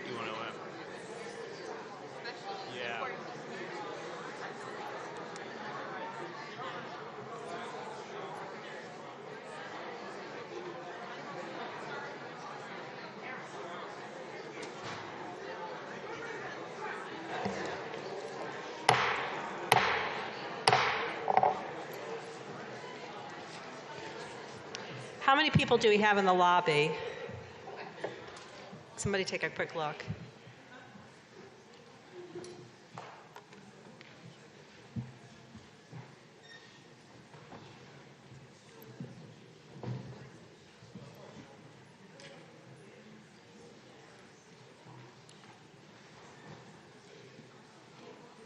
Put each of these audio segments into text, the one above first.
You want to yeah. How many people do we have in the lobby? Somebody take a quick look.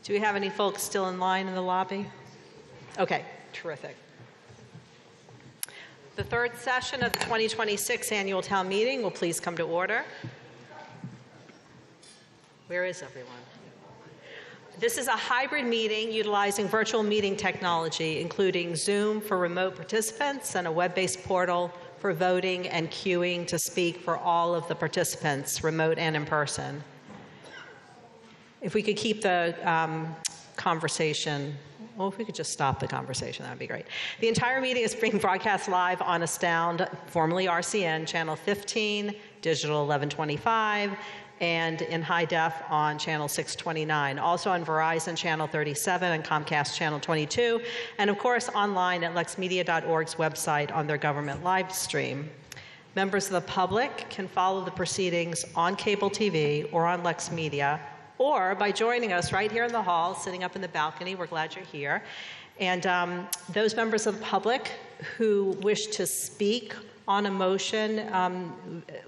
Do we have any folks still in line in the lobby? Okay, terrific. The third session of the 2026 Annual Town Meeting will please come to order. Where is everyone? This is a hybrid meeting utilizing virtual meeting technology, including Zoom for remote participants and a web-based portal for voting and queuing to speak for all of the participants, remote and in person. If we could keep the conversation, well, if we could just stop the conversation, that would be great. The entire meeting is being broadcast live on Astound, formerly RCN, channel 15, digital 1125, and in high def on channel 629. Also on Verizon channel 37 and Comcast channel 22, and of course online at LexMedia.org's website on their government live stream. Members of the public can follow the proceedings on cable TV or on LexMedia, or by joining us right here in the hall, sitting up in the balcony. We're glad you're here. And those members of the public who wish to speak on a motion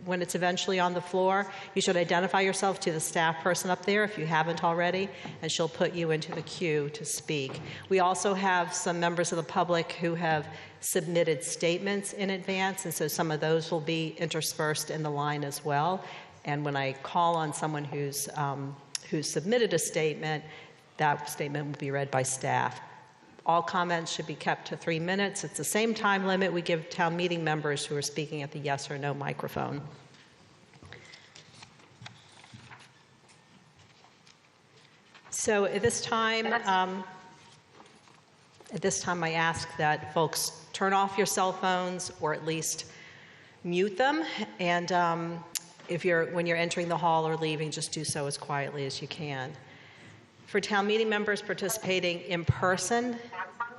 when it's eventually on the floor, you should identify yourself to the staff person up there if you haven't already, and she'll put you into the queue to speak. We also have some members of the public who have submitted statements in advance, and so some of those will be interspersed in the line as well. And when I call on someone who's submitted a statement, that statement will be read by staff. All comments should be kept to 3 minutes. It's the same time limit we give town meeting members who are speaking at the yes or no microphone. So at this time I ask that folks turn off your cell phones or at least mute them. And when you're entering the hall or leaving, just do so as quietly as you can. For town meeting members participating in person,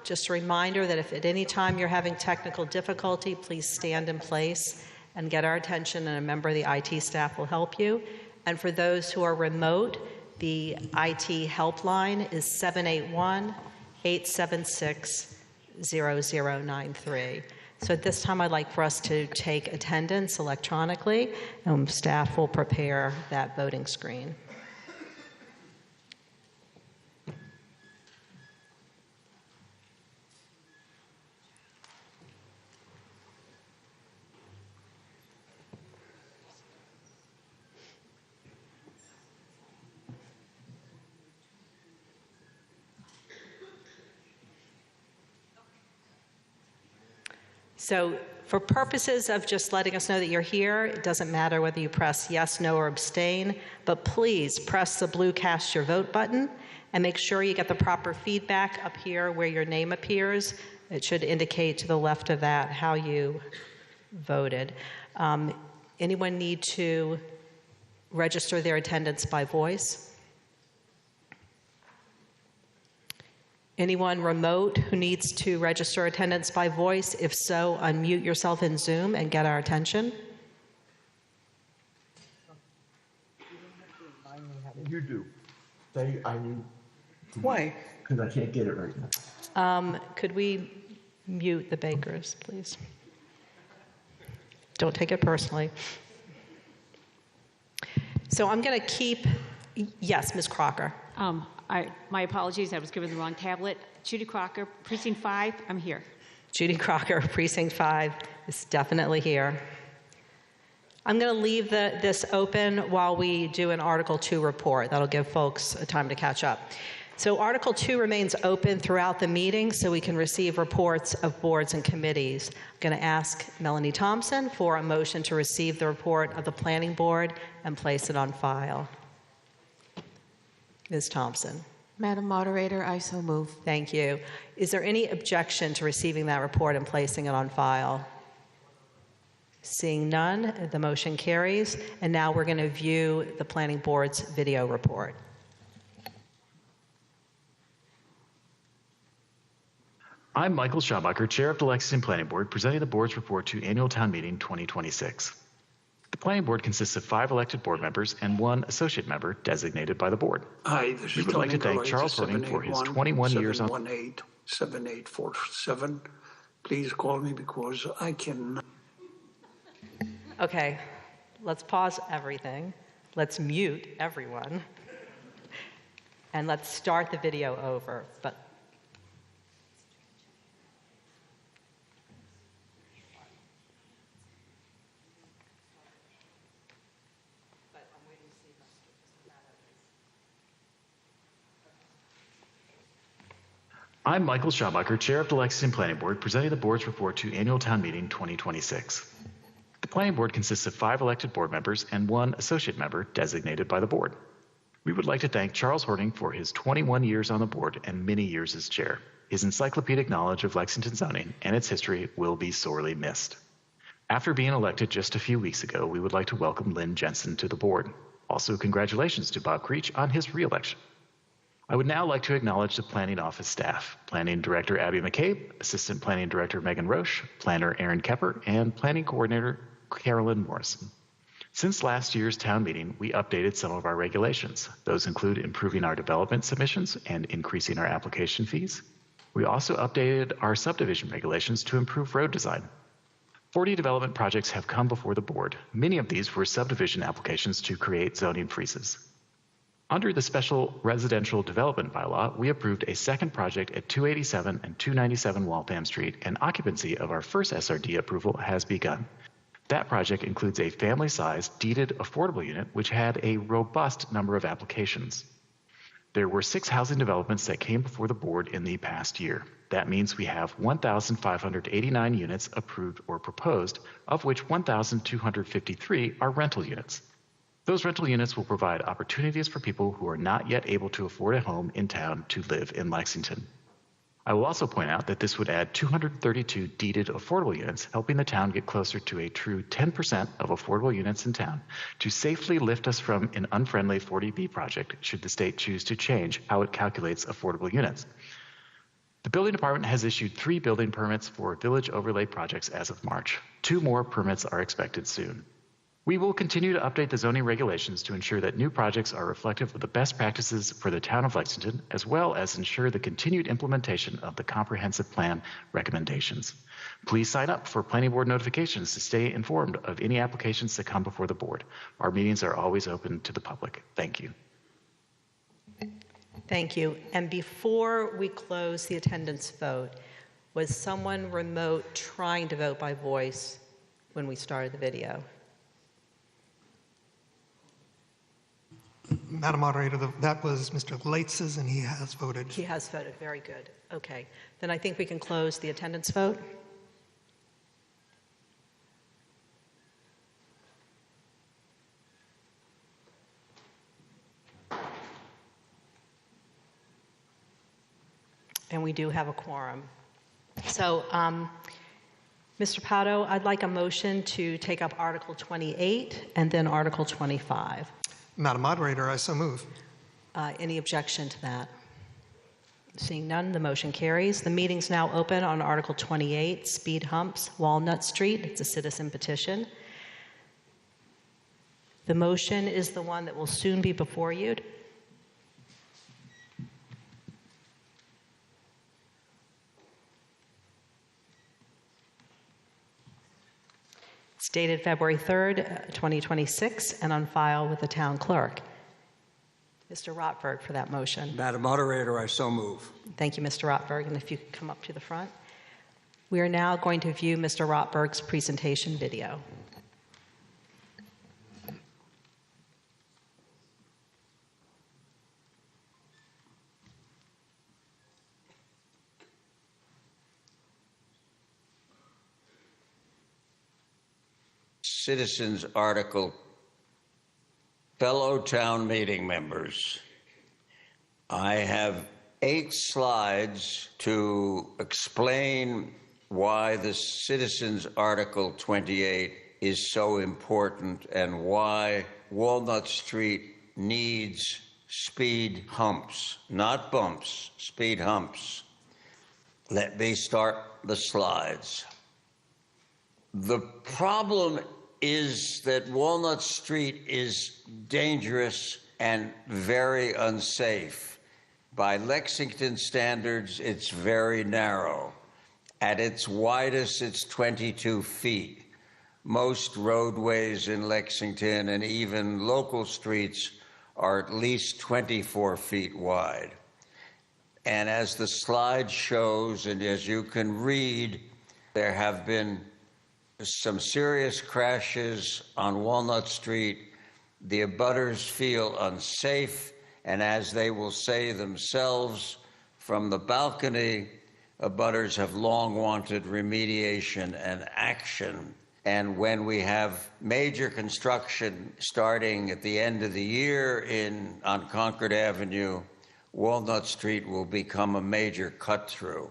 just a reminder that if at any time you're having technical difficulty, please stand in place and get our attention, and a member of the IT staff will help you. And for those who are remote, the IT helpline is 781-876-0093. So at this time, I'd like for us to take attendance electronically, and staff will prepare that voting screen. So for purposes of just letting us know that you're here, it doesn't matter whether you press yes, no, or abstain, but please press the blue cast your vote button and make sure you get the proper feedback up here where your name appears. It should indicate to the left of that how you voted. Anyone need to register their attendance by voice? Anyone remote who needs to register attendance by voice? If so, unmute yourself in Zoom and get our attention. You do. Say I need. Why? Because I can't get it right now. Could we mute the Bakers, please? Don't take it personally. So I'm going to keep, yes, Ms. Crocker. My apologies, I was given the wrong tablet. Judy Crocker, Precinct 5, I'm here. Judy Crocker, Precinct 5 is definitely here. I'm going to leave this open while we do an Article 2 report. That'll give folks time to catch up. So Article 2 remains open throughout the meeting so we can receive reports of boards and committees. I'm going to ask Melanie Thompson for a motion to receive the report of the Planning Board and place it on file. Ms. Thompson. Madam Moderator, I so move. Thank you. Is there any objection to receiving that report and placing it on file? Seeing none, the motion carries. And now we're going to view the Planning Board's video report. I'm Michael Schabacher, Chair of the Lexington Planning Board, presenting the board's report to Annual Town Meeting 2026. The Planning Board consists of 5 elected board members and 1 associate member designated by the board. Hi, this We is would like to Tony thank Charles Horning for his 21 years on... 718-7847. Please call me because I can... Okay, let's pause everything. Let's mute everyone. And let's start the video over. But I'm Michael Schabacher, Chair of the Lexington Planning Board, presenting the board's report to Annual Town Meeting 2026. The Planning Board consists of 5 elected board members and 1 associate member designated by the board. We would like to thank Charles Horning for his 21 years on the board and many years as chair. His encyclopedic knowledge of Lexington zoning and its history will be sorely missed. After being elected just a few weeks ago, we would like to welcome Lynn Jensen to the board. Also, congratulations to Bob Creech on his re-election. I would now like to acknowledge the Planning Office staff, Planning Director Abby McCabe, Assistant Planning Director Megan Roche, Planner Aaron Kepper, and Planning Coordinator Carolyn Morrison. Since last year's town meeting, we updated some of our regulations. Those include improving our development submissions and increasing our application fees. We also updated our subdivision regulations to improve road design. 40 development projects have come before the board. Many of these were subdivision applications to create zoning freezes. Under the Special Residential Development Bylaw, we approved a second project at 287 and 297 Waltham Street, and occupancy of our first SRD approval has begun. That project includes a family-sized deeded affordable unit, which had a robust number of applications. There were 6 housing developments that came before the board in the past year. That means we have 1,589 units approved or proposed, of which 1,253 are rental units. Those rental units will provide opportunities for people who are not yet able to afford a home in town to live in Lexington. I will also point out that this would add 232 deeded affordable units, helping the town get closer to a true 10% of affordable units in town to safely lift us from an unfriendly 40B project should the state choose to change how it calculates affordable units. The building department has issued 3 building permits for village overlay projects as of March. 2 more permits are expected soon. We will continue to update the zoning regulations to ensure that new projects are reflective of the best practices for the town of Lexington, as well as ensure the continued implementation of the comprehensive plan recommendations. Please sign up for planning board notifications to stay informed of any applications that come before the board. Our meetings are always open to the public. Thank you. thank you. And before we close the attendance vote, was someone remote trying to vote by voice when we started the video? Madam Moderator, that was Mr. Leitz's, and he has voted. He has voted. Very good. Okay. Then I think we can close the attendance vote. And we do have a quorum. So, Mr. Pato, I'd like a motion to take up Article 28 and then Article 25. Madam Moderator, I so move. Any objection to that? Seeing none, the motion carries. The meeting's now open on Article 28, Speed Humps, Walnut Street. It's a citizen petition. The motion is the one that will soon be before you. It's dated February 3rd, 2026, and on file with the town clerk. Mr. Rotberg for that motion. Madam Moderator, I so move. Thank you, Mr. Rotberg. And if you could come up to the front. We are now going to view Mr. Rotberg's presentation video. citizens article. Fellow town meeting members, I have 8 slides to explain why the Citizens Article 28 is so important and why Walnut Street needs speed humps, not bumps, speed humps. Let me start the slides. The problem is that Walnut Street is dangerous and very unsafe. By Lexington standards, it's very narrow. At its widest, it's 22 feet. Most roadways in Lexington and even local streets are at least 24 feet wide. And as the slide shows, and as you can read, there have been some serious crashes on Walnut Street. The abutters feel unsafe, and as they will say themselves from the balcony, abutters have long wanted remediation and action. And when we have major construction starting at the end of the year on Concord Avenue, Walnut Street will become a major cut-through.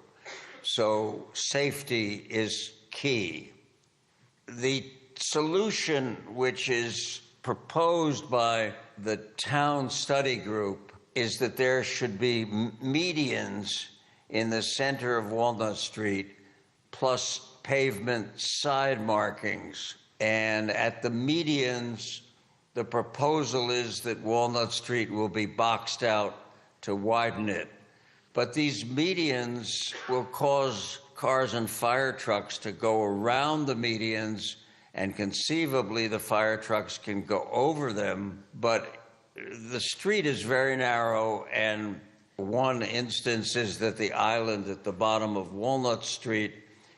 So safety is key. The solution which is proposed by the town study group is that there should be medians in the center of Walnut Street plus pavement side markings. And at the medians, the proposal is that Walnut Street will be boxed out to widen it. But these medians will cause cars and fire trucks to go around the medians, and conceivably the fire trucks can go over them, but the street is very narrow, and one instance is that the island at the bottom of Walnut Street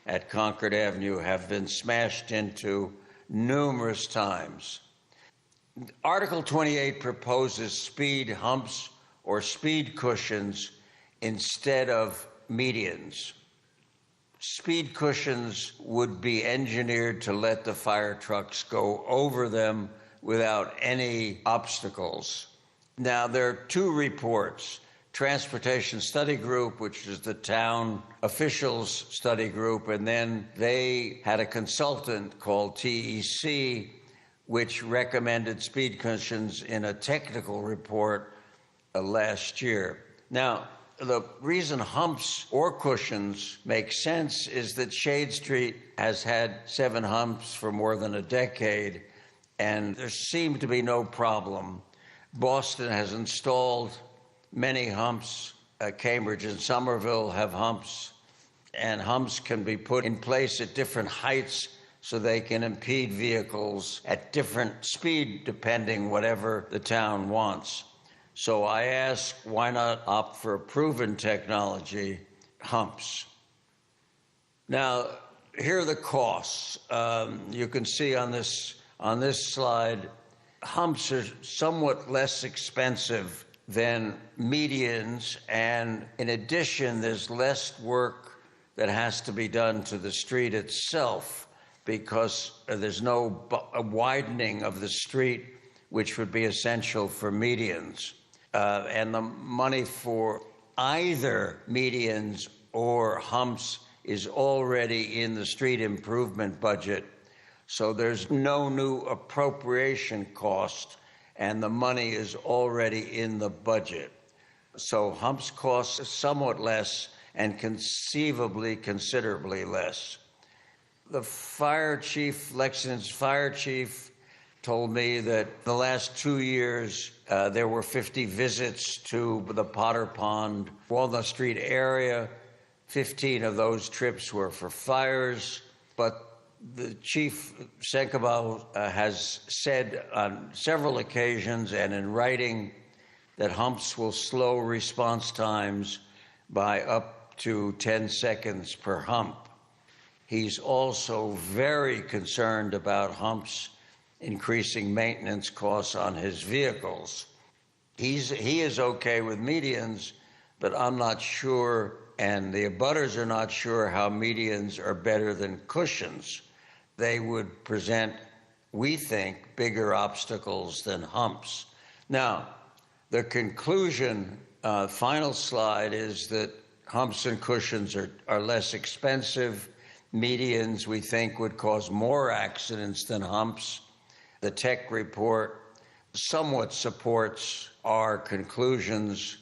at Concord Avenue have been smashed into numerous times. Article 28 proposes speed humps or speed cushions instead of medians. Speed cushions would be engineered to let the fire trucks go over them without any obstacles. Now, there are 2 reports. Transportation Study Group, which is the town officials study group, and then they had a consultant called TEC, which recommended speed cushions in a technical report last year. Now, the reason humps or cushions make sense is that Shade Street has had 7 humps for more than a decade, and there seemed to be no problem. Boston has installed many humps. Cambridge and Somerville have humps, and humps can be put in place at different heights so they can impede vehicles at different speed depending whatever the town wants. So I ask, why not opt for a proven technology, humps? Now, here are the costs. You can see on this slide, humps are somewhat less expensive than medians, and in addition, there's less work that has to be done to the street itself because there's no widening of the street, which would be essential for medians. And the money for either medians or humps is already in the street improvement budget. So there's no new appropriation cost, and the money is already in the budget. So humps cost somewhat less and conceivably considerably less. The fire chief, Lexington's fire chief, told me that the last 2 years there were 50 visits to the Potter Pond, Walnut Street area. 15 of those trips were for fires, but the chief, Senkabau, has said on several occasions and in writing that humps will slow response times by up to 10 seconds per hump. He's also very concerned about humps increasing maintenance costs on his vehicles. He is okay with medians, but I'm not sure, and the abutters are not sure how medians are better than cushions. They would present we think, bigger obstacles than humps. Now, the conclusion, final slide, is that humps and cushions are less expensive. Medians, we think, would cause more accidents than humps. The tech report somewhat supports our conclusions,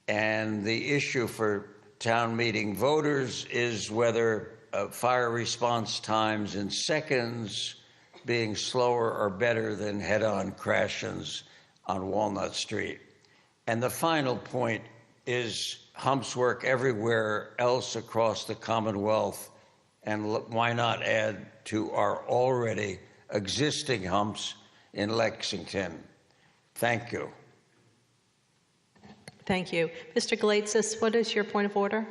and the issue for town meeting voters is whether fire response times in seconds being slower or better than head-on crashes on Walnut Street. And the final point is humps work everywhere else across the Commonwealth, and why not add to our already existing humps in Lexington? Thank you. Thank you. Mr. Galaitis, what is your point of order?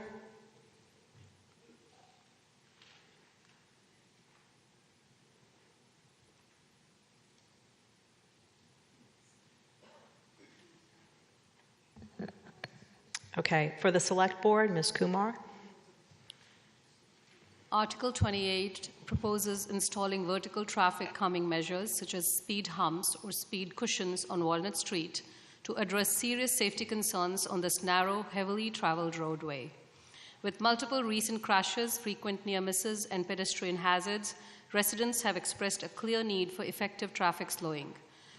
Okay, for the Select Board, Ms. Kumar. Article 28 proposes installing vertical traffic calming measures such as speed humps or speed cushions on Walnut Street to address serious safety concerns on this narrow, heavily traveled roadway. With multiple recent crashes, frequent near misses, and pedestrian hazards, residents have expressed a clear need for effective traffic slowing.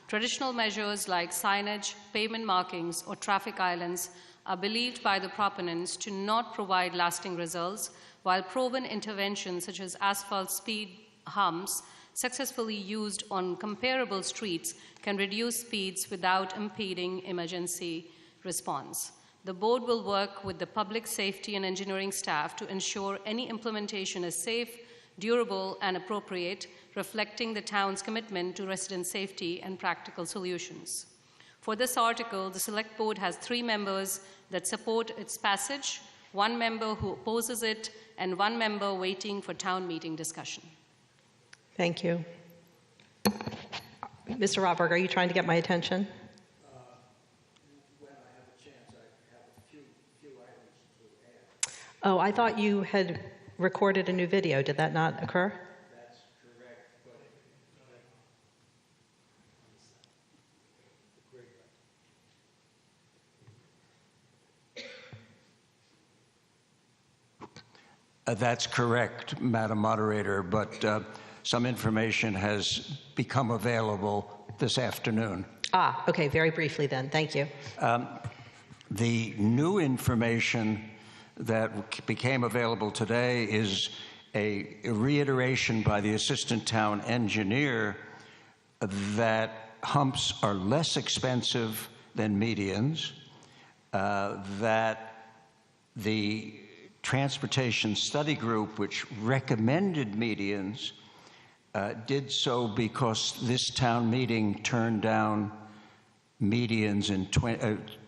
Traditional measures like signage, pavement markings, or traffic islands are believed by the proponents to not provide lasting results, while proven interventions such as asphalt speed humps successfully used on comparable streets can reduce speeds without impeding emergency response. The board will work with the public safety and engineering staff to ensure any implementation is safe, durable, and appropriate, reflecting the town's commitment to resident safety and practical solutions. For this article, the Select Board has 3 members that support its passage, 1 member who opposes it, and 1 member waiting for town meeting discussion. Thank you. Mr. Rotberg, are you trying to get my attention? When I have a chance, I have a few items to add. Oh, I thought you had recorded a new video. Did that not occur? That's correct, but that's correct, Madam Moderator, but some information has become available this afternoon. Ah, okay, very briefly then. Thank you. The new information that became available today is a reiteration by the Assistant Town Engineer that humps are less expensive than medians, that the Transportation Study Group, which recommended medians, did so because this town meeting turned down medians and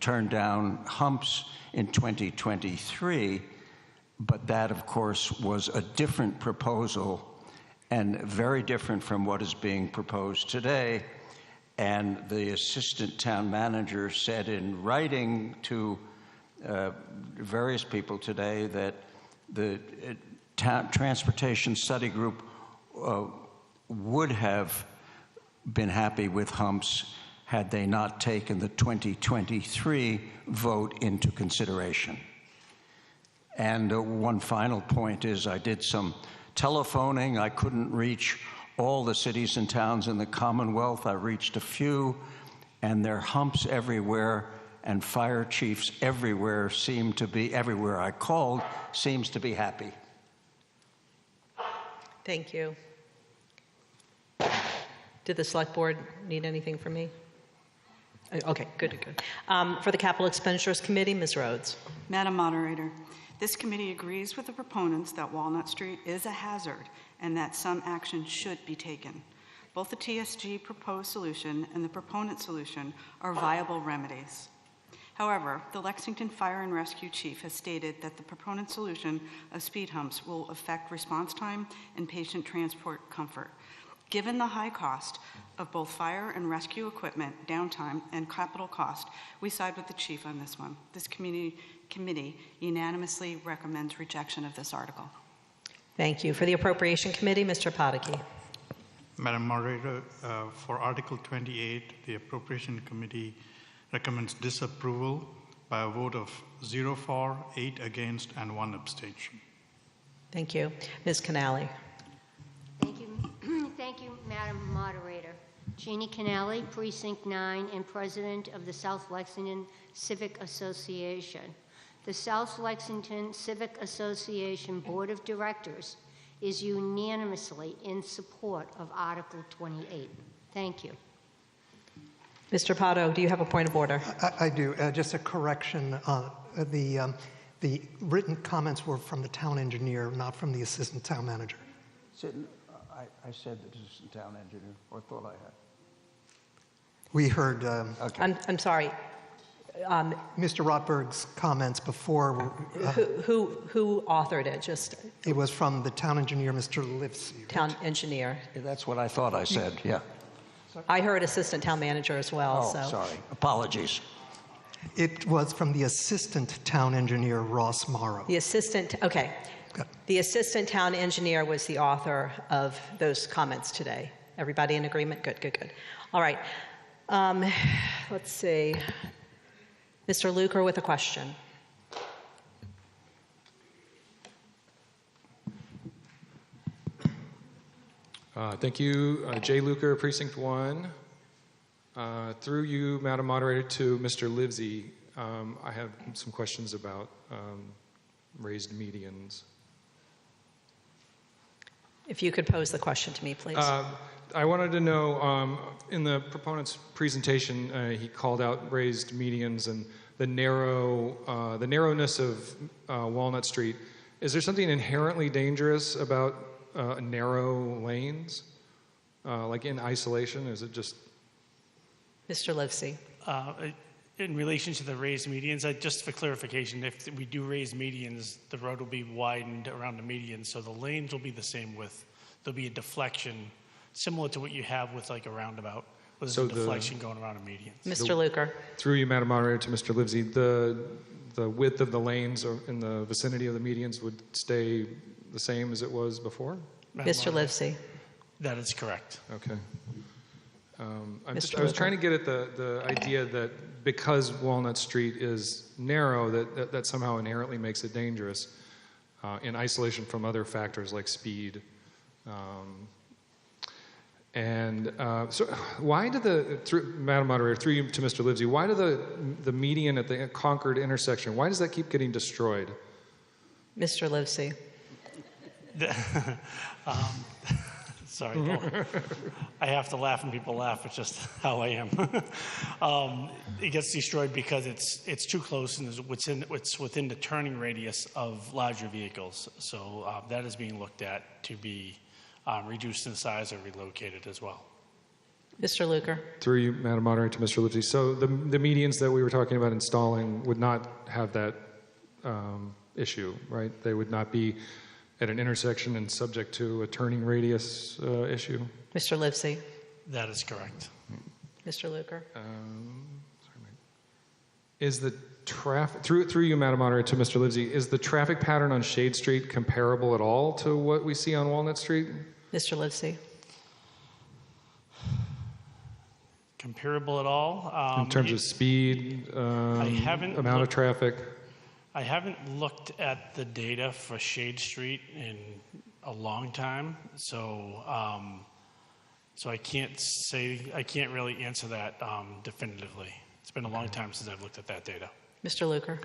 turned down humps in 2023, but that, of course, was a different proposal and very different from what is being proposed today. And the assistant town manager said in writing to various people today that the Transportation Study Group would have been happy with humps had they not taken the 2023 vote into consideration. And one final point is I did some telephoning. I couldn't reach all the cities and towns in the Commonwealth. I reached a few, and there are humps everywhere, and fire chiefs everywhere seem to be, everywhere I called, seems to be happy. Thank you. Did the Select Board need anything from me? Okay, good. For the Capital Expenditures Committee, Ms. Rhodes. Madam Moderator, this committee agrees with the proponents that Walnut Street is a hazard and that some action should be taken. Both the TSG proposed solution and the proponent solution are viable remedies. However, the Lexington Fire and Rescue Chief has stated that the proponent solution of speed humps will affect response time and patient transport comfort. Given the high cost of both fire and rescue equipment, downtime, and capital cost, we side with the chief on this one. This committee unanimously recommends rejection of this article. Thank you. For the Appropriation Committee, Mr. Podolsky. Madam Moderator, for Article 28, the Appropriation Committee recommends disapproval by a vote of 0 for, 8 against, and 1 abstention. Thank you. Ms. Canali. Thank you. Thank you, Madam Moderator. Jeannie Canali, Precinct 9, and President of the South Lexington Civic Association. The South Lexington Civic Association Board of Directors is unanimously in support of Article 28. Thank you. Mr. Pato, do you have a point of order? I do. Just a correction. The written comments were from the town engineer, not from the assistant town manager. I said the assistant town engineer, or thought I had. We heard Okay. I'm sorry. Mr. Rotberg's comments before. Who authored it? Just It was from the town engineer, Mr. Livesey. town engineer. That's what I thought I said, yeah. I heard assistant town manager as well. Oh, so. sorry. Apologies. It was from the assistant town engineer, Ross Morrow. The assistant, okay. Good. The assistant town engineer was the author of those comments today. Everybody in agreement? Good, good, good. All right. Let's see. Mr. Luker with a question. Thank you. Jay Luker, Precinct 1. Through you, Madam Moderator, to Mr. Livesey, I have some questions about raised medians. If you could pose the question to me, please. I wanted to know, in the proponent's presentation, he called out raised medians and the narrowness of Walnut Street. Is there something inherently dangerous about narrow lanes, like in isolation? Is it just... Mr. Livesey. In relation to the raised medians, just for clarification, if we do raise medians, the road will be widened around the median, so the lanes will be the same width. There'll be a deflection similar to what you have with like a roundabout. There's a deflection going around a median. Mr. Luker. Through you, Madam Moderator, to Mr. Livesey, the width of the lanes in the vicinity of the medians would stay the same as it was before? Mr. Livesey. That is correct. Okay. I was trying to get at the idea that because Walnut Street is narrow, that somehow inherently makes it dangerous in isolation from other factors like speed. So why do Madam Moderator, through you to Mr. Livesey, why do the median at the Concord intersection, why does that keep getting destroyed? Mr. Livesey. Sorry, I have to laugh when people laugh. It's just how I am. It gets destroyed because it's too close and it's within the turning radius of larger vehicles. So that is being looked at to be reduced in size or relocated as well. Mr. Luker. Through you, Madam Moderator, to Mr. Livesey. So the medians that we were talking about installing would not have that issue, right? They would not be at an intersection and subject to a turning radius issue? Mr. Livesey. That is correct. Mr. Luker. Is the traffic, through you, Madam Moderator, to Mr. Livesey, is the traffic pattern on Shade Street comparable at all to what we see on Walnut Street? Mr. Livesey. Comparable at all? In terms of speed, amount of traffic? I haven't looked at the data for Shade Street in a long time, so I can't really answer that definitively. It's been a long time since I've looked at that data. Mr. Luker.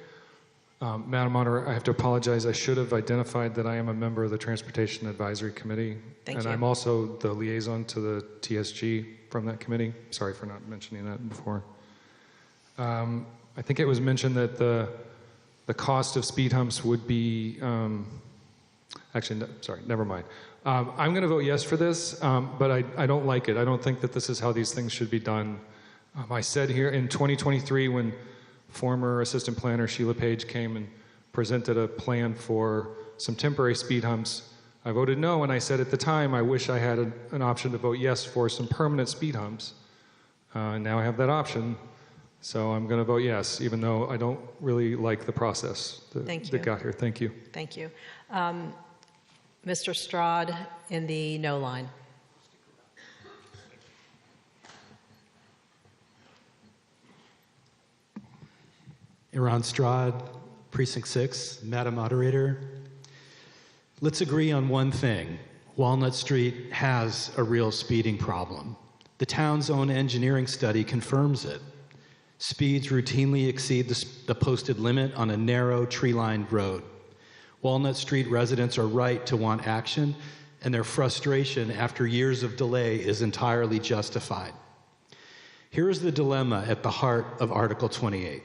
Madam Moderator, I have to apologize. I should have identified that I am a member of the Transportation Advisory Committee. Thank you. I'm also the liaison to the TSG from that committee. Sorry for not mentioning that before. I think it was mentioned that the cost of speed humps would be, never mind. I'm going to vote yes for this, but I don't like it. I don't think that this is how these things should be done. I said here in 2023 when former assistant planner Sheila Page came and presented a plan for some temporary speed humps, I voted no, and I said at the time I wish I had an option to vote yes for some permanent speed humps. Now I have that option. So I'm going to vote yes, even though I don't really like the process that got here. Thank you. Thank you. Mr. Strad in the no line. Iran Strad, Precinct 6, Madam Moderator. Let's agree on one thing. Walnut Street has a real speeding problem. The town's own engineering study confirms it. Speeds routinely exceed the posted limit on a narrow, tree-lined road. Walnut Street residents are right to want action, and their frustration after years of delay is entirely justified. Here is the dilemma at the heart of Article 28.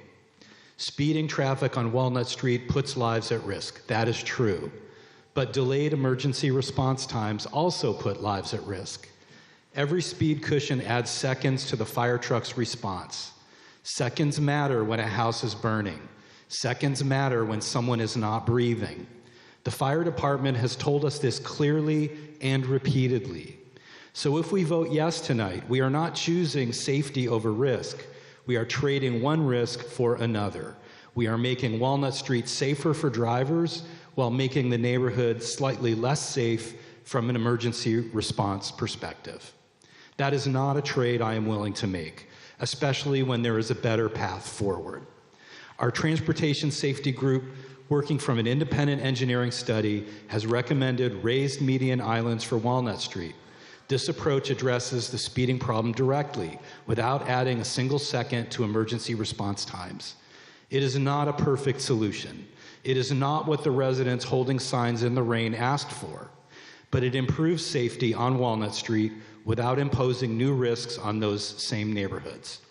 Speeding traffic on Walnut Street puts lives at risk. That is true. But delayed emergency response times also put lives at risk. Every speed cushion adds seconds to the fire truck's response. Seconds matter when a house is burning. Seconds matter when someone is not breathing. The fire department has told us this clearly and repeatedly. So if we vote yes tonight, we are not choosing safety over risk. We are trading one risk for another. We are making Walnut Street safer for drivers while making the neighborhood slightly less safe from an emergency response perspective. That is not a trade I am willing to make, especially when there is a better path forward. Our transportation safety group, working from an independent engineering study, has recommended raised median islands for Walnut Street. This approach addresses the speeding problem directly without adding a single second to emergency response times. It is not a perfect solution. It is not what the residents holding signs in the rain asked for, but it improves safety on Walnut Street without imposing new risks on those same neighborhoods.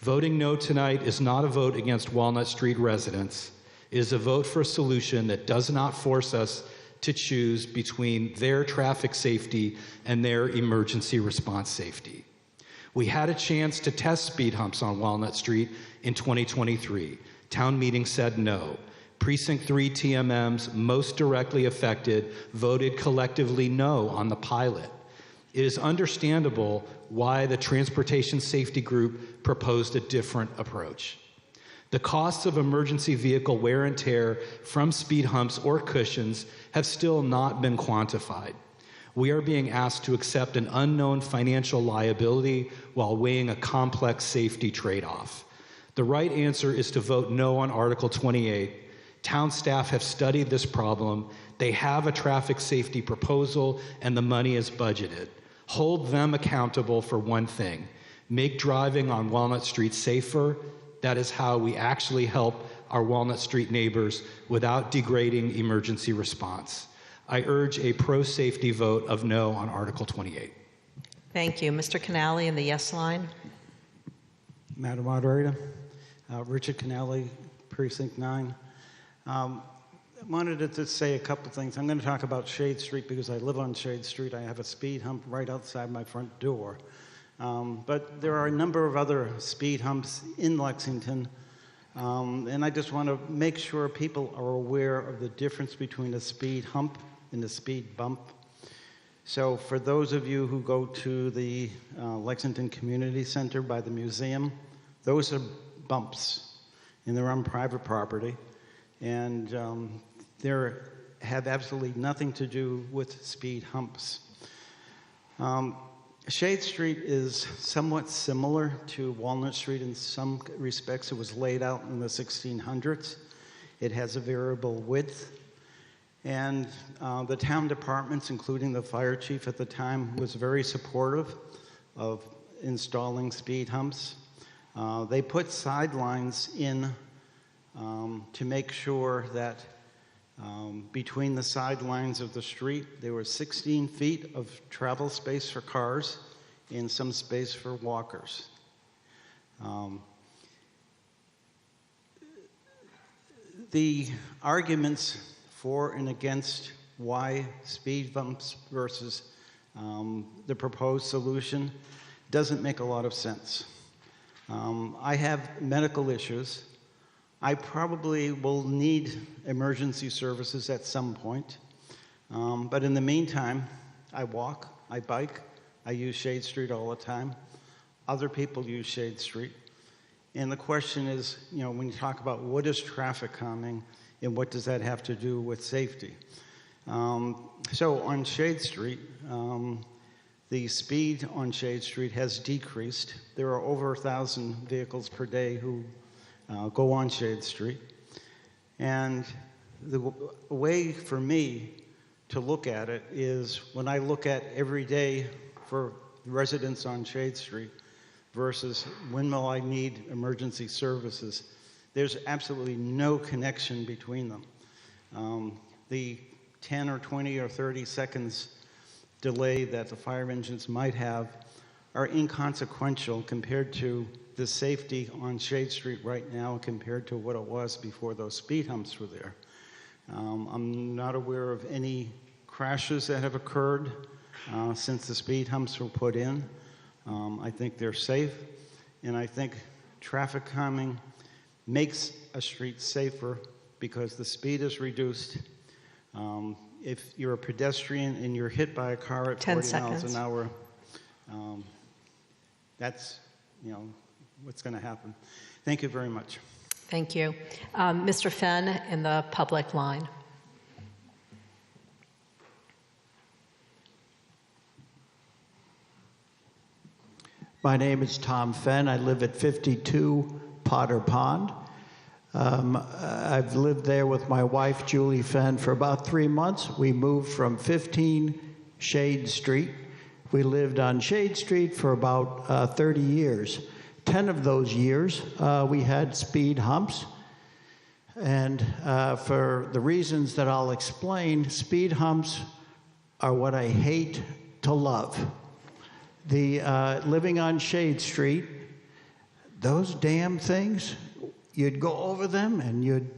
Voting no tonight is not a vote against Walnut Street residents. It is a vote for a solution that does not force us to choose between their traffic safety and their emergency response safety. We had a chance to test speed humps on Walnut Street in 2023. Town meeting said no. Precinct 3 TMMs most directly affected voted collectively no on the pilot. It is understandable why the Transportation Safety Group proposed a different approach. The costs of emergency vehicle wear and tear from speed humps or cushions have still not been quantified. We are being asked to accept an unknown financial liability while weighing a complex safety trade-off. The right answer is to vote no on Article 28. Town staff have studied this problem. They have a traffic safety proposal, and the money is budgeted. Hold them accountable for one thing: make driving on Walnut Street safer. That is how we actually help our Walnut Street neighbors without degrading emergency response. I urge a pro-safety vote of no on Article 28. Thank you. Mr. Canali in the yes line. Madam Moderator, Richard Canali, Precinct 9. I wanted to just say a couple things. I'm going to talk about Shade Street because I live on Shade Street. I have a speed hump right outside my front door. But there are a number of other speed humps in Lexington, and I just want to make sure people are aware of the difference between a speed hump and a speed bump. So for those of you who go to the Lexington Community Center by the museum, those are bumps, and they're on private property, and they have absolutely nothing to do with speed humps. Shade Street is somewhat similar to Walnut Street in some respects. It was laid out in the 1600s. It has a variable width. And the town departments, including the fire chief at the time, was very supportive of installing speed humps. They put sidelines in to make sure that between the sidelines of the street, there was 16 feet of travel space for cars and some space for walkers. The arguments for and against why speed bumps versus the proposed solution doesn't make a lot of sense. I have medical issues. I probably will need emergency services at some point. But in the meantime, I walk, I bike, I use Shade Street all the time. Other people use Shade Street. And the question is, you know, when you talk about what is traffic calming and what does that have to do with safety? So on Shade Street, the speed on Shade Street has decreased. There are over 1,000 vehicles per day who go on Shade Street. And the way for me to look at it is when I look at every day for residents on Shade Street versus when will I need emergency services, there's absolutely no connection between them. The 10 or 20 or 30 seconds delay that the fire engines might have are inconsequential compared to the safety on Shade Street right now compared to what it was before those speed humps were there. I'm not aware of any crashes that have occurred since the speed humps were put in. I think they're safe, and I think traffic calming makes a street safer because the speed is reduced. If you're a pedestrian and you're hit by a car at 40 miles an hour, that's, what's going to happen. Thank you very much. Thank you. Mr. Fenn in the public line. My name is Tom Fenn. I live at 52 Potter Pond. I've lived there with my wife, Julie Fenn, for about 3 months. We moved from 15 Shade Street. We lived on Shade Street for about 30 years. 10 of those years, we had speed humps. And for the reasons that I'll explain, speed humps are what I hate to love. Living on Shade Street, those damn things, you'd go over them and you'd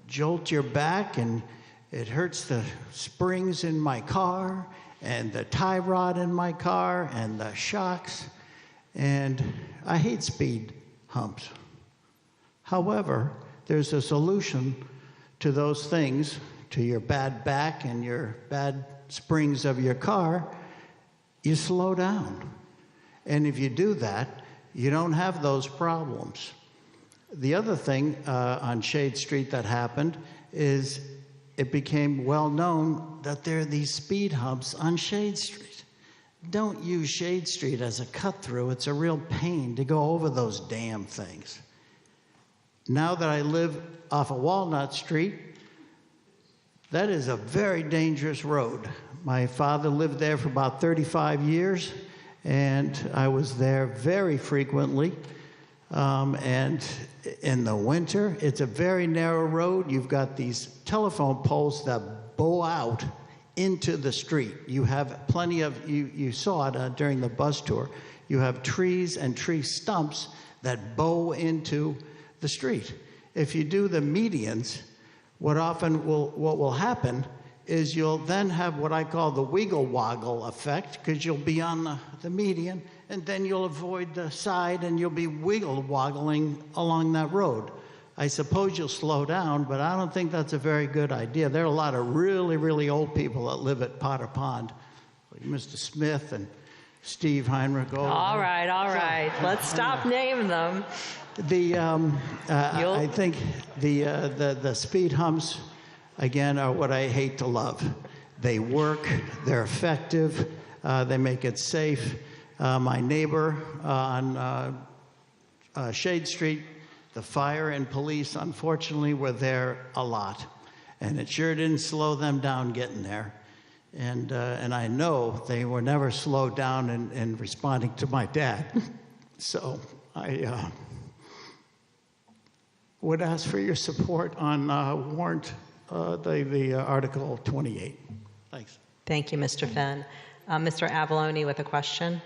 jolt your back, and it hurts the springs in my car and the tie rod in my car and the shocks. And I hate speed humps. However, there's a solution to those things, to your bad back and your bad springs of your car. You slow down. And if you do that, you don't have those problems. The other thing on Shade Street that happened is it became well known that there are these speed humps on Shade Street. Don't use Shade Street as a cut-through. It's a real pain to go over those damn things. Now that I live off of Walnut Street, that is a very dangerous road. My father lived there for about 35 years, and I was there very frequently. And in the winter, it's a very narrow road. You've got these telephone poles that bow out into the street. You have plenty of, you saw it during the bus tour, you have trees and tree stumps that bow into the street. If you do the medians, what will happen is you'll then have what I call the wiggle woggle effect, because you'll be on the median, and then you'll avoid the side and you'll be wiggle woggling along that road. I suppose you'll slow down, but I don't think that's a very good idea. There are a lot of really, really old people that live at Potter Pond, like Mr. Smith and Steve Heinrich. All right. Let's stop naming them. I think the speed humps, again, are what I hate to love. They work, they're effective, they make it safe. My neighbor on Shade Street, the fire and police, unfortunately, were there a lot. And it sure didn't slow them down getting there. And I know they were never slowed down in responding to my dad. So I would ask for your support on warrant the Article 28. Thanks. Thank you, Mr. Fenn. Mr. Avalone with a question.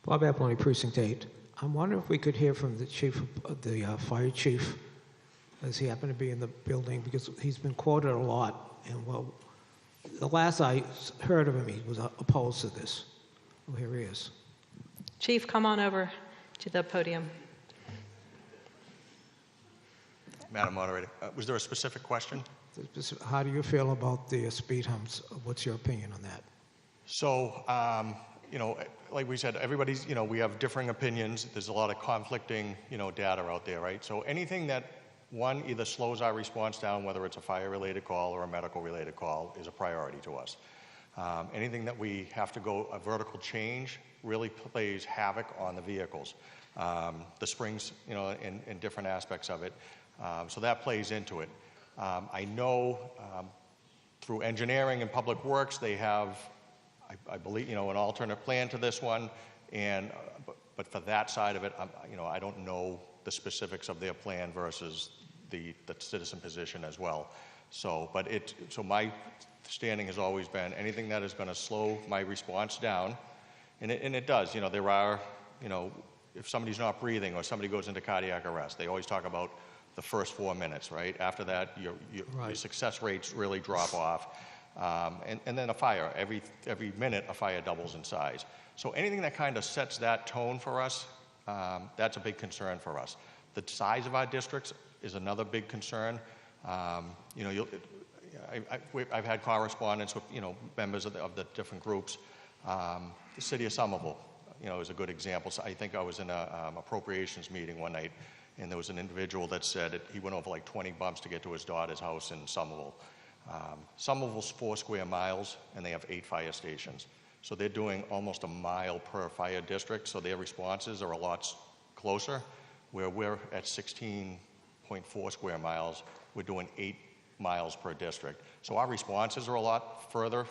Bob Avalone, Precinct 8. I'm wondering if we could hear from the chief, the fire chief, as he happened to be in the building, because he's been quoted a lot. And well, the last I heard of him, he was opposed to this. Oh, here he is. Chief, come on over to the podium. Madam Moderator, was there a specific question? How do you feel about the speed humps? What's your opinion on that? So, like we said, everybody's, we have differing opinions. There's a lot of conflicting, data out there, right? So anything that, one, either slows our response down, whether it's a fire-related call or a medical-related call, is a priority to us. Anything that we have to go a vertical change really plays havoc on the vehicles. The springs, and different aspects of it. So that plays into it. I know through engineering and public works, they have, I believe, an alternate plan to this one. And, but for that side of it, I don't know the specifics of their plan versus the citizen position as well. So, so my standing has always been anything that is going to slow my response down, and it does. There are, if somebody's not breathing or somebody goes into cardiac arrest, they always talk about the first 4 minutes, right? After that, your success rates really drop off. And then a fire, every minute a fire doubles in size. So anything that kind of sets that tone for us, that's a big concern for us. The size of our districts is another big concern. I've had correspondence with members of the different groups. The city of Somerville, is a good example. So I think I was in a appropriations meeting one night, and there was an individual that said he went over like 20 bumps to get to his daughter's house in Somerville. Somerville's 4 square miles, and they have 8 fire stations. So they're doing almost a mile per fire district, so their responses are a lot closer, where we're at 16.4 square miles. We're doing 8 miles per district. So our responses are a lot further,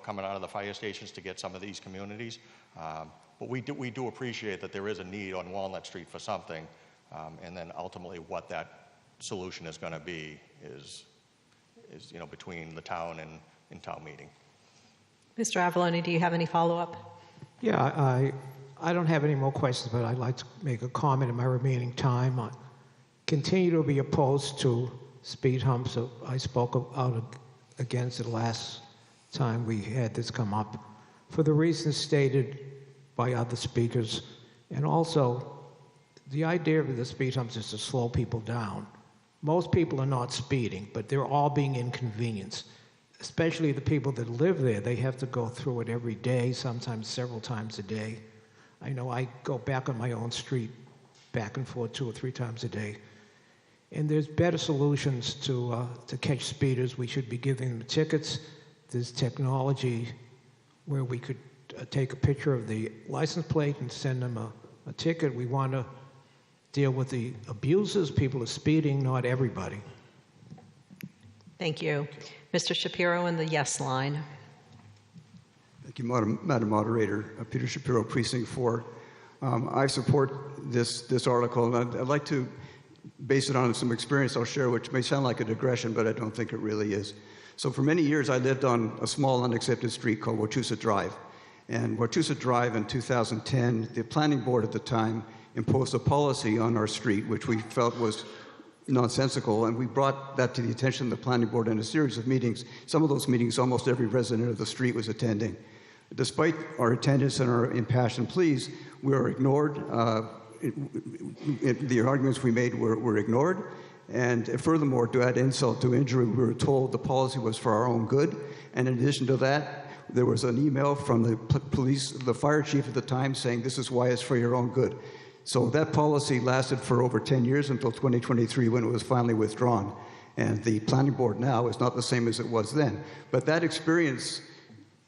coming out of the fire stations to get some of these communities. But we do appreciate that there is a need on Walnut Street for something, and then ultimately what that solution is going to be is between the town and town meeting. Mr. Avalone, do you have any follow-up? Yeah, I don't have any more questions, but I'd like to make a comment in my remaining time. I continue to be opposed to speed humps. I spoke out against it last time we had this come up for the reasons stated by other speakers. And also, the idea of the speed humps is to slow people down. Most people are not speeding, but they're all being inconvenienced, especially the people that live there. They have to go through it every day, sometimes several times a day. I know I go back on my own street back and forth 2 or 3 times a day. And there's better solutions to catch speeders. We should be giving them tickets. There's technology where we could take a picture of the license plate and send them a ticket. We want to deal with the abusers. People are speeding, not everybody. Thank you. Mr. Shapiro in the yes line. Thank you, Madam Moderator. Peter Shapiro, Precinct 4. I support this article, and I'd like to base it on some experience I'll share, which may sound like a digression, but I don't think it really is. So for many years, I lived on a small unaccepted street called Wachusett Drive. And Wachusett Drive in 2010, the planning board at the time imposed a policy on our street, which we felt was nonsensical, and we brought that to the attention of the planning board in a series of meetings. Some of those meetings, almost every resident of the street was attending. Despite our attendance and our impassioned pleas, we were ignored. The arguments we made were ignored. And furthermore, to add insult to injury, we were told the policy was for our own good. And in addition to that, there was an email from the police, the fire chief at the time, saying this is why it's for your own good. So that policy lasted for over 10 years until 2023 when it was finally withdrawn. And the planning board now is not the same as it was then. But that experience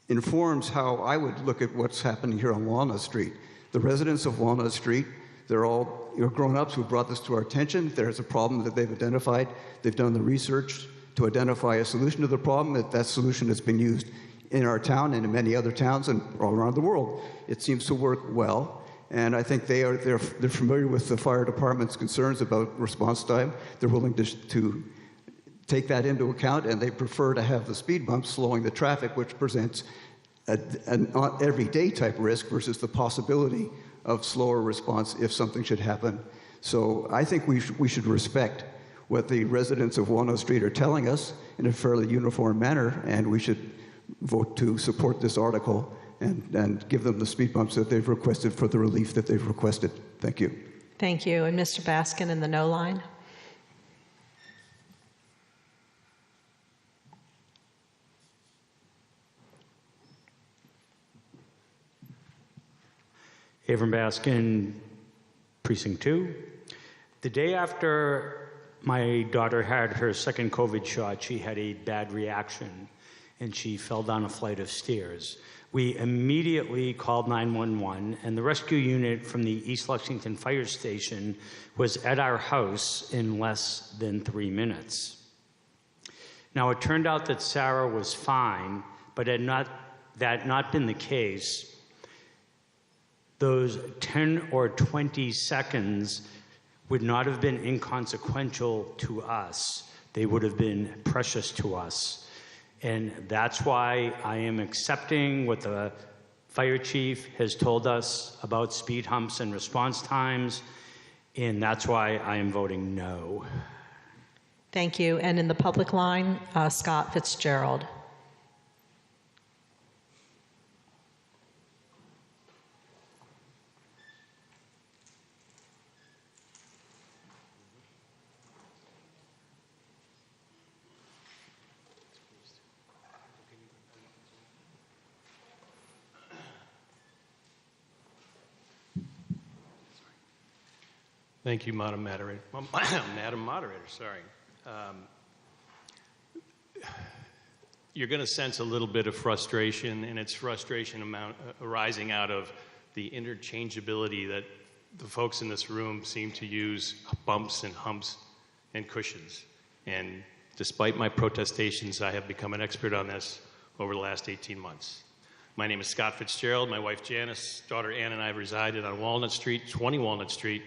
informs how I would look at what's happening here on Walnut Street. The residents of Walnut Street, they're all grown-ups who brought this to our attention. There's a problem that they've identified. They've done the research to identify a solution to the problem. That solution has been used in our town and in many other towns and all around the world. It seems to work well. And I think they're familiar with the fire department's concerns about response time. They're willing to take that into account, and they prefer to have the speed bumps slowing the traffic, which presents an everyday type risk versus the possibility of slower response if something should happen. So I think we should respect what the residents of Walnut Street are telling us in a fairly uniform manner, and we should vote to support this article and give them the speed bumps that they've requested for the relief that they've requested. Thank you. Thank you. And Mr. Baskin in the no line. Avram Baskin, Precinct 2. The day after my daughter had her second COVID shot, she had a bad reaction. and she fell down a flight of stairs. We immediately called 911, and the rescue unit from the East Lexington Fire Station was at our house in less than 3 minutes. Now, it turned out that Sarah was fine, but had not been the case, those 10 or 20 seconds would not have been inconsequential to us. They would have been precious to us. And that's why I am accepting what the fire chief has told us about speed humps and response times, and that's why I am voting no. Thank you. And in the public line, Scott Fitzgerald. Thank you, Madam Moderator. Madam Moderator, sorry. You're going to sense a little bit of frustration, and it's frustration arising out of the interchangeability that the folks in this room seem to use bumps and humps and cushions. And despite my protestations, I have become an expert on this over the last 18 months. My name is Scott Fitzgerald. My wife Janice, daughter Ann, and I have resided on Walnut Street, 20 Walnut Street,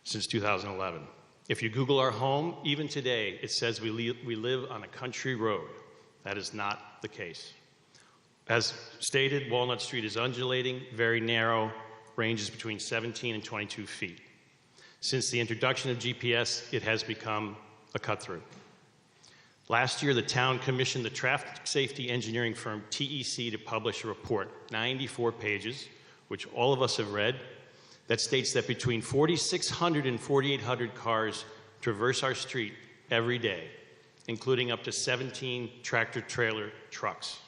since 2011. If you Google our home, even today, it says we live on a country road. That is not the case. As stated, Walnut Street is undulating, very narrow, ranges between 17 and 22 feet. Since the introduction of GPS, it has become a cut-through. Last year, the town commissioned the traffic safety engineering firm TEC to publish a report, 94 pages, which all of us have read, that states that between 4,600 and 4,800 cars traverse our street every day, including up to 17 tractor-trailer trucks.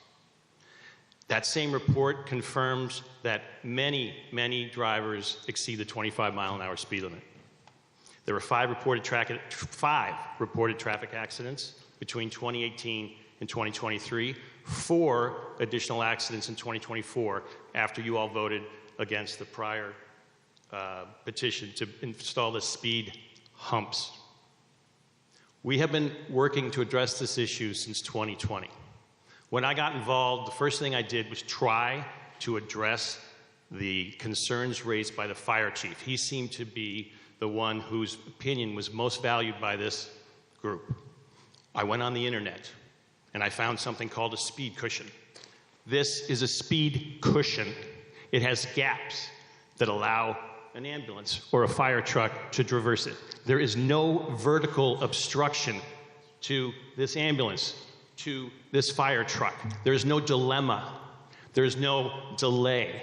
That same report confirms that many drivers exceed the 25-mile-an-hour speed limit. There were 5 reported traffic accidents between 2018 and 2023, 4 additional accidents in 2024 after you all voted against the prior petition to install the speed humps. We have been working to address this issue since 2020. When I got involved, the first thing I did was try to address the concerns raised by the fire chief. He seemed to be the one whose opinion was most valued by this group. I went on the internet and I found something called a speed cushion. This is a speed cushion. It has gaps that allow an ambulance or a fire truck to traverse it. There is no vertical obstruction to this ambulance, to this fire truck. There's no dilemma. There's no delay.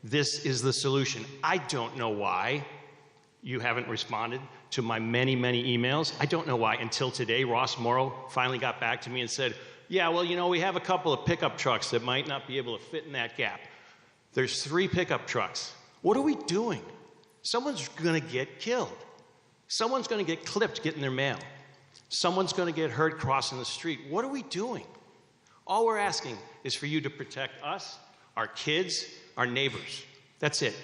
This is the solution. I don't know why you haven't responded to my many emails. I don't know why until today Ross Morrow finally got back to me and said, yeah, well, you know, we have a couple of pickup trucks that might not be able to fit in that gap. There's 3 pickup trucks. What are we doing? Someone's going to get killed. Someone's going to get clipped getting their mail. Someone's going to get hurt crossing the street. What are we doing? All we're asking is for you to protect us, our kids, our neighbors. That's it.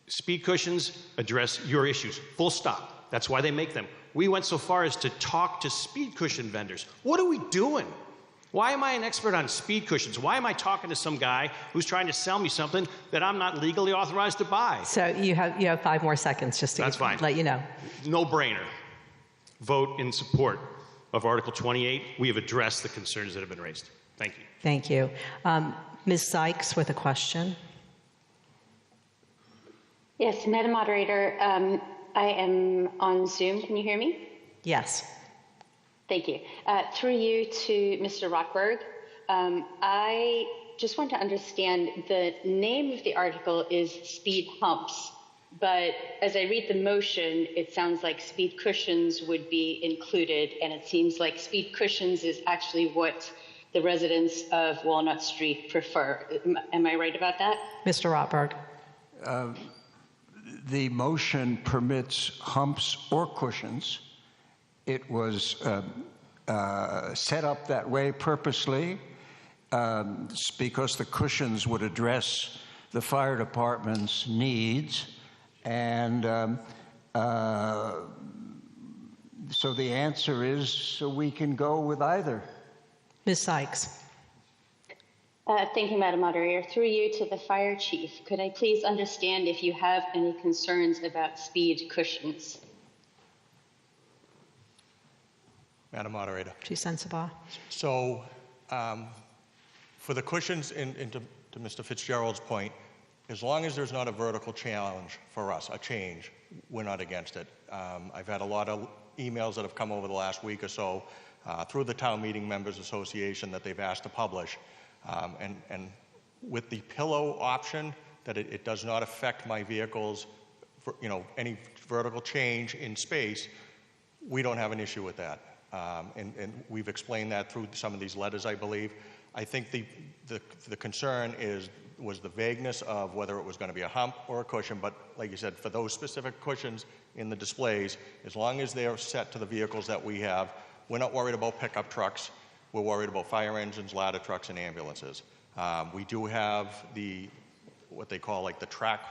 Speed cushions address your issues. Full stop. That's why they make them. We went so far as to talk to speed cushion vendors. What are we doing? Why am I an expert on speed cushions? Why am I talking to some guy who's trying to sell me something that I'm not legally authorized to buy? So you have 5 more seconds just to let you know. No brainer. Vote in support of Article 28. We have addressed the concerns that have been raised. Thank you. Thank you. Ms. Sykes with a question. Yes, Madam Moderator, I am on Zoom. Can you hear me? Yes. Thank you. Through you to Mr. Rockberg, I just want to understand the name of the article is speed humps, but as I read the motion, it sounds like speed cushions would be included, and it seems like speed cushions is actually what the residents of Walnut Street prefer. Am I right about that? Mr. Rockberg. The motion permits humps or cushions. It was set up that way purposely. because the cushions would address the fire department's needs. And so the answer is, so we can go with either. Ms. Sykes. Thank you, Madam Moderator. Through you to the fire chief, could I please understand if you have any concerns about speed cushions? Madam Moderator. Chief Sensabaugh. So for the cushions, and to Mr. Fitzgerald's point, as long as there's not a vertical challenge for us, a change, we're not against it. I've had a lot of emails that have come over the last week or so through the Town Meeting Members Association that they've asked to publish. And with the pillow option, that it does not affect my vehicles, any vertical change in space, we don't have an issue with that. And we've explained that through some of these letters, I believe. I think the concern was the vagueness of whether it was going to be a hump or a cushion, but like you said, for those specific cushions in the displays, as long as they're set to the vehicles that we have, we're not worried about pickup trucks. We're worried about fire engines, ladder trucks, and ambulances. We do have what they call like the track,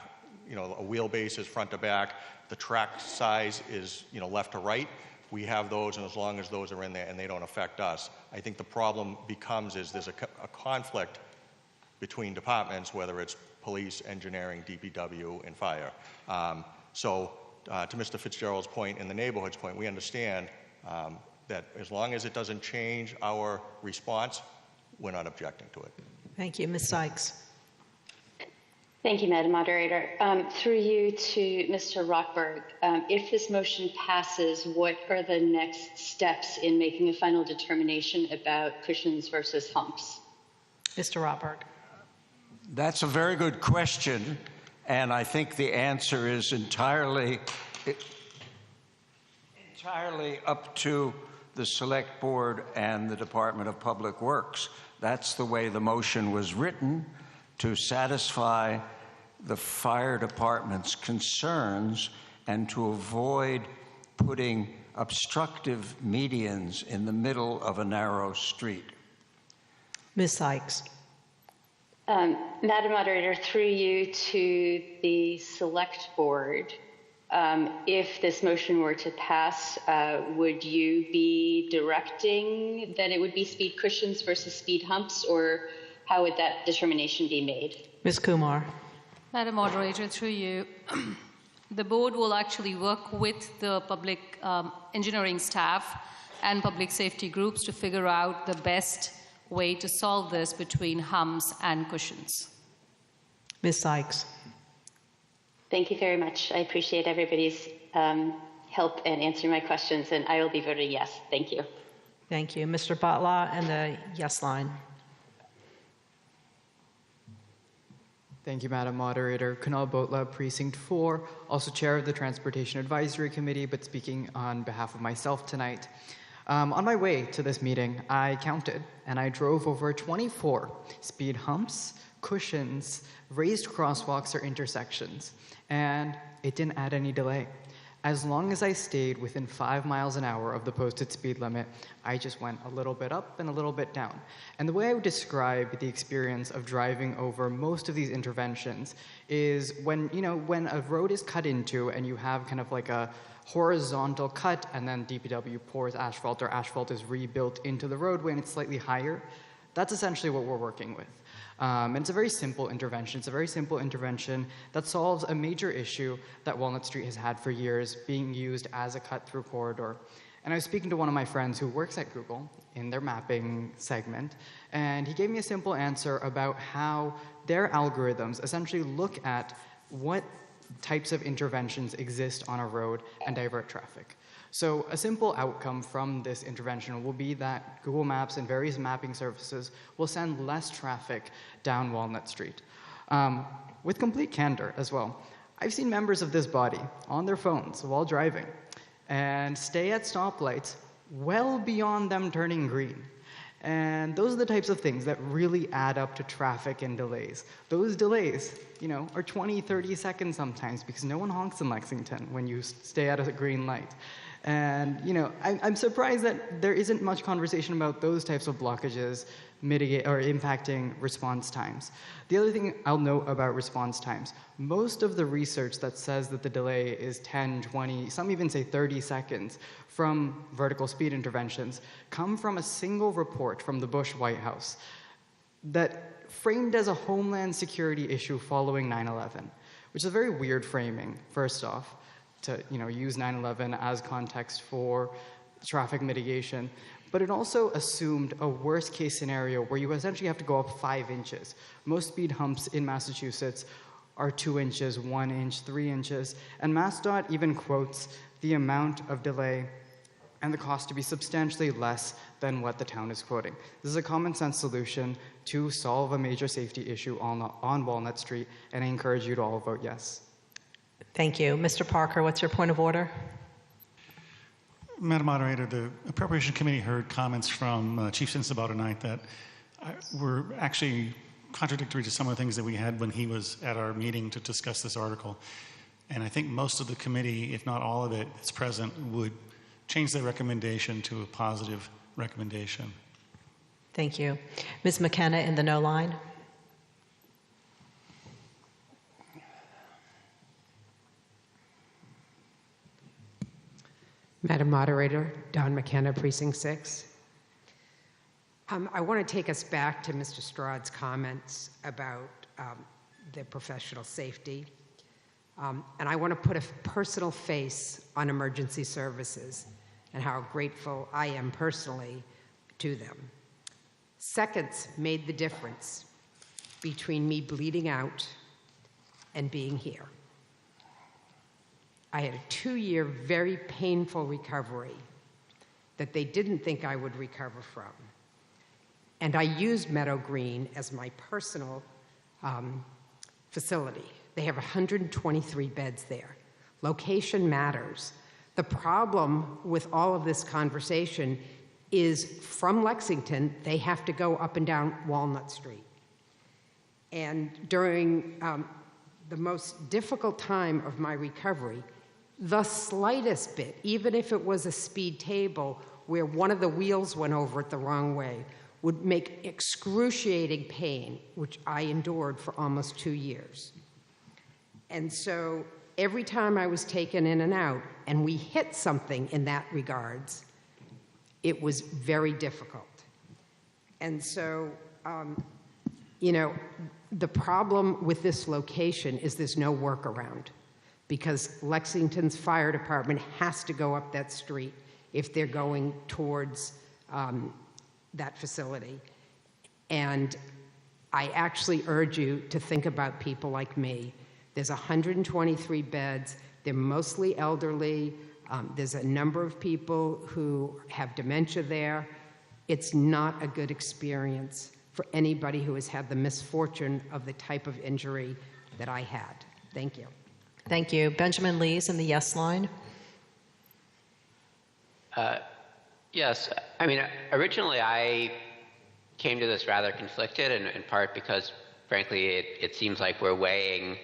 a wheelbase is front to back. The track size is, left to right. We have those, and as long as those are in there and they don't affect us, I think the problem becomes is there's a conflict between departments, whether it's police, engineering, DPW, and fire. So to Mr. Fitzgerald's point and the neighborhood's point, we understand that as long as it doesn't change our response, we're not objecting to it. Thank you. Ms. Sykes. Thank you, Madam Moderator. Through you to Mr. Rockberg, if this motion passes, what are the next steps in making a final determination about cushions versus humps? Mr. Rockberg. That's a very good question, and I think the answer is entirely up to the Select Board and the Department of Public Works. That's the way the motion was written, to satisfy the fire department's concerns and to avoid putting obstructive medians in the middle of a narrow street. Ms. Sykes. Madam Moderator, through you to the Select Board, if this motion were to pass, would you be directing that it would be speed cushions versus speed humps, or how would that determination be made? Ms. Kumar. Madam Moderator, through you, the board will actually work with the public engineering staff and public safety groups to figure out the best way to solve this between humps and cushions. Ms. Sykes. Thank you very much. I appreciate everybody's help in answering my questions, and I will be voting yes. Thank you. Thank you. Mr. Butler and the yes line. Thank you, Madam Moderator. Kunal Botla, Precinct 4, also Chair of the Transportation Advisory Committee, but speaking on behalf of myself tonight. On my way to this meeting, I counted, and I drove over 24 speed humps, cushions, raised crosswalks, or intersections, and it didn't add any delay. As long as I stayed within 5 miles an hour of the posted speed limit, I just went a little bit up and a little bit down. And the way I would describe the experience of driving over most of these interventions is when a road is cut into and you have kind of like a horizontal cut and then DPW pours asphalt, or asphalt is rebuilt into the roadway and it's slightly higher. That's essentially what we're working with. And it's a very simple intervention. It's a very simple intervention that solves a major issue that Walnut Street has had for years, being used as a cut-through corridor. And I was speaking to one of my friends who works at Google in their mapping segment, and he gave me a simple answer about how their algorithms essentially look at what types of interventions exist on a road and divert traffic. So a simple outcome from this intervention will be that Google Maps and various mapping services will send less traffic down Walnut Street. With complete candor as well, I've seen members of this body on their phones while driving and stay at stoplights well beyond them turning green. And those are the types of things that really add up to traffic and delays. Those delays, are 20, 30 seconds sometimes because no one honks in Lexington when you stay at a green light. And, you know, I'm surprised that there isn't much conversation about those types of blockages mitigate or impacting response times. The other thing I'll note about response times, most of the research that says that the delay is 10, 20, some even say 30 seconds from vertical speed interventions come from a single report from the Bush White House that framed as a homeland security issue following 9/11, which is a very weird framing, first off, to use 9/11 as context for traffic mitigation. But it also assumed a worst case scenario where you essentially have to go up 5 inches. Most speed humps in Massachusetts are 2 inches, 1 inch, 3 inches. And MassDOT even quotes the amount of delay and the cost to be substantially less than what the town is quoting. This is a common sense solution to solve a major safety issue on Walnut Street, and I encourage you to all vote yes. Thank you. Mr. Parker, what's your point of order? Madam Moderator, the Appropriation Committee heard comments from Chief Sensabaugh tonight that were actually contradictory to some of the things that we had when he was at our meeting to discuss this article. And I think most of the committee, if not all of it, that's present, would change their recommendation to a positive recommendation. Thank you. Ms. McKenna in the no line. Madam Moderator, Don McKenna, Precinct 6. I want to take us back to Mr. Strahd's comments about the professional safety. And I want to put a personal face on emergency services and how grateful I am personally to them. Seconds made the difference between me bleeding out and being here. I had a 2-year, very painful recovery that they didn't think I would recover from. And I used Meadow Green as my personal facility. They have 123 beds there. Location matters. The problem with all of this conversation is from Lexington, they have to go up and down Walnut Street. And during the most difficult time of my recovery, the slightest bit, even if it was a speed table where one of the wheels went over it the wrong way, would make excruciating pain, which I endured for almost 2 years. And so every time I was taken in and out, and we hit something in that regards, it was very difficult. And so, the problem with this location is there's no workaround, because Lexington's fire department has to go up that street if they're going towards that facility. And I actually urge you to think about people like me. There's 123 beds. They're mostly elderly. There's a number of people who have dementia there. It's not a good experience for anybody who has had the misfortune of the type of injury that I had. Thank you. Thank you. Benjamin Lees in the yes line. Yes. I mean, originally I came to this rather conflicted, in part because, frankly, it seems like we're weighing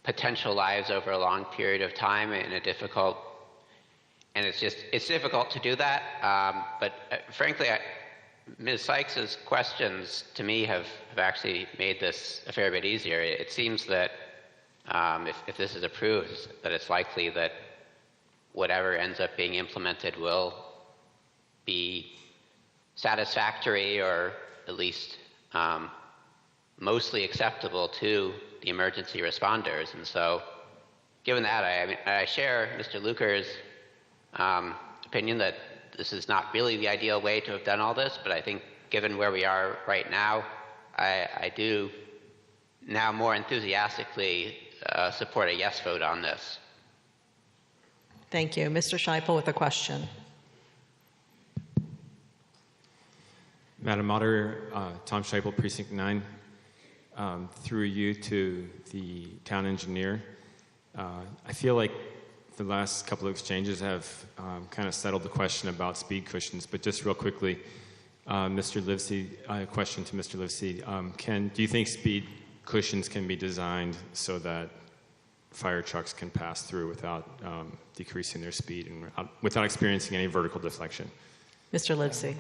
potential lives over a long period of time in a difficult, and it's difficult to do that. But frankly, Ms. Sykes's questions to me have actually made this a fair bit easier. It seems that if this is approved, that it's likely that whatever ends up being implemented will be satisfactory, or at least mostly acceptable to the emergency responders. And so, given that, I share Mr. Luker's opinion that this is not really the ideal way to have done all this, but I think given where we are right now, I do now more enthusiastically support a yes vote on this. Thank you. Mr. Scheipel with a question. Madam Moderator, Tom Scheipel, Precinct 9. Through you to the town engineer, I feel like the last couple of exchanges have kind of settled the question about speed cushions, but just real quickly, Mr. Livesey, a question to Mr. Livesey. Do you think speed cushions can be designed so that fire trucks can pass through without decreasing their speed and without experiencing any vertical deflection. Mr. Livesey.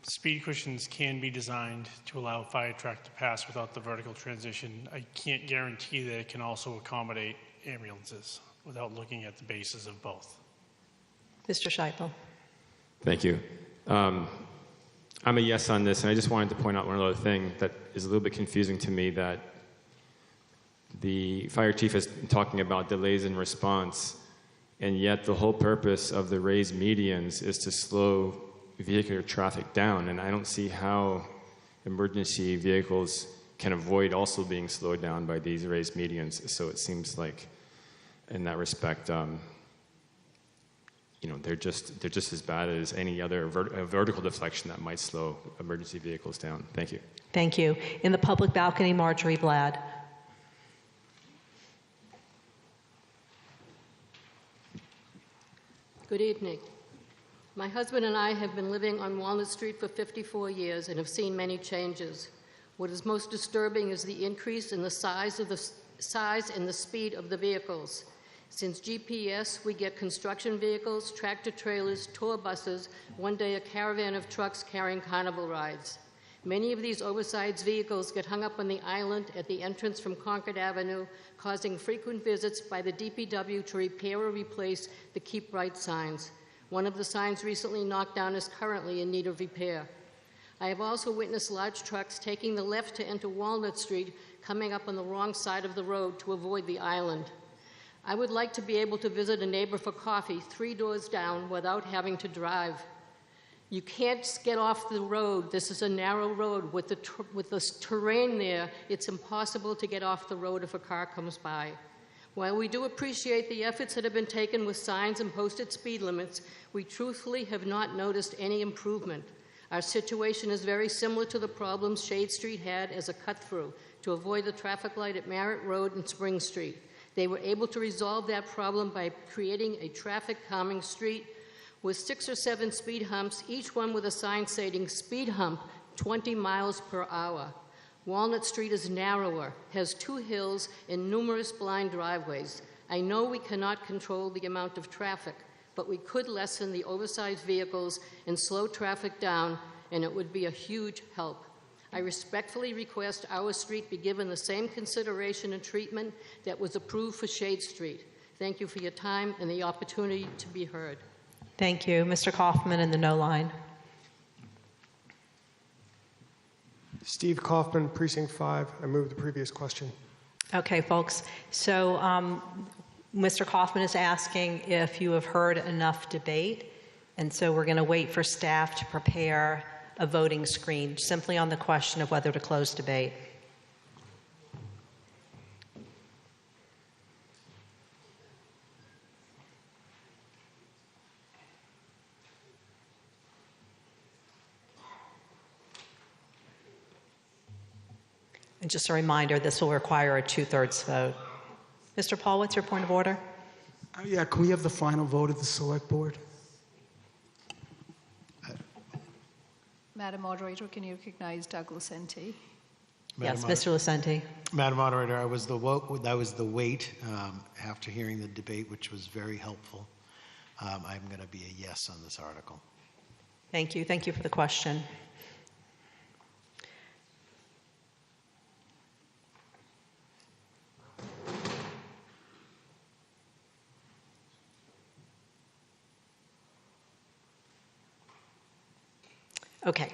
Speed cushions can be designed to allow a fire truck to pass without the vertical transition. I can't guarantee that it can also accommodate ambulances without looking at the bases of both. Mr. Scheipel. Thank you. I'm a yes on this, and I just wanted to point out one other thing that is a little bit confusing to me, that the fire chief is talking about delays in response, and yet the whole purpose of the raised medians is to slow vehicular traffic down, and I don't see how emergency vehicles can avoid also being slowed down by these raised medians. So it seems like, in that respect, they're just as bad as any other vertical deflection that might slow emergency vehicles down. Thank you. Thank you. In the public balcony, Marjorie Blad. Good evening. My husband and I have been living on Walnut Street for 54 years and have seen many changes. What is most disturbing is the increase in the size and the speed of the vehicles. Since GPS, we get construction vehicles, tractor trailers, tour buses, one day a caravan of trucks carrying carnival rides. Many of these oversized vehicles get hung up on the island at the entrance from Concord Avenue, causing frequent visits by the DPW to repair or replace the Keep Right signs. One of the signs recently knocked down is currently in need of repair. I have also witnessed large trucks taking the left to enter Walnut Street, coming up on the wrong side of the road to avoid the island. I would like to be able to visit a neighbor for coffee 3 doors down without having to drive. You can't get off the road. This is a narrow road. With the terrain there, it's impossible to get off the road if a car comes by. While we do appreciate the efforts that have been taken with signs and posted speed limits, we truthfully have not noticed any improvement. Our situation is very similar to the problems Shade Street had as a cut-through to avoid the traffic light at Merritt Road and Spring Street. They were able to resolve that problem by creating a traffic calming street with 6 or 7 speed humps, each one with a sign stating speed hump 20 miles per hour. Walnut Street is narrower, has 2 hills, and numerous blind driveways. I know we cannot control the amount of traffic, but we could lessen the oversized vehicles and slow traffic down, and it would be a huge help. I respectfully request our street be given the same consideration and treatment that was approved for Shade Street. Thank you for your time and the opportunity to be heard. Thank you. Mr. Kaufman in the no line. Steve Kaufman, Precinct 5. I move the previous question. Okay, folks. So Mr. Kaufman is asking if you have heard enough debate, and so we're going to wait for staff to prepare a voting screen simply on the question of whether to close debate. And just a reminder, this will require a 2/3 vote. Mr. Paul, what's your point of order? Yeah, can we have the final vote of the select board? Madam Moderator, can you recognize Doug Lucente? Yes, Mr. Lucente. Madam Moderator, that was the wait after hearing the debate, which was very helpful. I'm going to be a yes on this article. Thank you. Thank you for the question. Okay,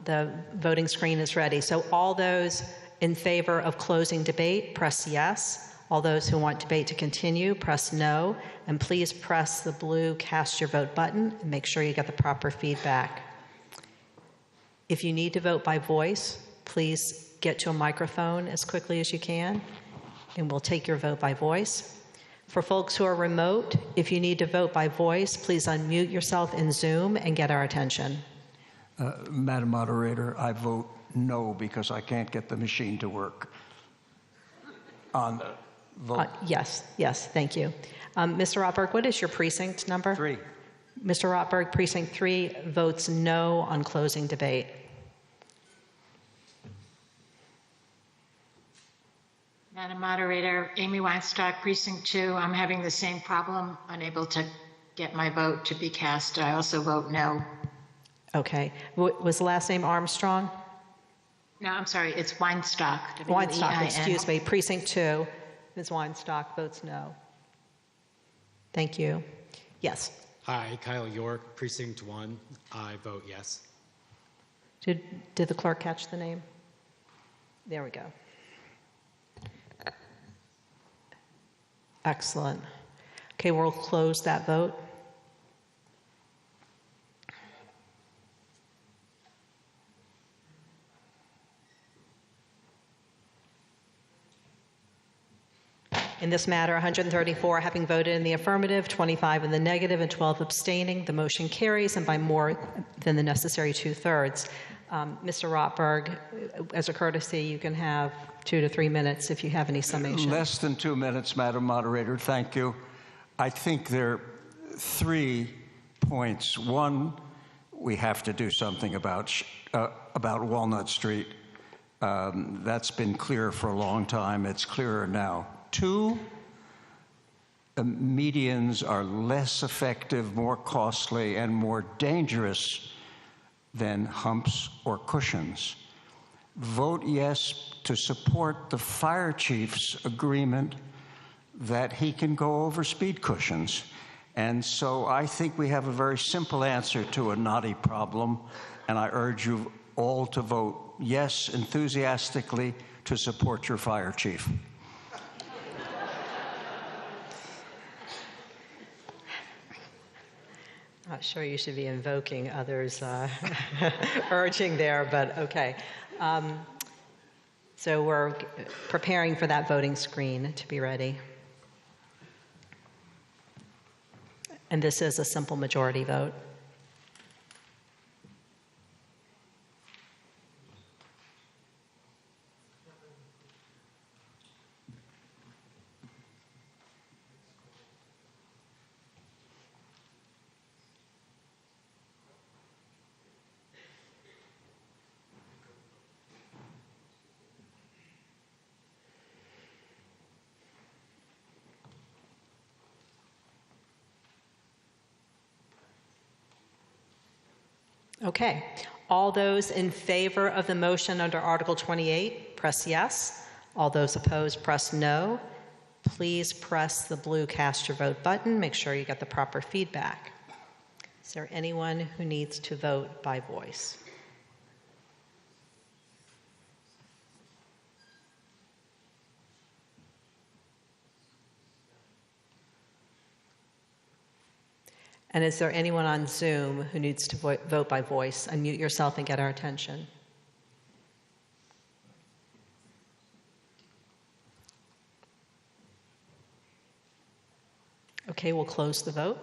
the voting screen is ready. So all those in favor of closing debate, press yes. All those who want debate to continue, press no. And please press the blue cast your vote button and make sure you get the proper feedback. If you need to vote by voice, please get to a microphone as quickly as you can, and we'll take your vote by voice. For folks who are remote, if you need to vote by voice, please unmute yourself in Zoom and get our attention. Madam Moderator, I vote no because I can't get the machine to work on the vote. Yes, thank you. Mr. Rotberg, what is your precinct number? 3. Mr. Rotberg, precinct 3 votes no on closing debate. Madam Moderator, Amy Weinstock, Precinct 2. I'm having the same problem, unable to get my vote to be cast. I also vote no. Okay. Was the last name Armstrong? No, I'm sorry, it's Weinstock. Weinstock, W-E-I-N. excuse me. Precinct 2. Ms. Weinstock votes no. Thank you. Yes. Hi, Kyle York, Precinct 1. I vote yes. Did the clerk catch the name? There we go. Excellent. Okay, we'll close that vote. In this matter, 134 having voted in the affirmative, 25 in the negative, and 12 abstaining, the motion carries, and by more than the necessary 2/3. Mr. Rotberg, as a courtesy, you can have 2 to 3 minutes if you have any summation. Less than 2 minutes, Madam Moderator. Thank you. I think there are 3 points. One, we have to do something about Walnut Street. That's been clear for a long time. It's clearer now. 2, medians are less effective, more costly, and more dangerous than humps or cushions. Vote yes to support the fire chief's agreement that he can go over speed cushions. And so I think we have a very simple answer to a knotty problem, and I urge you all to vote yes enthusiastically to support your fire chief. Not sure you should be invoking others' urging there, but okay. So we're preparing for that voting screen to be ready. And this is a simple majority vote. Okay. All those in favor of the motion under Article 28, press yes. All those opposed, press no. Please press the blue cast your vote button. Make sure you get the proper feedback. Is there anyone who needs to vote by voice? And is there anyone on Zoom who needs to vote by voice? Unmute yourself and get our attention. Okay, we'll close the vote.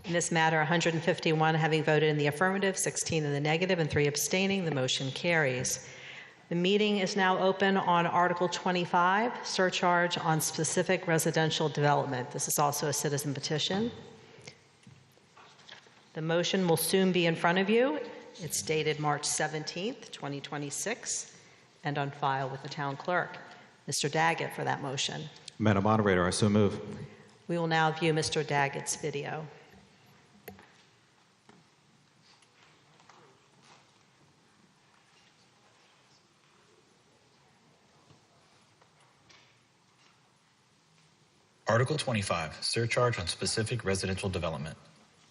In this matter, 151 having voted in the affirmative, 16 in the negative, and 3 abstaining, the motion carries. The meeting is now open on Article 25, surcharge on specific residential development. This is also a citizen petition. The motion will soon be in front of you. It's dated March 17th, 2026, and on file with the town clerk. Mr. Daggett for that motion. Madam Moderator, I so move. We will now view Mr. Daggett's video. Article 25, Surcharge on Specific Residential Development.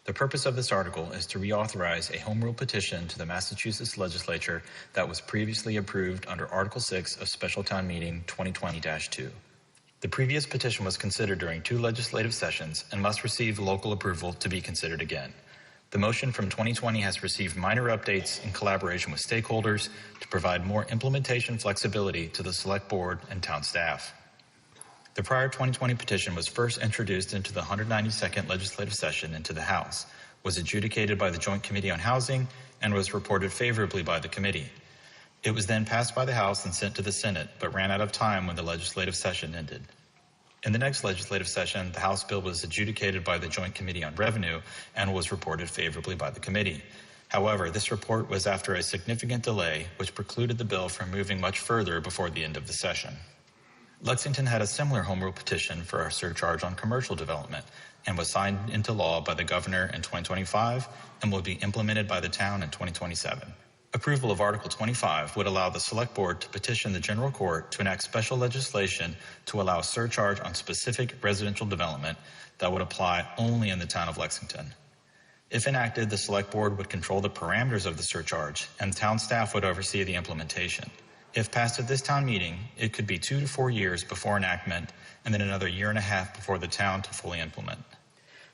The purpose of this article is to reauthorize a home rule petition to the Massachusetts legislature that was previously approved under Article 6 of Special Town Meeting 2020-2. The previous petition was considered during 2 legislative sessions and must receive local approval to be considered again. The motion from 2020 has received minor updates in collaboration with stakeholders to provide more implementation flexibility to the Select Board and town staff. The prior 2020 petition was first introduced into the 192nd legislative session into the House, was adjudicated by the Joint Committee on Housing, and was reported favorably by the committee. It was then passed by the House and sent to the Senate, but ran out of time when the legislative session ended. In the next legislative session, the House bill was adjudicated by the Joint Committee on Revenue and was reported favorably by the committee. However, this report was after a significant delay, which precluded the bill from moving much further before the end of the session. Lexington had a similar home rule petition for a surcharge on commercial development and was signed into law by the governor in 2025 and will be implemented by the town in 2027. Approval of Article 25 would allow the Select Board to petition the General Court to enact special legislation to allow a surcharge on specific residential development that would apply only in the town of Lexington. If enacted, the Select Board would control the parameters of the surcharge, and the town staff would oversee the implementation. If passed at this town meeting, it could be 2 to 4 years before enactment, and then another 1.5 years before the town to fully implement.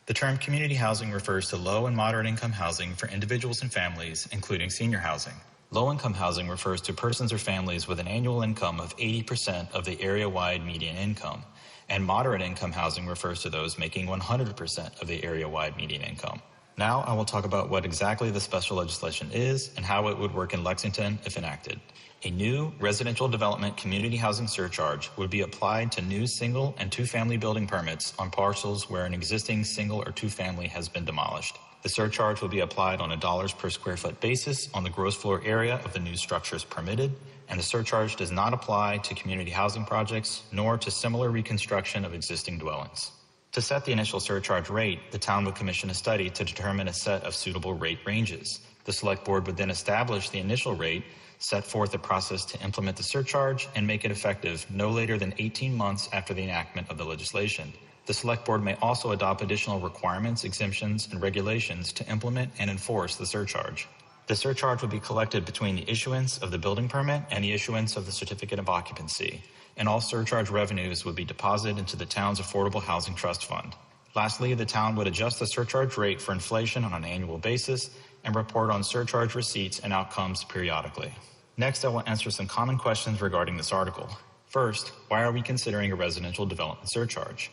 The term community housing refers to low and moderate income housing for individuals and families, including senior housing. Low income housing refers to persons or families with an annual income of 80% of the area-wide median income, and moderate income housing refers to those making 100% of the area-wide median income. Now I will talk about what exactly the special legislation is and how it would work in Lexington if enacted. A new residential development community housing surcharge would be applied to new single and two-family building permits on parcels where an existing single or two-family has been demolished. The surcharge will be applied on a dollars per square foot basis on the gross floor area of the new structures permitted, and the surcharge does not apply to community housing projects nor to similar reconstruction of existing dwellings. To set the initial surcharge rate, the town would commission a study to determine a set of suitable rate ranges. The Select Board would then establish the initial rate, set forth a process to implement the surcharge, and make it effective no later than 18 months after the enactment of the legislation. The Select Board may also adopt additional requirements, exemptions, and regulations to implement and enforce the surcharge. The surcharge would be collected between the issuance of the building permit and the issuance of the certificate of occupancy, and all surcharge revenues would be deposited into the town's Affordable Housing Trust Fund. Lastly, the town would adjust the surcharge rate for inflation on an annual basis and report on surcharge receipts and outcomes periodically. Next, I will answer some common questions regarding this article. First, why are we considering a residential development surcharge?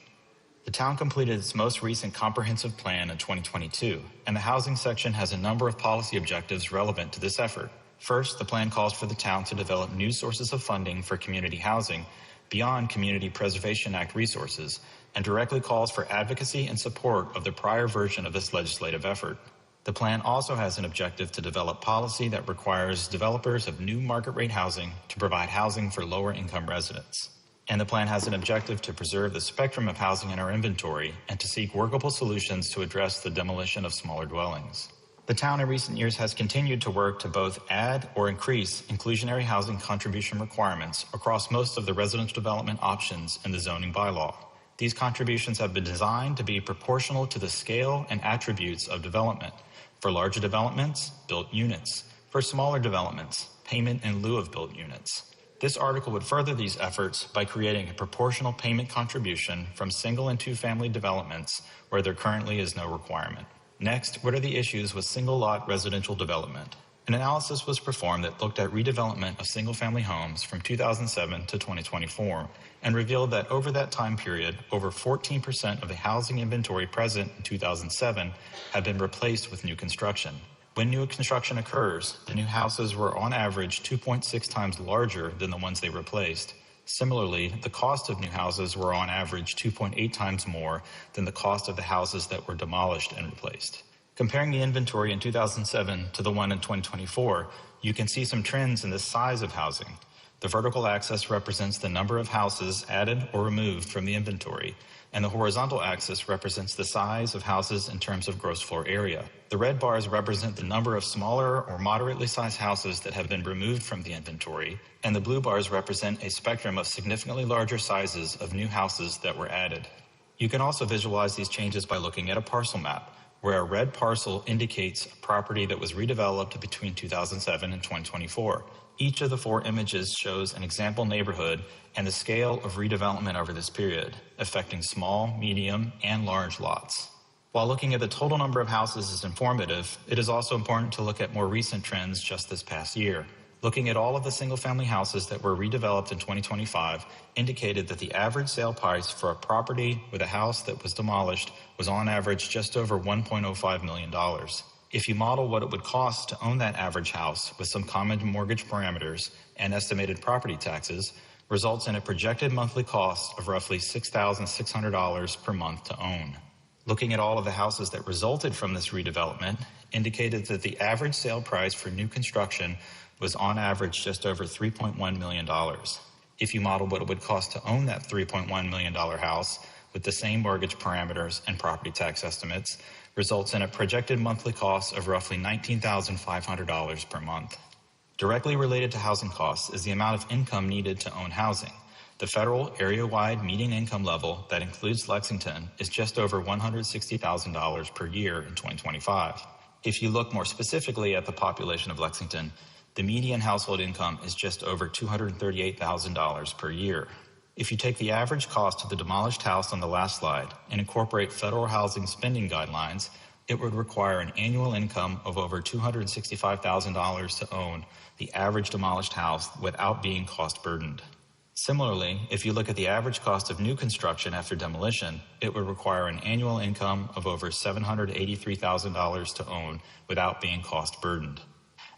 The town completed its most recent comprehensive plan in 2022, and the housing section has a number of policy objectives relevant to this effort. First, the plan calls for the town to develop new sources of funding for community housing beyond Community Preservation Act resources, and directly calls for advocacy and support of the prior version of this legislative effort. The plan also has an objective to develop policy that requires developers of new market rate housing to provide housing for lower income residents. And the plan has an objective to preserve the spectrum of housing in our inventory and to seek workable solutions to address the demolition of smaller dwellings. The town in recent years has continued to work to both add or increase inclusionary housing contribution requirements across most of the residential development options in the zoning bylaw. These contributions have been designed to be proportional to the scale and attributes of development. For larger developments, built units. For smaller developments, payment in lieu of built units. This article would further these efforts by creating a proportional payment contribution from single and two-family developments where there currently is no requirement. Next, what are the issues with single-lot residential development? An analysis was performed that looked at redevelopment of single-family homes from 2007 to 2024 and revealed that over that time period, over 14% of the housing inventory present in 2007 had been replaced with new construction. When new construction occurs, the new houses were on average 2.6 times larger than the ones they replaced. Similarly, the cost of new houses were on average 2.8 times more than the cost of the houses that were demolished and replaced. Comparing the inventory in 2007 to the one in 2024, you can see some trends in the size of housing. The vertical axis represents the number of houses added or removed from the inventory, and the horizontal axis represents the size of houses in terms of gross floor area. The red bars represent the number of smaller or moderately sized houses that have been removed from the inventory, and the blue bars represent a spectrum of significantly larger sizes of new houses that were added. You can also visualize these changes by looking at a parcel map, where a red parcel indicates a property that was redeveloped between 2007 and 2024. Each of the four images shows an example neighborhood and the scale of redevelopment over this period, affecting small, medium, and large lots. While looking at the total number of houses is informative, it is also important to look at more recent trends just this past year. Looking at all of the single-family houses that were redeveloped in 2025 indicated that the average sale price for a property with a house that was demolished was on average just over $1.05 million. If you model what it would cost to own that average house with some common mortgage parameters and estimated property taxes, results in a projected monthly cost of roughly $6,600 per month to own. Looking at all of the houses that resulted from this redevelopment indicated that the average sale price for new construction was on average just over $3.1 million. If you model what it would cost to own that $3.1 million house with the same mortgage parameters and property tax estimates, results in a projected monthly cost of roughly $19,500 per month. Directly related to housing costs is the amount of income needed to own housing. The federal area-wide median income level that includes Lexington is just over $160,000 per year in 2025. If you look more specifically at the population of Lexington, the median household income is just over $238,000 per year. If you take the average cost of the demolished house on the last slide and incorporate federal housing spending guidelines, it would require an annual income of over $265,000 to own the average demolished house without being cost burdened. Similarly, if you look at the average cost of new construction after demolition, it would require an annual income of over $783,000 to own without being cost burdened.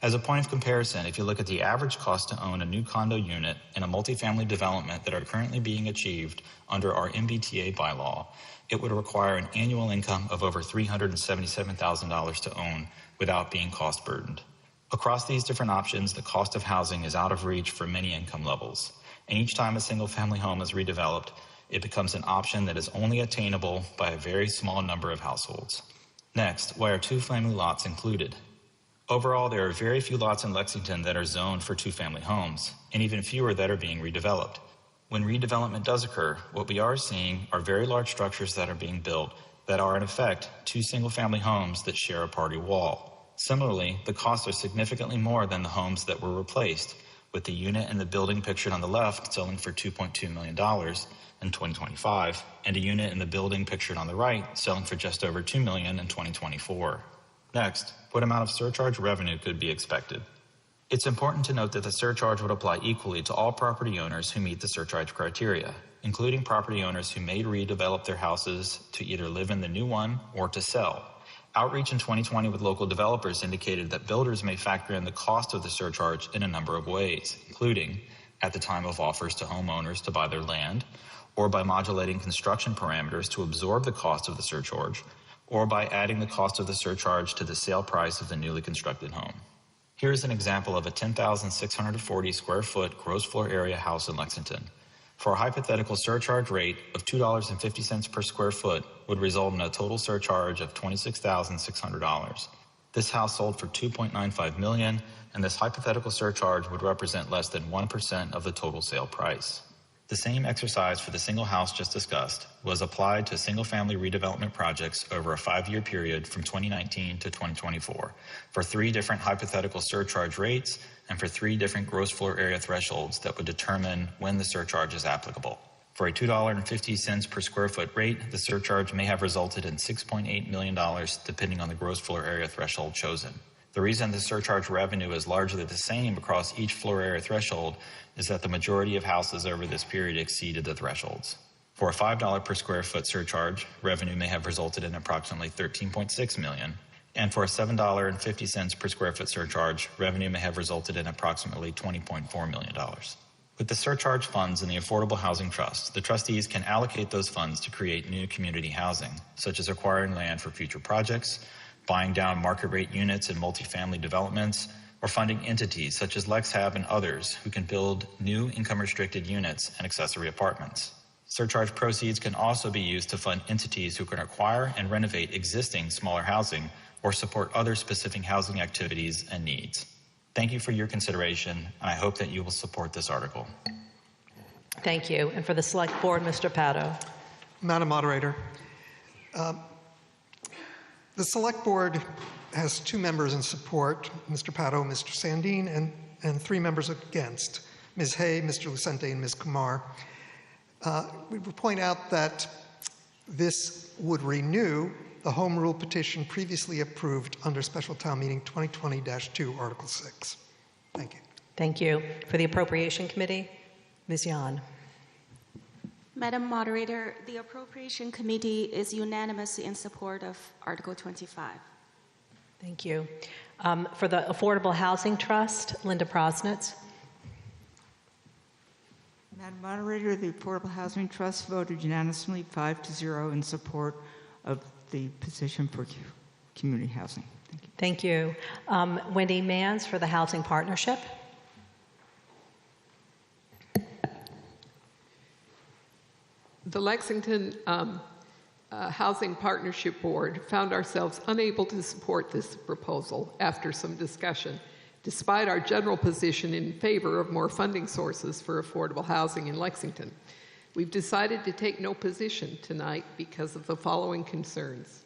As a point of comparison, if you look at the average cost to own a new condo unit in a multifamily development that are currently being achieved under our MBTA bylaw, it would require an annual income of over $377,000 to own without being cost burdened. Across these different options, the cost of housing is out of reach for many income levels. And each time a single-family home is redeveloped, it becomes an option that is only attainable by a very small number of households. Next, why are two-family lots included? Overall, there are very few lots in Lexington that are zoned for two-family homes, and even fewer that are being redeveloped. When redevelopment does occur, what we are seeing are very large structures that are being built that are in effect two single-family homes that share a party wall. Similarly, the costs are significantly more than the homes that were replaced, with the unit in the building pictured on the left selling for $2.2 million in 2025, and a unit in the building pictured on the right selling for just over $2 million in 2024. Next, what amount of surcharge revenue could be expected? It's important to note that the surcharge would apply equally to all property owners who meet the surcharge criteria, including property owners who may redevelop their houses to either live in the new one or to sell. Outreach in 2020 with local developers indicated that builders may factor in the cost of the surcharge in a number of ways, including at the time of offers to homeowners to buy their land, or by modulating construction parameters to absorb the cost of the surcharge, or by adding the cost of the surcharge to the sale price of the newly constructed home. Here's an example of a 10,640 square foot gross floor area house in Lexington. For a hypothetical surcharge rate of $2.50 per square foot would result in a total surcharge of $26,600. This house sold for $2.95 million, and this hypothetical surcharge would represent less than 1% of the total sale price. The same exercise for the single house just discussed was applied to single-family redevelopment projects over a 5-year period from 2019 to 2024 for 3 different hypothetical surcharge rates and for 3 different gross floor area thresholds that would determine when the surcharge is applicable. For a $2.50 per square foot rate, the surcharge may have resulted in $6.8 million depending on the gross floor area threshold chosen. The reason the surcharge revenue is largely the same across each floor area threshold is that the majority of houses over this period exceeded the thresholds. For a $5 per square foot surcharge, revenue may have resulted in approximately $13.6 million, and for a $7.50 per square foot surcharge, revenue may have resulted in approximately $20.4 million. With the surcharge funds in the Affordable Housing Trust, the trustees can allocate those funds to create new community housing, such as acquiring land for future projects, buying down market rate units in multifamily developments, or funding entities such as LexHab and others who can build new income-restricted units and accessory apartments. Surcharge proceeds can also be used to fund entities who can acquire and renovate existing smaller housing or support other specific housing activities and needs. Thank you for your consideration, and I hope that you will support this article. Thank you. And for the Select Board, Mr. Pato. Madam Moderator, the Select Board has 2 members in support, Mr. Pato, Mr. Sandin, and 3 members against, Ms. Hay, Mr. Lucente, and Ms. Kumar. We would point out that this would renew the Home Rule petition previously approved under Special Town Meeting 2020-2, Article 6. Thank you. Thank you. For the Appropriation Committee, Ms. Yan. Madam Moderator, the Appropriation Committee is unanimous in support of Article 25. Thank you. For the Affordable Housing Trust, Linda Prosnitz. Madam Moderator, the Affordable Housing Trust voted unanimously 5-0 in support of the position for community housing. Thank you. Thank you. Wendy Manns for the Housing Partnership. The Lexington Housing Partnership Board found ourselves unable to support this proposal after some discussion, despite our general position in favor of more funding sources for affordable housing in Lexington. We've decided to take no position tonight because of the following concerns.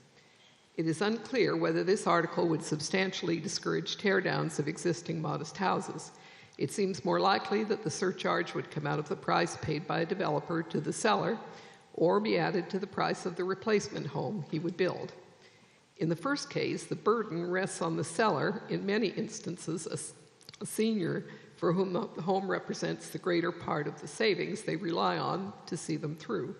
It is unclear whether this article would substantially discourage teardowns of existing modest houses. It seems more likely that the surcharge would come out of the price paid by a developer to the seller or be added to the price of the replacement home he would build. In the first case, the burden rests on the seller, in many instances a senior for whom the home represents the greater part of the savings they rely on to see them through.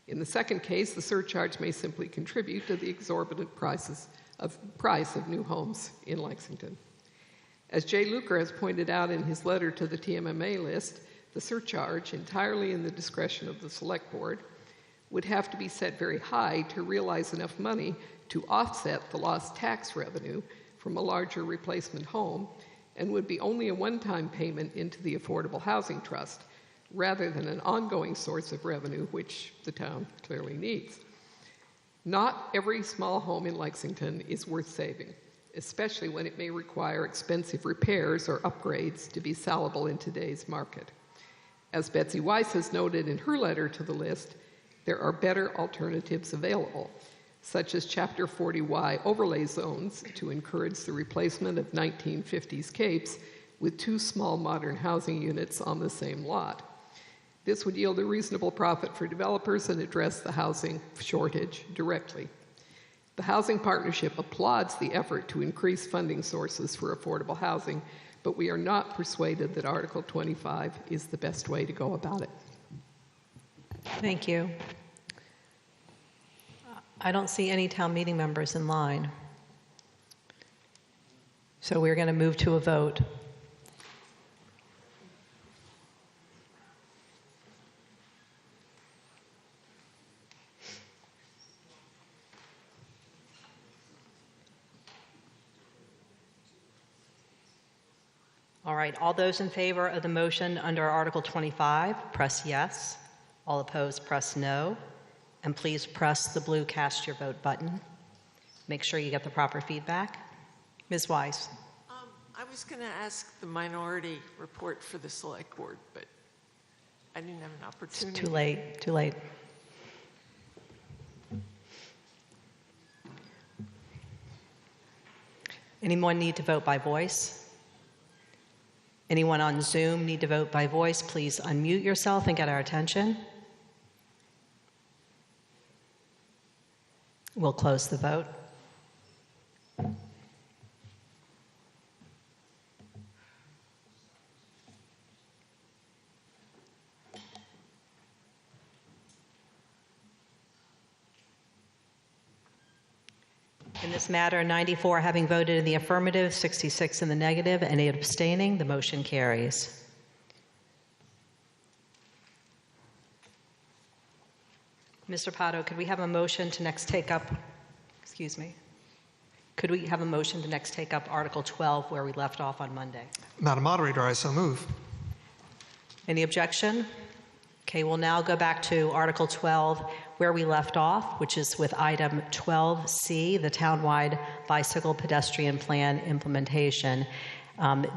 In the second case, the surcharge may simply contribute to the exorbitant price of new homes in Lexington. As Jay Luker has pointed out in his letter to the TMMA list, the surcharge, entirely in the discretion of the Select Board, would have to be set very high to realize enough money to offset the lost tax revenue from a larger replacement home, and would be only a one-time payment into the Affordable Housing Trust, rather than an ongoing source of revenue, which the town clearly needs. Not every small home in Lexington is worth saving, especially when it may require expensive repairs or upgrades to be sellable in today's market. As Betsy Weiss has noted in her letter to the list, there are better alternatives available, such as Chapter 40Y overlay zones to encourage the replacement of 1950s capes with 2 small modern housing units on the same lot. This would yield a reasonable profit for developers and address the housing shortage directly. The Housing Partnership applauds the effort to increase funding sources for affordable housing, but we are not persuaded that Article 25 is the best way to go about it. Thank you. I don't see any town meeting members in line. So we're going to move to a vote. All right, all those in favor of the motion under Article 25, press yes. All opposed, press no. And please press the blue cast your vote button. Make sure you get the proper feedback. Ms. Weiss. I was going to ask the minority report for the Select Board, but I didn't have an opportunity. It's too late, too late. Anyone need to vote by voice? Anyone on Zoom need to vote by voice? Please unmute yourself and get our attention. We'll close the vote. In this matter, 94 having voted in the affirmative, 66 in the negative, and 8 abstaining, the motion carries. Mr. Pato, could we have a motion to next take up, excuse me, could we have a motion to next take up Article 12 where we left off on Monday? Madam Moderator, I so move. Any objection? Okay, we'll now go back to Article 12 where we left off, which is with item 12C, the Townwide Bicycle Pedestrian Plan Implementation.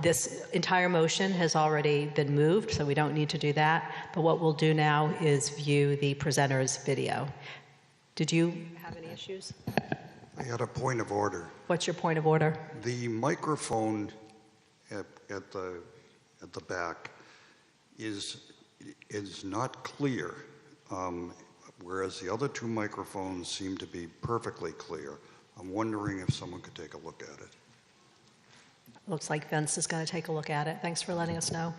This entire motion has already been moved, so we don't need to do that. But what we'll do now is view the presenter's video. Did you have any issues? I had a point of order. What's your point of order? The microphone at the back is not clear, whereas the other 2 microphones seem to be perfectly clear. I'm wondering if someone could take a look at it. Looks like Vince is going to take a look at it. Thanks for letting us know.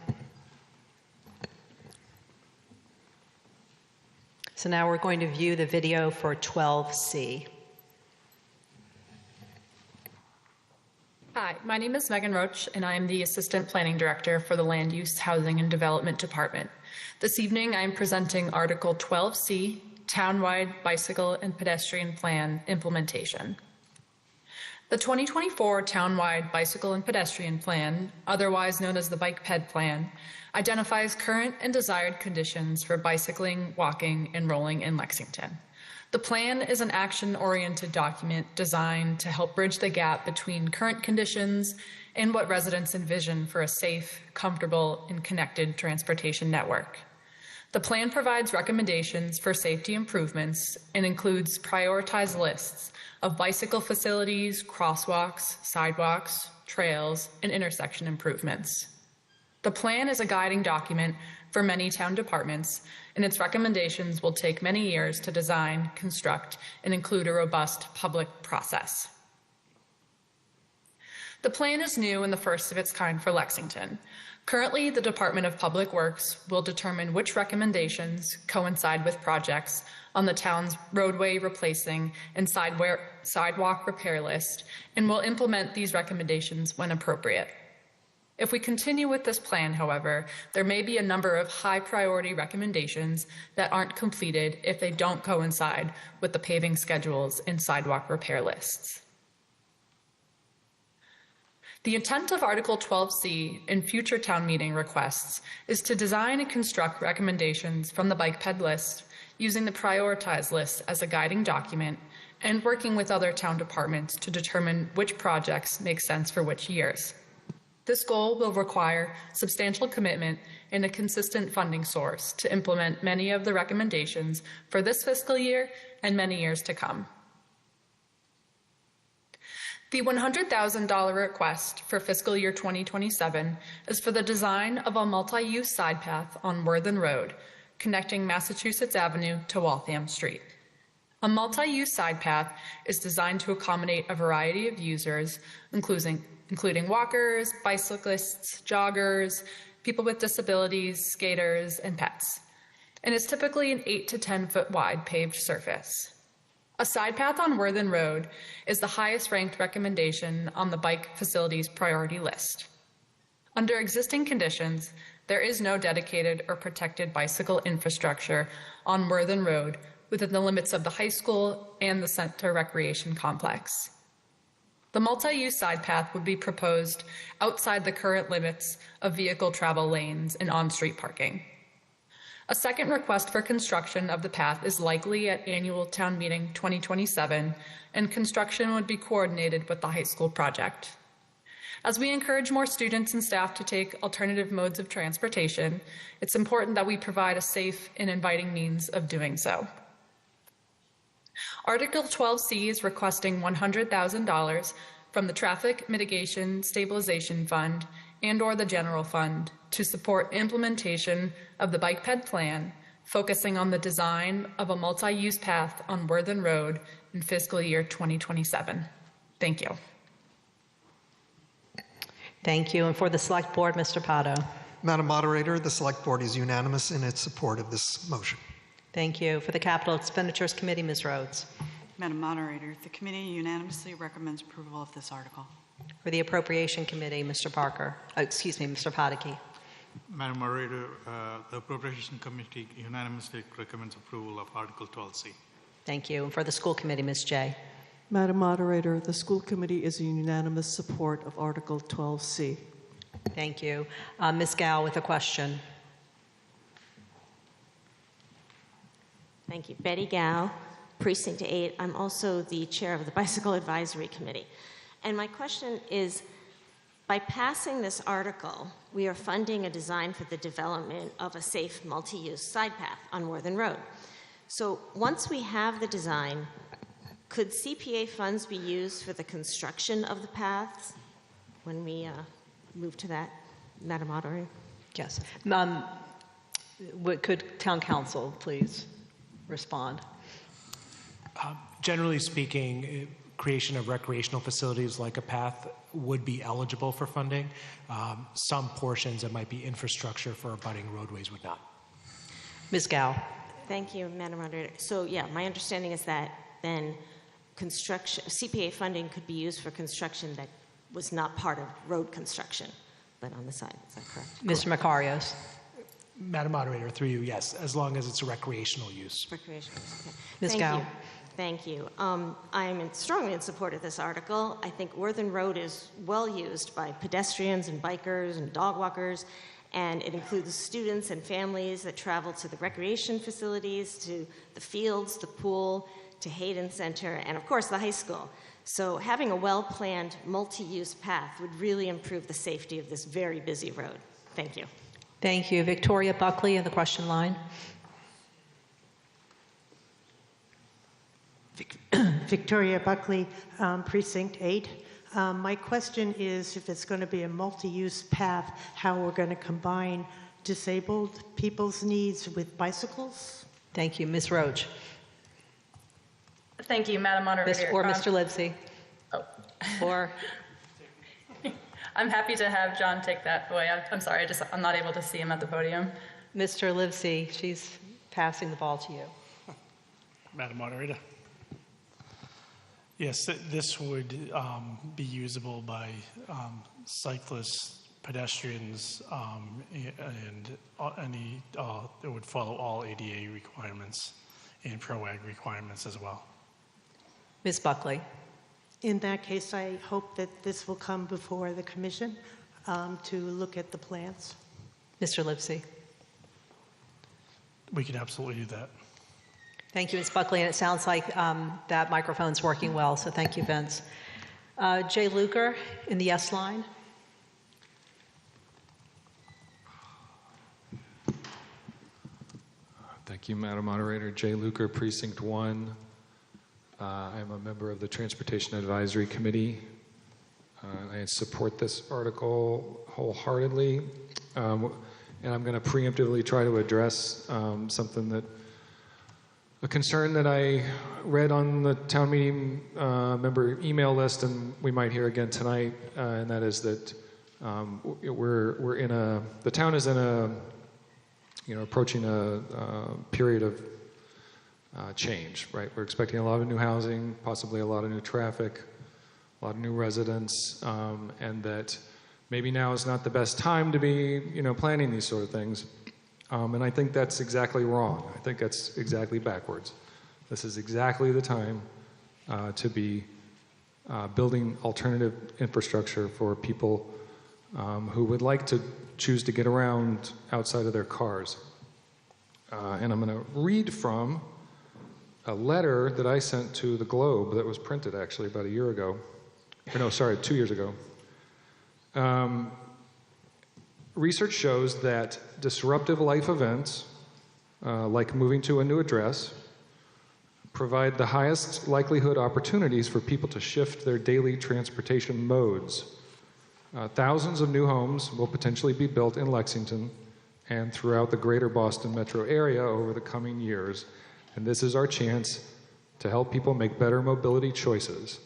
So now we're going to view the video for 12C. Hi, my name is Megan Roach, and I am the Assistant Planning Director for the Land Use, Housing, and Development Department. This evening, I am presenting Article 12C, Townwide Bicycle and Pedestrian Plan Implementation. The 2024 Townwide Bicycle and Pedestrian Plan, otherwise known as the Bike Ped Plan, identifies current and desired conditions for bicycling, walking, and rolling in Lexington. The plan is an action-oriented document designed to help bridge the gap between current conditions and what residents envision for a safe, comfortable, and connected transportation network. The plan provides recommendations for safety improvements and includes prioritized lists of bicycle facilities, crosswalks, sidewalks, trails, and intersection improvements. The plan is a guiding document for many town departments, and its recommendations will take many years to design, construct, and include a robust public process. The plan is new and the first of its kind for Lexington. Currently, the Department of Public Works will determine which recommendations coincide with projects on the town's roadway replacing and sidewalk repair list and will implement these recommendations when appropriate. If we continue with this plan, however, there may be a number of high priority recommendations that aren't completed if they don't coincide with the paving schedules and sidewalk repair lists. The intent of Article 12C in future town meeting requests is to design and construct recommendations from the bike ped list using the prioritized list as a guiding document and working with other town departments to determine which projects make sense for which years. This goal will require substantial commitment and a consistent funding source to implement many of the recommendations for this fiscal year and many years to come. The $100,000 request for fiscal year 2027 is for the design of a multi-use side path on Worthen Road, connecting Massachusetts Avenue to Waltham Street. A multi-use side path is designed to accommodate a variety of users, including walkers, bicyclists, joggers, people with disabilities, skaters, and pets, and is typically an 8 to 10 foot wide paved surface. A side path on Worthen Road is the highest ranked recommendation on the bike facilities priority list. Under existing conditions, there is no dedicated or protected bicycle infrastructure on Worthen Road within the limits of the high school and the Center Recreation Complex. The multi-use side path would be proposed outside the current limits of vehicle travel lanes and on-street parking. A second request for construction of the path is likely at annual town meeting 2027, and construction would be coordinated with the high school project. As we encourage more students and staff to take alternative modes of transportation, it's important that we provide a safe and inviting means of doing so. Article 12C is requesting $100,000 from the Traffic Mitigation Stabilization Fund and/or the General Fund to support implementation of the Bike Ped Plan, focusing on the design of a multi-use path on Worthen Road in fiscal year 2027. Thank you. Thank you. And for the Select Board, Mr. Pato. Madam Moderator, the Select Board is unanimous in its support of this motion. Thank you. For the Capital Expenditures Committee, Ms. Rhodes. Madam Moderator, the committee unanimously recommends approval of this article. For the Appropriation Committee, Mr. Mr. Pataki. Madam Moderator, the Appropriation Committee unanimously recommends approval of Article 12C. Thank you. And for the School Committee, Ms. Jay. Madam Moderator, the School Committee is in unanimous support of Article 12C. Thank you. Ms. Gow with a question. Thank you. Betty Gow, Precinct 8. I'm also the chair of the Bicycle Advisory Committee. And my question is, by passing this article, we are funding a design for the development of a safe multi-use side path on Worthen Road. So once we have the design, could CPA funds be used for the construction of the paths when we move to that, Madam Moderator? Yes. Could Town Council please respond? Generally speaking, creation of recreational facilities like a path would be eligible for funding. Some portions that might be infrastructure for abutting roadways would not. Ms. Gow. Thank you, Madam Moderator. So yeah, my understanding is that then construction, CPA funding could be used for construction that was not part of road construction, but on the side. Is that correct? Mr. Makarios. Madam Moderator, through you, yes, as long as it's a recreational use. Recreational use, okay. Ms. Thank Gow. you. Thank you. I'm strongly in support of this article. I think Worthing Road is well used by pedestrians and bikers and dog walkers, and it includes students and families that travel to the recreation facilities, to the fields, the pool, to Hayden Center, and of course the high school. So having a well-planned multi-use path would really improve the safety of this very busy road. Thank you. Thank you. Victoria Buckley in the question line. Victoria Buckley, Precinct 8. My question is, if it's going to be a multi-use path, how we're going to combine disabled people's needs with bicycles? Thank you. Ms. Roach. Thank you, Madam Moderator. Or Mr. Livesey. Oh. Or I'm happy to have John take that away. I'm sorry, I'm not able to see him at the podium. Mr. Livesey, she's passing the ball to you. Madam Moderator. Yes, this would be usable by cyclists, pedestrians, and it would follow all ADA requirements and PROAG requirements as well. Ms. Buckley. In that case, I hope that this will come before the commission to look at the plans. Mr. Livesey. We can absolutely do that. Thank you, Ms. Buckley, and it sounds like that microphone's working well, so thank you, Vince. Jay Luker in the yes line. Thank you, Madam Moderator. Jay Luker, Precinct 1. I am a member of the Transportation Advisory Committee. I support this article wholeheartedly, and I'm going to preemptively try to address a concern that I read on the town meeting member email list, and we might hear again tonight, and that is that the town is in approaching a period of change, right? We're expecting a lot of new housing, possibly a lot of new traffic, a lot of new residents, and that maybe now is not the best time to be, planning these sort of things. And I think that's exactly wrong. I think that's exactly backwards. This is exactly the time to be building alternative infrastructure for people who would like to choose to get around outside of their cars. And I'm going to read from a letter that I sent to the Globe that was printed actually about 2 years ago. Research shows that disruptive life events, like moving to a new address, provide the highest likelihood opportunities for people to shift their daily transportation modes. Thousands of new homes will potentially be built in Lexington and throughout the greater Boston metro area over the coming years, and this is our chance to help people make better mobility choices.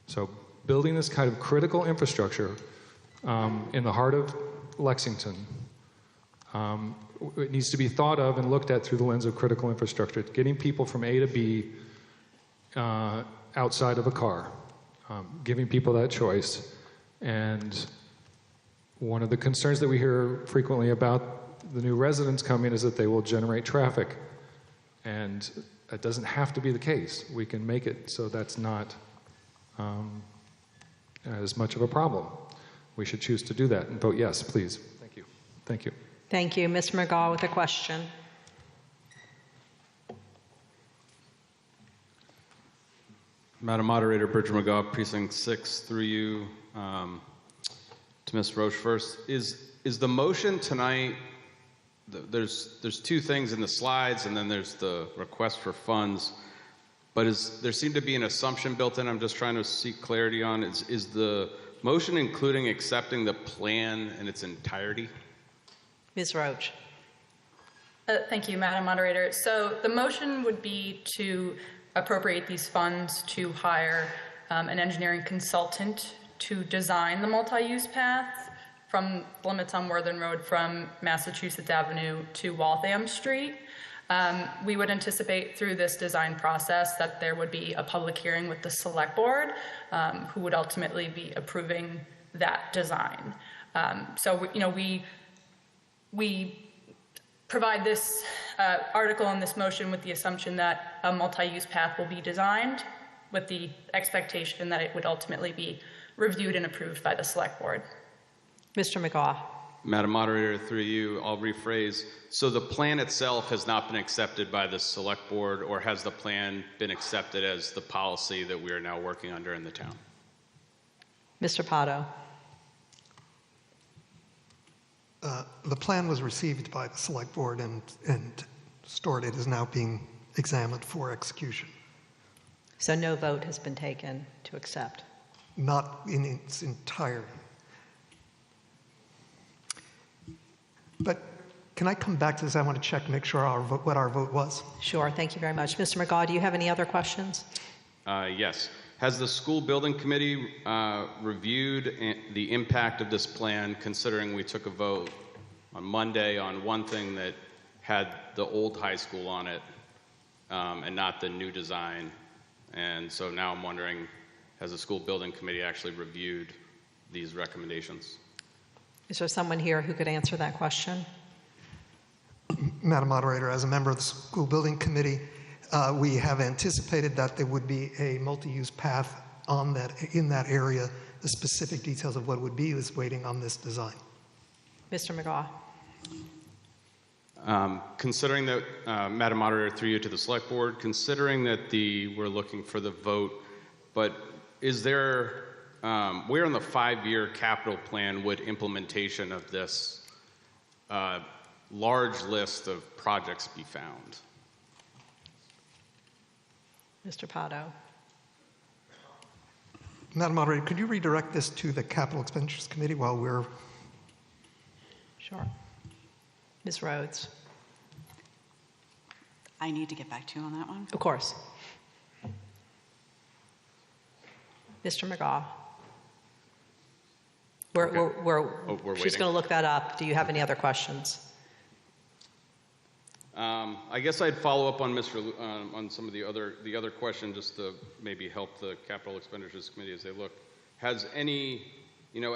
So building this kind of critical infrastructure in the heart of Lexington, it needs to be thought of and looked at through the lens of critical infrastructure, getting people from A to B outside of a car, giving people that choice. And one of the concerns that we hear frequently about the new residents coming is that they will generate traffic. And that doesn't have to be the case. We can make it so that's not as much of a problem. We should choose to do that and vote yes, please. Thank you. Thank you. Thank you. Ms. McGaw with a question. Madam Moderator, Bridger McGaw, Precinct 6, through you to Ms. Roche first. Is the motion tonight, there's two things in the slides, and then there's the request for funds, but there seemed to be an assumption built in I'm just trying to seek clarity on. Is the motion including accepting the plan in its entirety? Ms. Roach. Thank you, Madam Moderator. So the motion would be to appropriate these funds to hire an engineering consultant to design the multi-use path from limits on Worthing Road from Massachusetts Avenue to Waltham Street. We would anticipate through this design process that there would be a public hearing with the select board who would ultimately be approving that design. So, we provide this article and this motion with the assumption that a multi-use path will be designed with the expectation that it would ultimately be reviewed and approved by the select board. Mr. McGaugh. Madam Moderator, through you, I'll rephrase. So the plan itself has not been accepted by the select board, or has the plan been accepted as the policy that we are now working under in the town? Mr. Pato. The plan was received by the select board and stored. It is now being examined for execution. So no vote has been taken to accept? Not in its entirety. But can I come back to this? I want to check, make sure what our vote was. Sure, thank you very much. Mr. McGaugh, do you have any other questions? Yes. Has the school building committee reviewed the impact of this plan, considering we took a vote on Monday on one thing that had the old high school on it and not the new design? And so now I'm wondering, has the school building committee actually reviewed these recommendations? Is there someone here who could answer that question? Madam Moderator, as a member of the school building committee, we have anticipated that there would be a multi-use path in that area. The specific details of what it would be is waiting on this design. Mr. McGaugh. Considering that, Madam Moderator, through you to the select board, considering that we're looking for the vote, but is there, where in the 5-year capital plan would implementation of this large list of projects be found? Mr. Pato. Madam Moderator, could you redirect this to the Capital Expenditures Committee while we're... Sure. Ms. Rhodes. I need to get back to you on that one. Of course. Mr. McGaugh. We're she's waiting. going to look that up. Do you have any other questions? I guess I'd follow up on on some of the other question, just to maybe help the Capital Expenditures Committee as they look. Has any,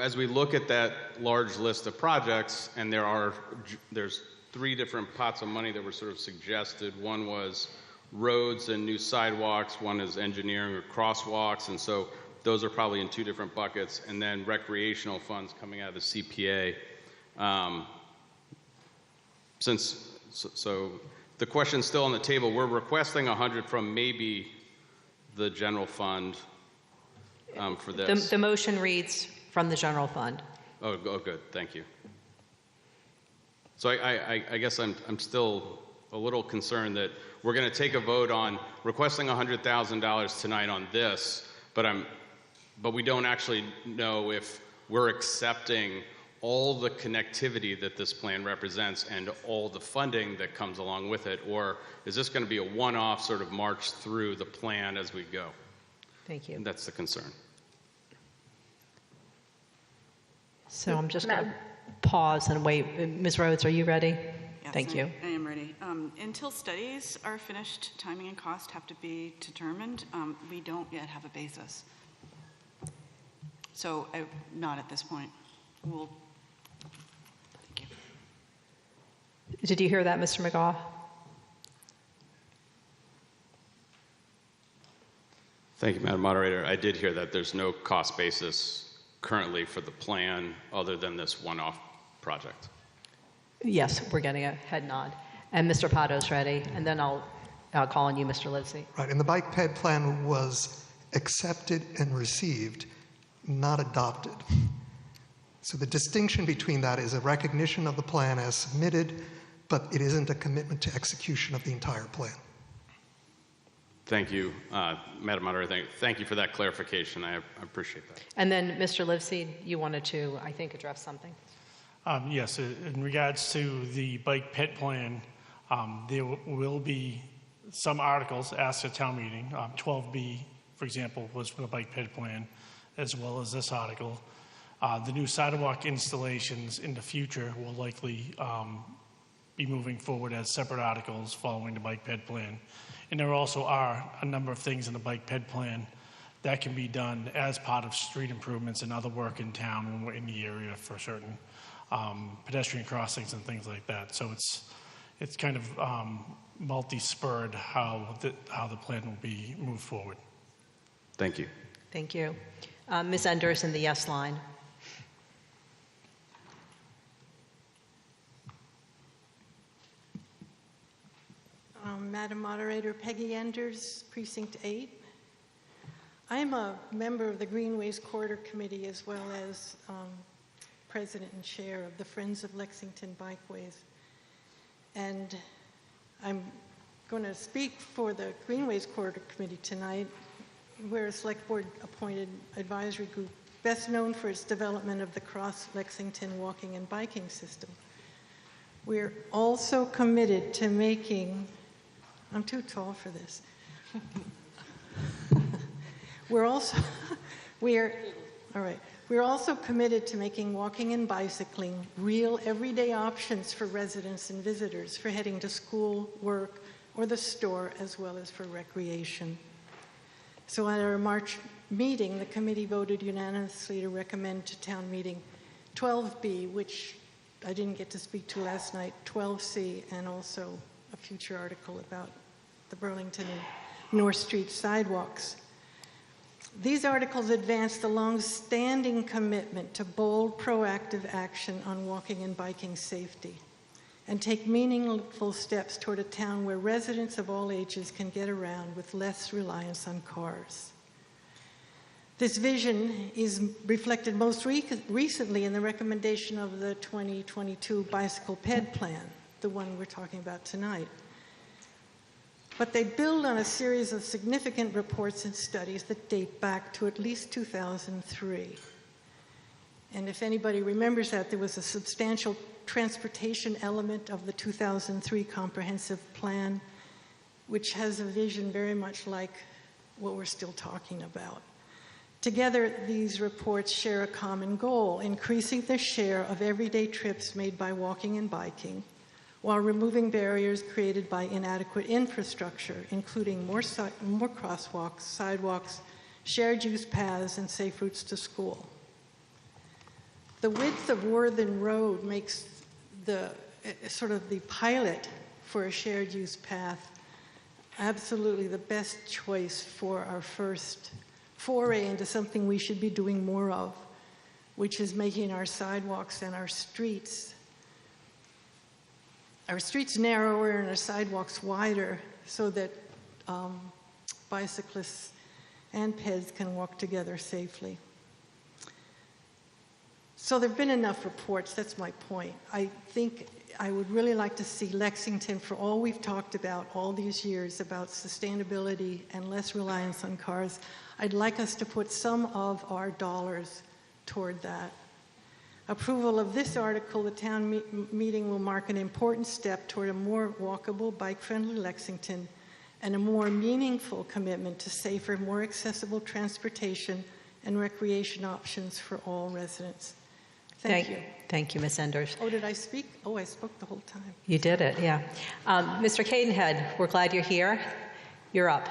as we look at that large list of projects, and there's 3 different pots of money that were sort of suggested. One was roads and new sidewalks. One is engineering or crosswalks, and so those are probably in 2 different buckets. And then recreational funds coming out of the CPA. So the question's still on the table. We're requesting 100 from maybe the general fund for this. The motion reads from the general fund. Oh, good. Thank you. So I guess I'm still a little concerned that we're going to take a vote on requesting $100,000 tonight on this, but we don't actually know if we're accepting all the connectivity that this plan represents and all the funding that comes along with it, or is this going to be a one-off sort of march through the plan as we go? Thank you. And that's the concern. So I'm just going to pause and wait. Ms. Rhodes, are you ready? Yes, Thank you. I am ready. Until studies are finished, timing and cost have to be determined. We don't yet have a basis. So not at this point. Thank you. Did you hear that, Mr. McGaugh? Thank you, Madam Moderator. I did hear that there's no cost basis currently for the plan other than this one-off project. Yes, we're getting a head nod. And Mr. Pato's ready, and then I'll call on you, Mr. Livesey. Right, and the bike ped plan was accepted and received, not adopted. So the distinction between that is a recognition of the plan as submitted, but it isn't a commitment to execution of the entire plan. Thank you, Madam Moderator. Thank you for that clarification. I appreciate that. And then, Mr. Livesey, you wanted to, I think, address something. Yes, in regards to the bike ped plan, there will be some articles asked at town meeting. 12B, for example, was for the bike ped plan, as well as this article. The new sidewalk installations in the future will likely be moving forward as separate articles following the bike ped plan. And there also are a number of things in the bike ped plan that can be done as part of street improvements and other work in town when we're in the area for certain pedestrian crossings and things like that. So it's kind of multi-spurred how the plan will be moved forward. Thank you. Thank you. Ms. Enders in the yes line. Madam Moderator, Peggy Enders, Precinct 8. I am a member of the Greenways Corridor Committee as well as President and Chair of the Friends of Lexington Bikeways. And I'm going to speak for the Greenways Corridor Committee tonight. We're a Select Board appointed advisory group best known for its development of the Cross Lexington walking and biking system. We're also committed to making, I'm too tall for this. We're also committed to making walking and bicycling real everyday options for residents and visitors for heading to school, work, or the store, as well as for recreation. So at our March meeting, the committee voted unanimously to recommend to town meeting 12B, which I didn't get to speak to last night, 12C, and also a future article about the Burlington and North Street sidewalks. These articles advance the long-standing commitment to bold, proactive action on walking and biking safety and take meaningful steps toward a town where residents of all ages can get around with less reliance on cars. This vision is reflected most recently in the recommendation of the 2022 Bicycle PED Plan, the one we're talking about tonight. But they build on a series of significant reports and studies that date back to at least 2003. And if anybody remembers that, there was a substantial transportation element of the 2003 comprehensive plan, which has a vision very much like what we're still talking about. Together, these reports share a common goal: increasing the share of everyday trips made by walking and biking, while removing barriers created by inadequate infrastructure, including more crosswalks, sidewalks, shared use paths, and safe routes to school. The width of Worthen Road makes the sort of the pilot for a shared use path absolutely the best choice for our first foray into something we should be doing more of, which is making our sidewalks and our streets narrower and our sidewalks wider so that bicyclists and peds can walk together safely. So there have been enough reports, that's my point. I think I would really like to see Lexington, for all we've talked about all these years about sustainability and less reliance on cars, I'd like us to put some of our dollars toward that. Approval of this article, the town meeting will mark an important step toward a more walkable, bike-friendly Lexington and a more meaningful commitment to safer, more accessible transportation and recreation options for all residents. Thank you. Thank you, Ms. Enders. Oh, did I speak? Oh, I spoke the whole time. You did it, yeah. Mr. Cadenhead, we're glad you're here. You're up.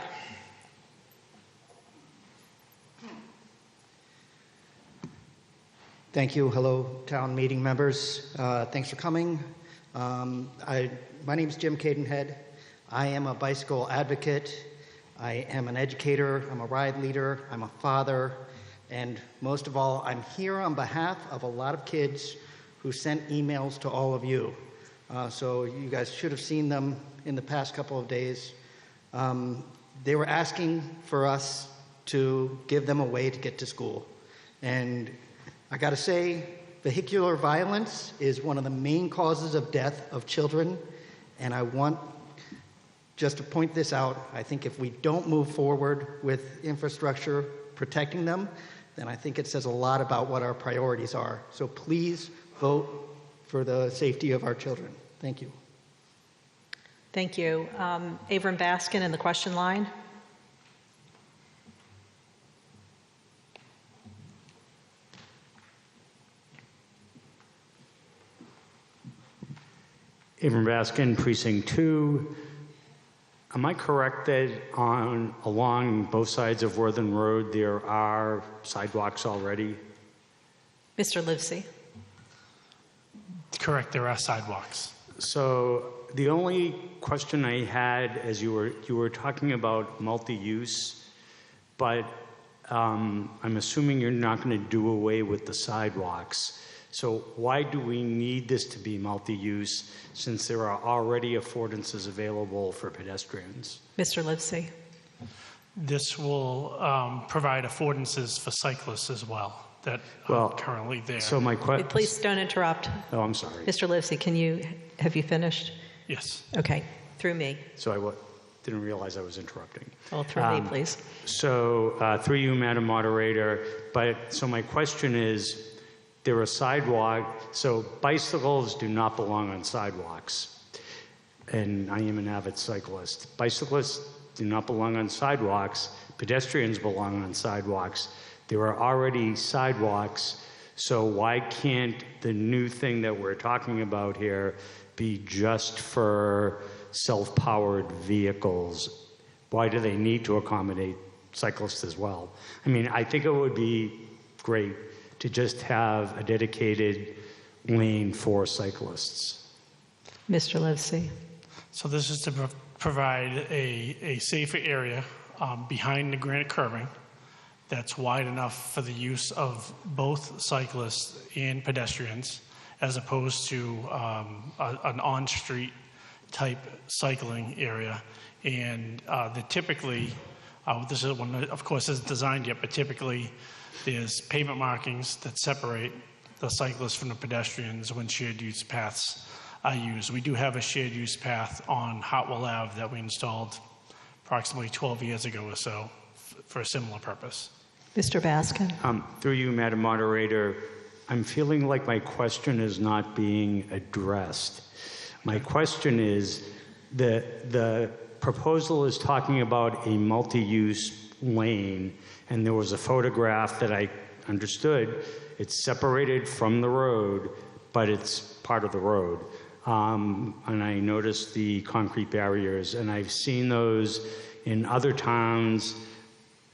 Thank you. Hello, town meeting members. Thanks for coming. My name is Jim Cadenhead. I am a bicycle advocate. I am an educator. I'm a ride leader. I'm a father. And most of all, I'm here on behalf of a lot of kids who sent emails to all of you. So you guys should have seen them in the past couple of days. They were asking for us to give them a way to get to school. And I got to say, vehicular violence is one of the main causes of death of children. And I want just to point this out. I think if we don't move forward with infrastructure protecting them, then I think it says a lot about what our priorities are. So please vote for the safety of our children. Thank you. Thank you. Avram Baskin in the question line. Avram Baskin, Precinct 2. Am I correct that along both sides of Worthen Road there are sidewalks already? Mr. Livesey. Correct, there are sidewalks. So the only question I had as you were talking about multi-use, but I'm assuming you're not going to do away with the sidewalks. So why do we need this to be multi-use since there are already affordances available for pedestrians? Mr. Livesey. This will provide affordances for cyclists as well that are currently there. So my question. Please don't interrupt. Oh, I'm sorry. Mr. Livesey, have you finished? Yes. Okay, through me. So I didn't realize I was interrupting. Well, through me, please. So through you, Madam Moderator, so my question is, there are so bicycles do not belong on sidewalks. And I am an avid cyclist. Bicyclists do not belong on sidewalks. Pedestrians belong on sidewalks. There are already sidewalks, so why can't the new thing that we're talking about here be just for self-powered vehicles? Why do they need to accommodate cyclists as well? I mean, I think it would be great to just have a dedicated lane for cyclists. Mr. Livesey. So this is to provide a safer area behind the granite curbing that's wide enough for the use of both cyclists and pedestrians, as opposed to an on-street type cycling area. And typically, this is one, of course, isn't designed yet, but typically there's pavement markings that separate the cyclists from the pedestrians when shared use paths are used. We do have a shared use path on Hartwell Ave that we installed approximately 12 years ago or so for a similar purpose. Mr. Baskin. Through you, Madam Moderator, I'm feeling like my question is not being addressed. My question is, the proposal is talking about a multi-use lane, and there was a photograph that I understood. It's separated from the road, but it's part of the road. And I noticed the concrete barriers, and I've seen those in other towns.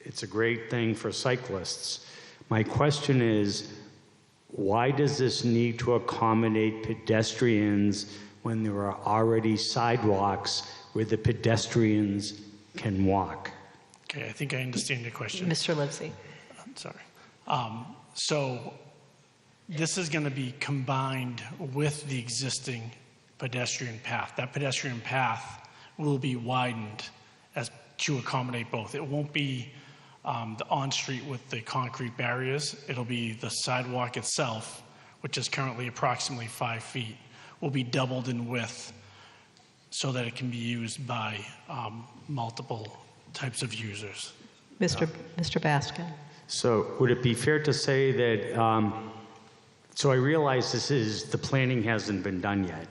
It's a great thing for cyclists. My question is, why does this need to accommodate pedestrians when there are already sidewalks where the pedestrians can walk? Okay, I think I understand your question. Mr. Livesey. I'm sorry. So this is going to be combined with the existing pedestrian path. That pedestrian path will be widened to accommodate both. It won't be the on-street with the concrete barriers. It'll be the sidewalk itself, which is currently approximately 5 feet, will be doubled in width so that it can be used by multiple types of users. Mr. Baskin. So would it be fair to say that, so I realize the planning hasn't been done yet.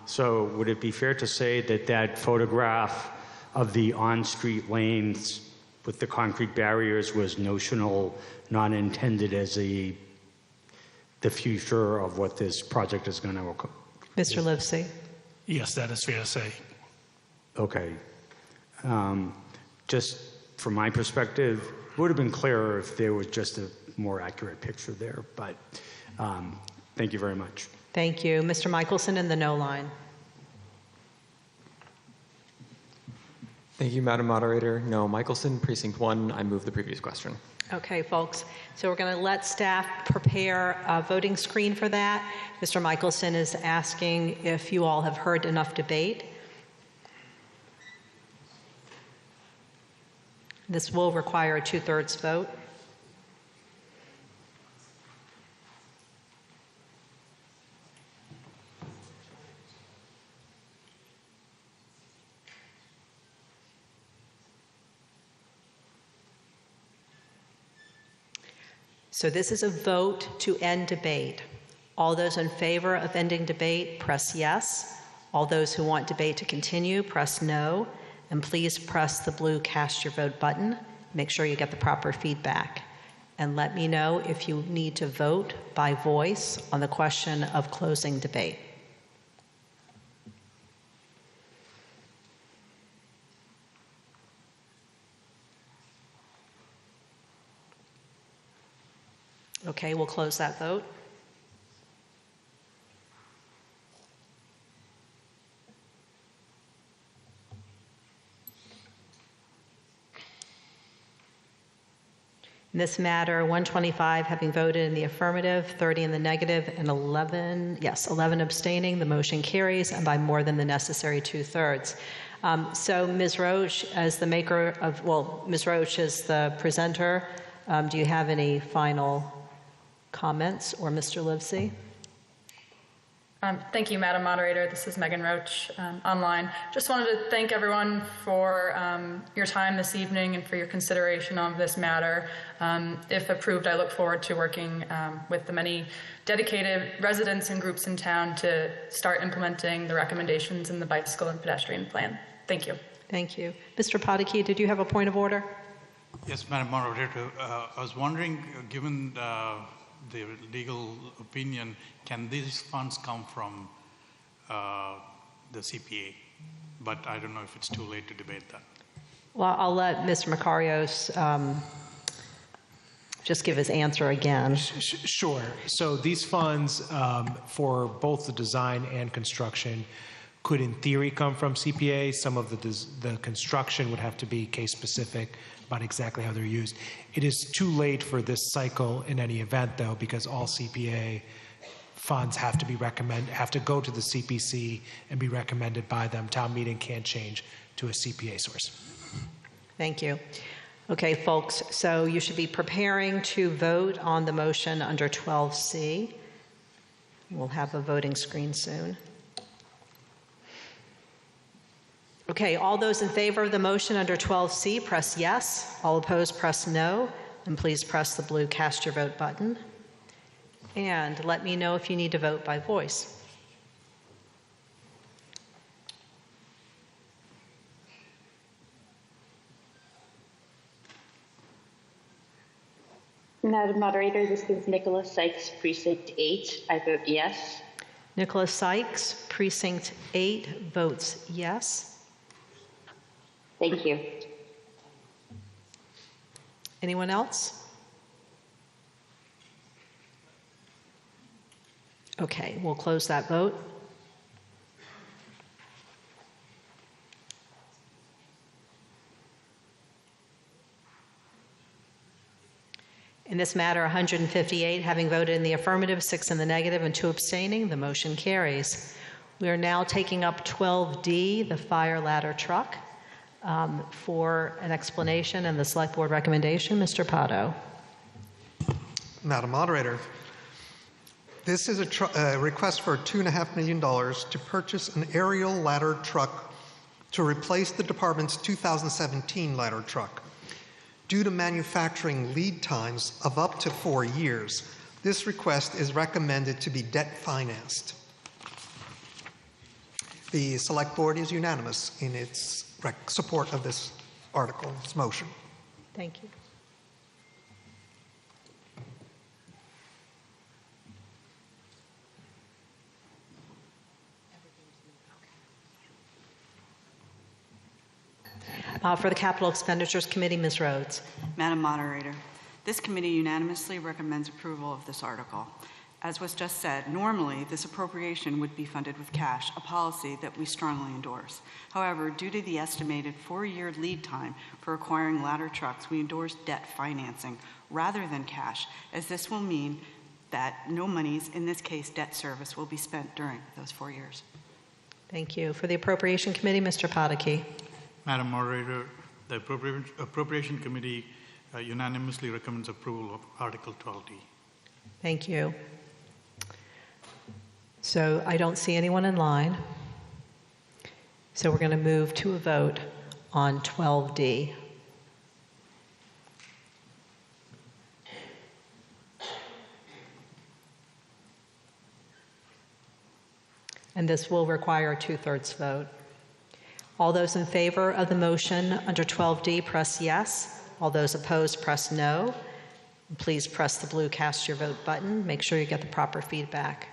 So would it be fair to say that photograph of the on-street lanes with the concrete barriers was notional, not intended as the future of what this project is going to occur? Mr. Livesey. Yes, that is fair to say. Okay. Just from my perspective, it would have been clearer if there was just a more accurate picture there, but thank you very much. Thank you. Mr. Michelson in the no line. Thank you, Madam Moderator. No, Michelson, Precinct 1. I move the previous question. Okay, folks. So we're going to let staff prepare a voting screen for that. Mr. Michelson is asking if you all have heard enough debate. This will require a 2/3 vote. So this is a vote to end debate. All those in favor of ending debate, press yes. All those who want debate to continue, press no. And please press the blue cast your vote button. Make sure you get the proper feedback. And let me know if you need to vote by voice on the question of closing debate. Okay, we'll close that vote. In this matter, 125 having voted in the affirmative, 30 in the negative, and 11 abstaining, the motion carries, and by more than the necessary 2/3. So Ms. Roach, as the maker of, Ms. Roach is the presenter, do you have any final comments, or Mr. Livesey? Thank you, Madam Moderator. This is Megan Roach online. Just wanted to thank everyone for your time this evening and for your consideration of this matter. If approved, I look forward to working with the many dedicated residents and groups in town to start implementing the recommendations in the bicycle and pedestrian plan. Thank you. Thank you. Mr. Podeke, did you have a point of order? Yes, Madam Moderator. I was wondering, given the legal opinion, can these funds come from the CPA? But I don't know if it's too late to debate that. Well, I'll let Mr. Makarios just give his answer again. Sure. So these funds for both the design and construction could in theory come from CPA. Some of the construction would have to be case specific about exactly how they're used. It is too late for this cycle in any event, though, because all CPA funds have to go to the CPC and be recommended by them. Town meeting can't change to a CPA source. Thank you. Okay, folks, so you should be preparing to vote on the motion under 12C. We'll have a voting screen soon. Okay, all those in favor of the motion under 12C, press yes. All opposed, press no. And please press the blue cast your vote button. And let me know if you need to vote by voice. Madam Moderator, this is Nicholas Sykes, Precinct 8. I vote yes. Nicholas Sykes, Precinct 8, votes yes. Thank you. Anyone else? Okay, we'll close that vote. In this matter, 158 having voted in the affirmative, 6 in the negative, and 2 abstaining, the motion carries. We are now taking up 12D, the fire ladder truck. For an explanation and the select board recommendation, Mr. Pato. Madam Moderator, this is a request for $2.5 million to purchase an aerial ladder truck to replace the department's 2017 ladder truck. Due to manufacturing lead times of up to 4 years, this request is recommended to be debt financed. The select board is unanimous in its support of this article, this motion. Thank you. For the Capital Expenditures Committee, Ms. Rhodes. Madam Moderator, this committee unanimously recommends approval of this article. As was just said, normally this appropriation would be funded with cash, a policy that we strongly endorse. However, due to the estimated 4-year lead time for acquiring ladder trucks, we endorse debt financing rather than cash, as this will mean that no monies, in this case debt service, will be spent during those 4 years. Thank you. For the Appropriation Committee, Mr. Podeke. Madam Moderator, the Appropriation Committee unanimously recommends approval of Article 12D. Thank you. So I don't see anyone in line. So we're going to move to a vote on 12D. And this will require a 2/3 vote. All those in favor of the motion under 12D, press yes. All those opposed, press no. Please press the blue cast your vote button. Make sure you get the proper feedback.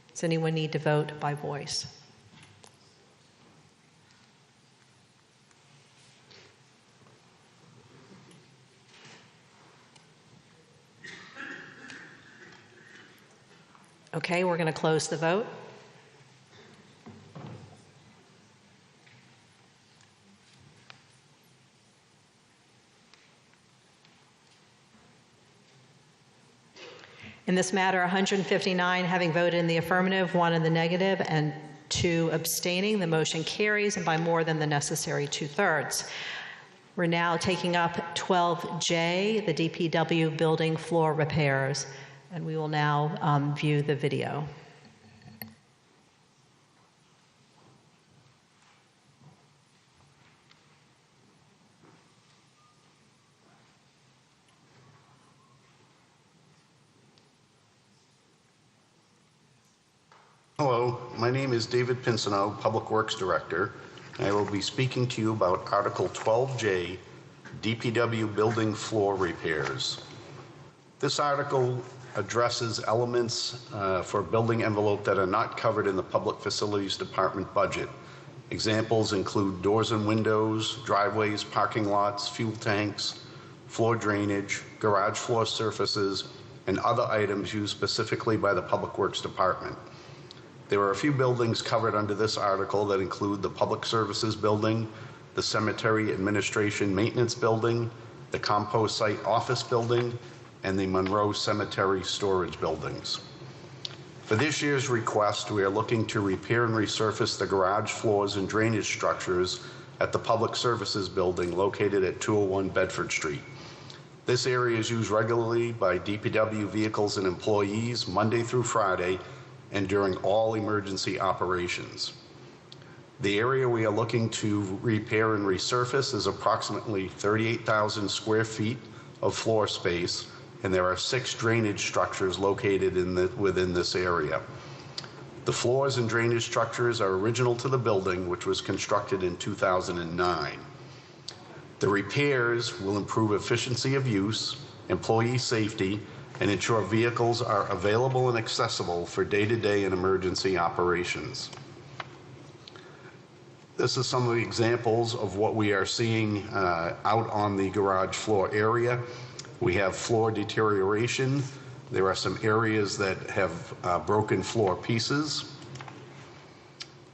Does anyone need to vote by voice? Okay, we're going to close the vote. In this matter, 159 having voted in the affirmative, 1 in the negative, and 2 abstaining, the motion carries and by more than the necessary 2/3. We're now taking up 12J, the DPW building floor repairs, and we will now view the video. Hello, my name is David Pinsino, Public Works Director, and I will be speaking to you about Article 12J, DPW Building Floor Repairs. This article addresses elements for building envelope that are not covered in the Public Facilities Department budget. Examples include doors and windows, driveways, parking lots, fuel tanks, floor drainage, garage floor surfaces, and other items used specifically by the Public Works Department. There are a few buildings covered under this article that include the Public Services Building, the Cemetery Administration Maintenance Building, the Compost Site Office Building, and the Monroe Cemetery Storage Buildings. For this year's request, we are looking to repair and resurface the garage floors and drainage structures at the Public Services Building located at 201 Bedford Street. This area is used regularly by DPW vehicles and employees Monday through Friday and during all emergency operations. The area we are looking to repair and resurface is approximately 38,000 square feet of floor space, and there are 6 drainage structures located within this area. The floors and drainage structures are original to the building, which was constructed in 2009. The repairs will improve efficiency of use, employee safety, and ensure vehicles are available and accessible for day-to-day and emergency operations. This is some of the examples of what we are seeing out on the garage floor area. We have floor deterioration. There are some areas that have broken floor pieces.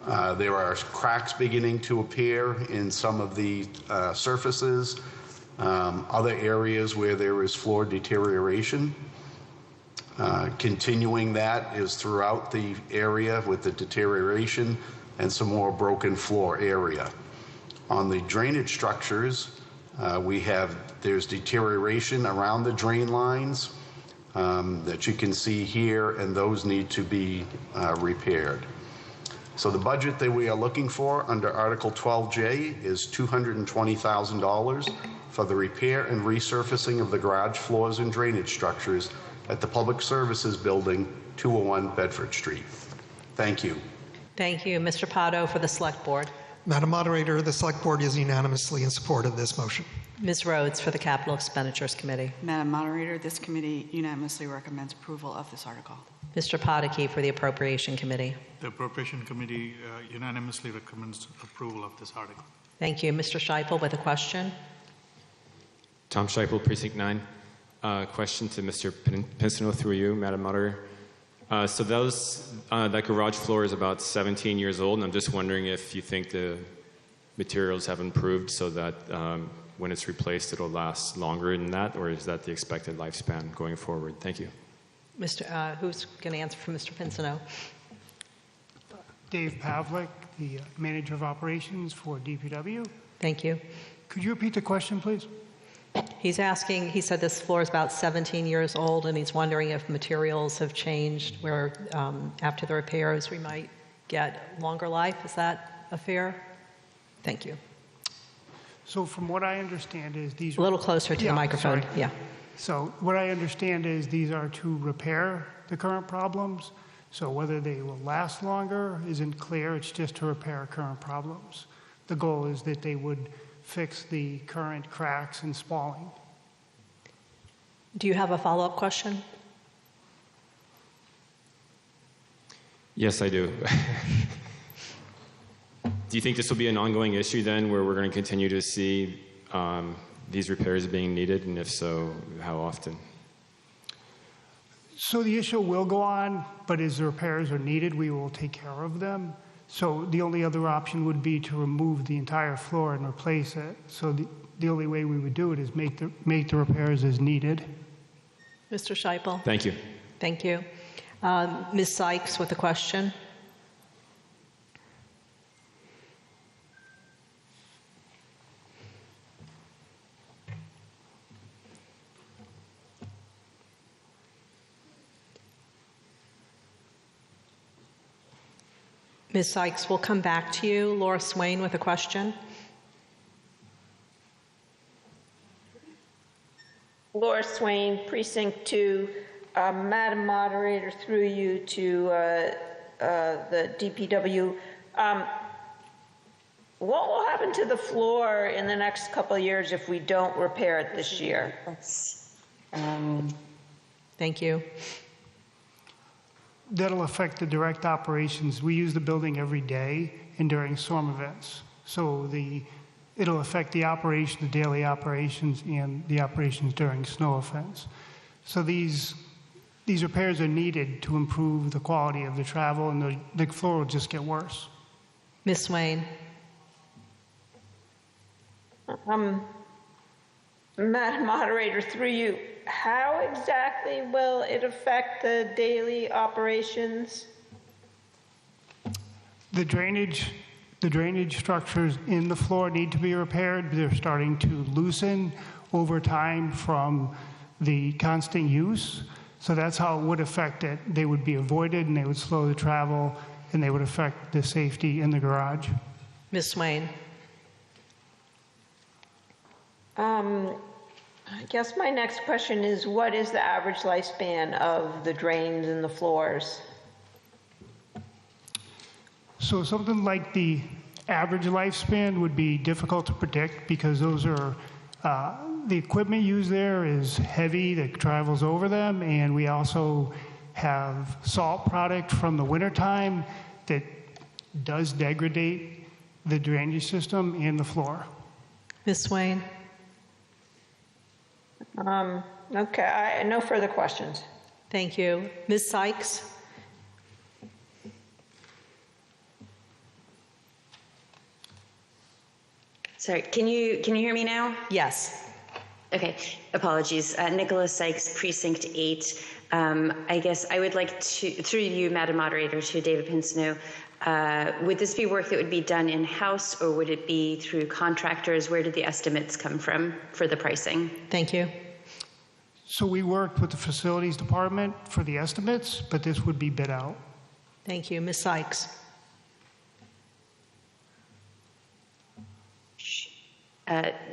There are cracks beginning to appear in some of the surfaces. Other areas where there is floor deterioration. Continuing that is throughout the area with the deterioration and some more broken floor area. On the drainage structures, there's deterioration around the drain lines that you can see here, and those need to be repaired. So the budget that we are looking for under Article 12J is $220,000 for the repair and resurfacing of the garage floors and drainage structures at the Public Services Building, 201 Bedford Street. Thank you. Thank you. Mr. Pato for the Select Board. Madam Moderator, the Select Board is unanimously in support of this motion. Ms. Rhodes for the Capital Expenditures Committee. Madam Moderator, this committee unanimously recommends approval of this article. Mr. Podeke for the Appropriation Committee. The Appropriation Committee unanimously recommends approval of this article. Thank you. Mr. Scheipel with a question. Tom Scheipel, Precinct 9. Question to Mr. Pinsino through you, Madam Moderator. So that garage floor is about 17 years old, and I'm just wondering if you think the materials have improved so that when it's replaced, it'll last longer than that, or is that the expected lifespan going forward? Thank you. Who's going to answer for Mr. Pinsino? Dave Pavlik, the Manager of Operations for DPW. Thank you. Could you repeat the question, please? He's asking, he said this floor is about 17 years old, and he's wondering if materials have changed where after the repairs we might get longer life. Is that a fair? Thank you. So from what I understand is these... A little closer to the microphone. Sorry. Yeah. So what I understand is these are to repair the current problems. So whether they will last longer isn't clear. It's just to repair current problems. The goal is that they would fix the current cracks and spalling. Do you have a follow-up question? Yes, I do. Do you think this will be an ongoing issue then, where we're going to continue to see these repairs being needed, and if so, how often? So the issue will go on, but as the repairs are needed, we will take care of them. So the only other option would be to remove the entire floor and replace it. So the only way we would do it is make the repairs as needed. Mr. Scheipel. Thank you. Thank you. Ms. Sykes with a question. Ms. Sykes, we'll come back to you. Laura Swain with a question. Laura Swain, Precinct 2. Madam Moderator, through you to the DPW. What will happen to the floor in the next couple of years if we don't repair it this year? Thank you. That'll affect the direct operations. We use the building every day and during storm events. So it'll affect the operation, the daily operations, and the operations during snow events. So these repairs are needed to improve the quality of the travel, and the floor will just get worse. Ms. Swain. Madam Moderator, through you, how exactly will it affect the daily operations? The drainage structures in the floor need to be repaired. They're starting to loosen over time from the constant use. So that's how it would affect it. They would be avoided and they would slow the travel and they would affect the safety in the garage. Ms. Swain. I guess my next question is, what is the average lifespan of the drains and the floors? So something like the average lifespan would be difficult to predict because those are, the equipment used there is heavy that travels over them, and we also have salt product from the wintertime that does degrade the drainage system and the floor. Ms. Swain. Okay, no further questions. Thank you. Ms. Sykes. Sorry, can you hear me now? Yes. Okay, apologies. Nicholas Sykes, Precinct 8. I guess I would like to, through you, Madam Moderator, to David Pinsino, would this be work that would be done in-house or would it be through contractors? Where did the estimates come from for the pricing? Thank you. So we worked with the facilities department for the estimates, but this would be bid out. Thank you. Ms. Sykes.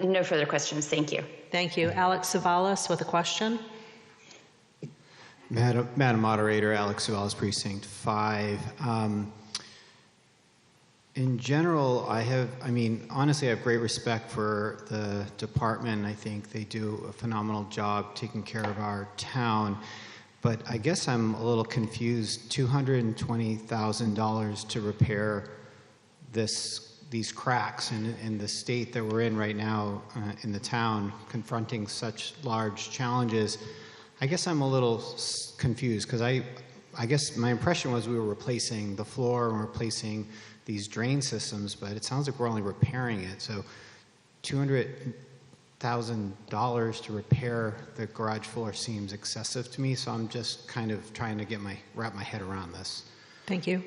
No further questions. Thank you. Thank you. Alex Savalas with a question. Madam Moderator, Alex Savalas, Precinct 5. In general, honestly, I have great respect for the department. I think they do a phenomenal job taking care of our town. But I guess I'm a little confused. $220,000 to repair these cracks in the state that we're in right now in the town, confronting such large challenges. I guess I'm a little confused because I guess my impression was we were replacing the floor and replacing these drain systems, but it sounds like we're only repairing it. So $200,000 to repair the garage floor seems excessive to me. So I'm just kind of trying to wrap my head around this. Thank you.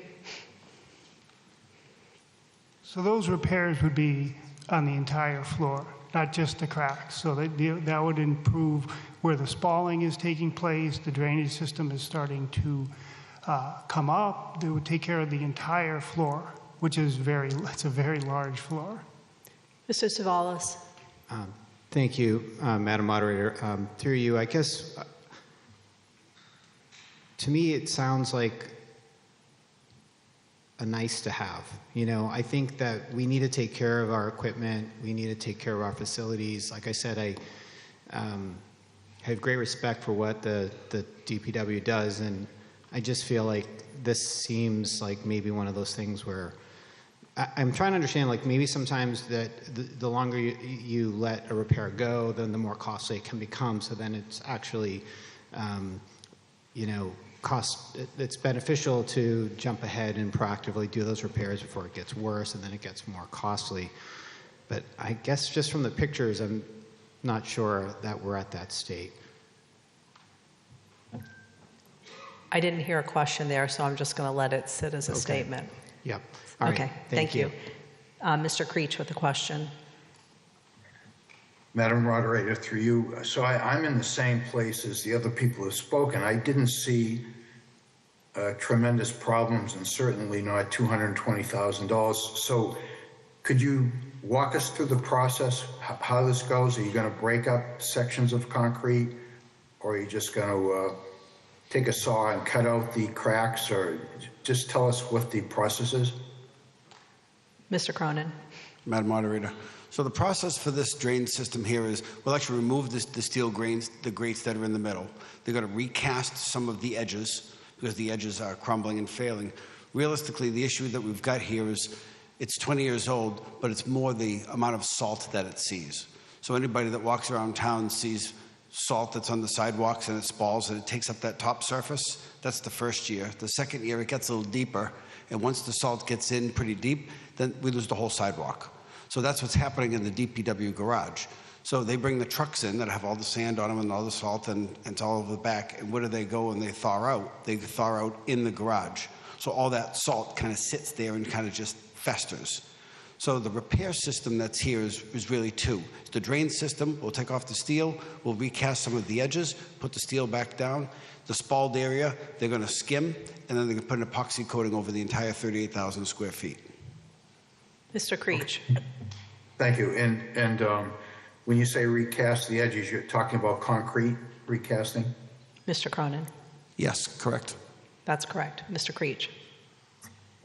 So those repairs would be on the entire floor, not just the cracks. So that would improve where the spalling is taking place, the drainage system is starting to come up. They would take care of the entire floor, which is it's a very large floor. Mr. Savalas. Thank you, Madam Moderator. Through you, I guess, to me it sounds like a nice to have. I think that we need to take care of our equipment. We need to take care of our facilities. Like I said, I have great respect for what the DPW does, and I just feel like this seems like maybe one of those things where I'm trying to understand, like maybe sometimes that the longer you let a repair go, then the more costly it can become. So then it's actually, it's beneficial to jump ahead and proactively do those repairs before it gets worse and then it gets more costly. But I guess just from the pictures, I'm not sure that we're at that state. I didn't hear a question there, so I'm just going to let it sit as a Okay. statement. Yep. All right. Okay, thank you. Mr. Creech with a question. Madam Moderator, through you, so I'm in the same place as the other people who have spoken. I didn't see tremendous problems and certainly not $220,000. So could you walk us through the process, how this goes? Are you going to break up sections of concrete, or are you just going to take a saw and cut out the cracks, or just tell us what the process is? Mr. Cronin. Madam Moderator, so the process for this drain system here is we'll actually remove the steel grates that are in the middle. They're going to recast some of the edges because the edges are crumbling and failing. Realistically, the issue that we've got here is it's 20 years old, but it's more the amount of salt that it sees. So anybody that walks around town sees salt that's on the sidewalks and it spalls and it takes up that top surface. That's the first year. The second year, it gets a little deeper. And once the salt gets in pretty deep, then we lose the whole sidewalk. So that's what's happening in the DPW garage. So they bring the trucks in that have all the sand on them and all the salt and it's all over the back. And where do they go when they thaw out? They thaw out in the garage. So all that salt kind of sits there and kind of just festers. So the repair system that's here is really two. It's the drain system. We'll take off the steel. We'll recast some of the edges, put the steel back down. The spalled area, they're going to skim, and then they're going to put an epoxy coating over the entire 38,000 square feet. Mr. Creech. Okay. Thank you. And when you say recast the edges, you're talking about concrete recasting? Mr. Cronin. Yes, correct. That's correct. Mr. Creech.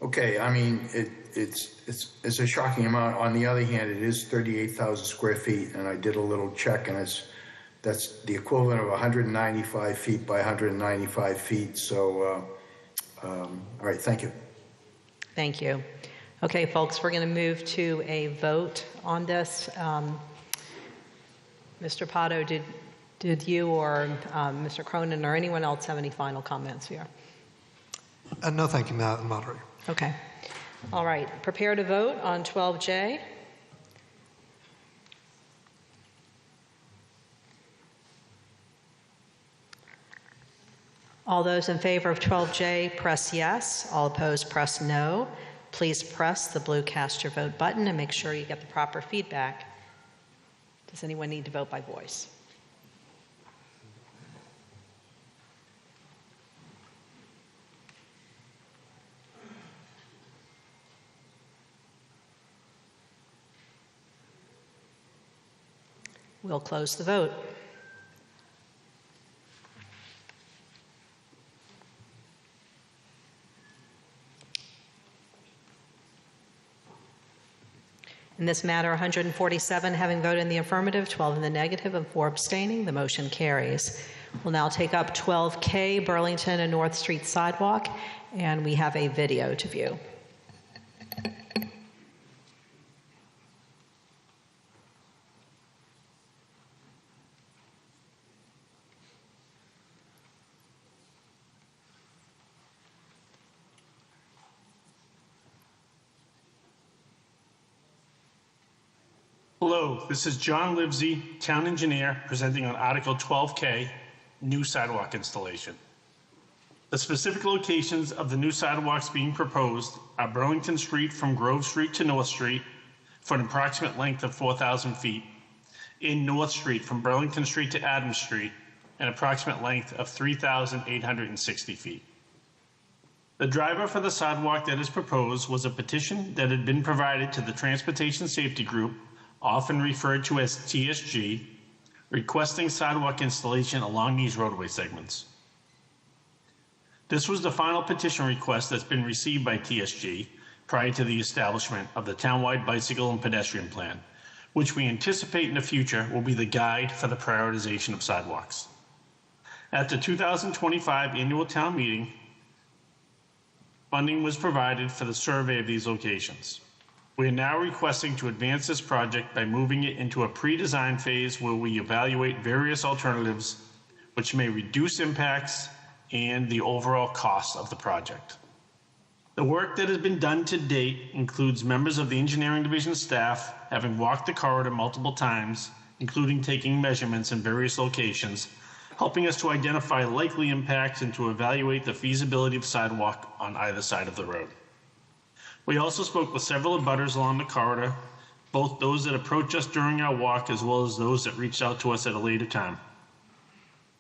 Okay, I mean, it's a shocking amount. On the other hand, it is 38,000 square feet, and I did a little check, and that's the equivalent of 195 feet by 195 feet. So, all right, thank you. Thank you. Okay, folks, we're going to move to a vote on this. Mr. Pato, did you or Mr. Cronin or anyone else have any final comments here? No, thank you, Madam Moderator. Okay. All right. Prepare to vote on 12J. All those in favor of 12J, press yes. All opposed, press no. Please press the blue cast your vote button and make sure you get the proper feedback. Does anyone need to vote by voice? We'll close the vote. In this matter, 147 having voted in the affirmative, 12 in the negative, and 4 abstaining, the motion carries. We'll now take up 12K Burlington and North Street sidewalk, and we have a video to view. Hello, this is John Livesey, Town Engineer, presenting on Article 12K, New Sidewalk Installation. The specific locations of the new sidewalks being proposed are Burlington Street from Grove Street to North Street for an approximate length of 4,000 feet, in North Street from Burlington Street to Adams Street, an approximate length of 3,860 feet. The driver for the sidewalk that is proposed was a petition that had been provided to the Transportation Safety Group, often referred to as TSG, requesting sidewalk installation along these roadway segments. This was the final petition request that's been received by TSG prior to the establishment of the townwide bicycle and pedestrian plan, which we anticipate in the future will be the guide for the prioritization of sidewalks. At the 2025 annual town meeting, funding was provided for the survey of these locations. We are now requesting to advance this project by moving it into a pre-design phase where we evaluate various alternatives which may reduce impacts and the overall cost of the project. The work that has been done to date includes members of the engineering division staff having walked the corridor multiple times, including taking measurements in various locations, helping us to identify likely impacts and to evaluate the feasibility of sidewalk on either side of the road. We also spoke with several abutters along the corridor, both those that approached us during our walk as well as those that reached out to us at a later time.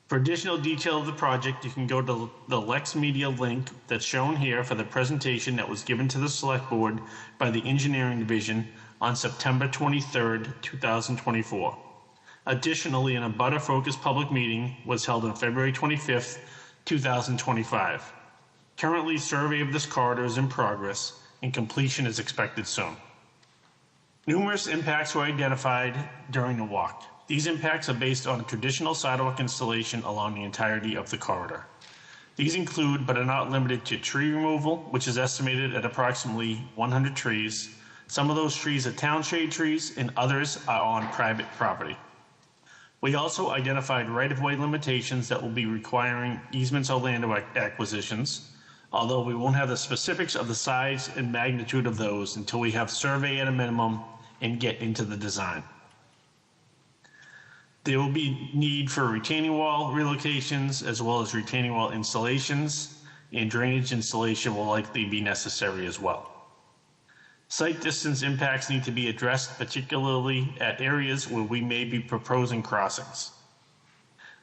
For additional detail of the project, you can go to the LexMedia link that's shown here for the presentation that was given to the Select Board by the Engineering Division on September 23rd, 2024. Additionally, an abutter-focused public meeting was held on February 25th, 2025. Currently, survey of this corridor is in progress and completion is expected soon. Numerous impacts were identified during the walk. These impacts are based on a traditional sidewalk installation along the entirety of the corridor. These include, but are not limited to, tree removal, which is estimated at approximately 100 trees. Some of those trees are town shade trees and others are on private property. We also identified right-of-way limitations that will be requiring easements or land acquisitions, although we won't have the specifics of the size and magnitude of those until we have survey at a minimum and get into the design. There will be need for retaining wall relocations as well as retaining wall installations, and drainage installation will likely be necessary as well. Site distance impacts need to be addressed, particularly at areas where we may be proposing crossings.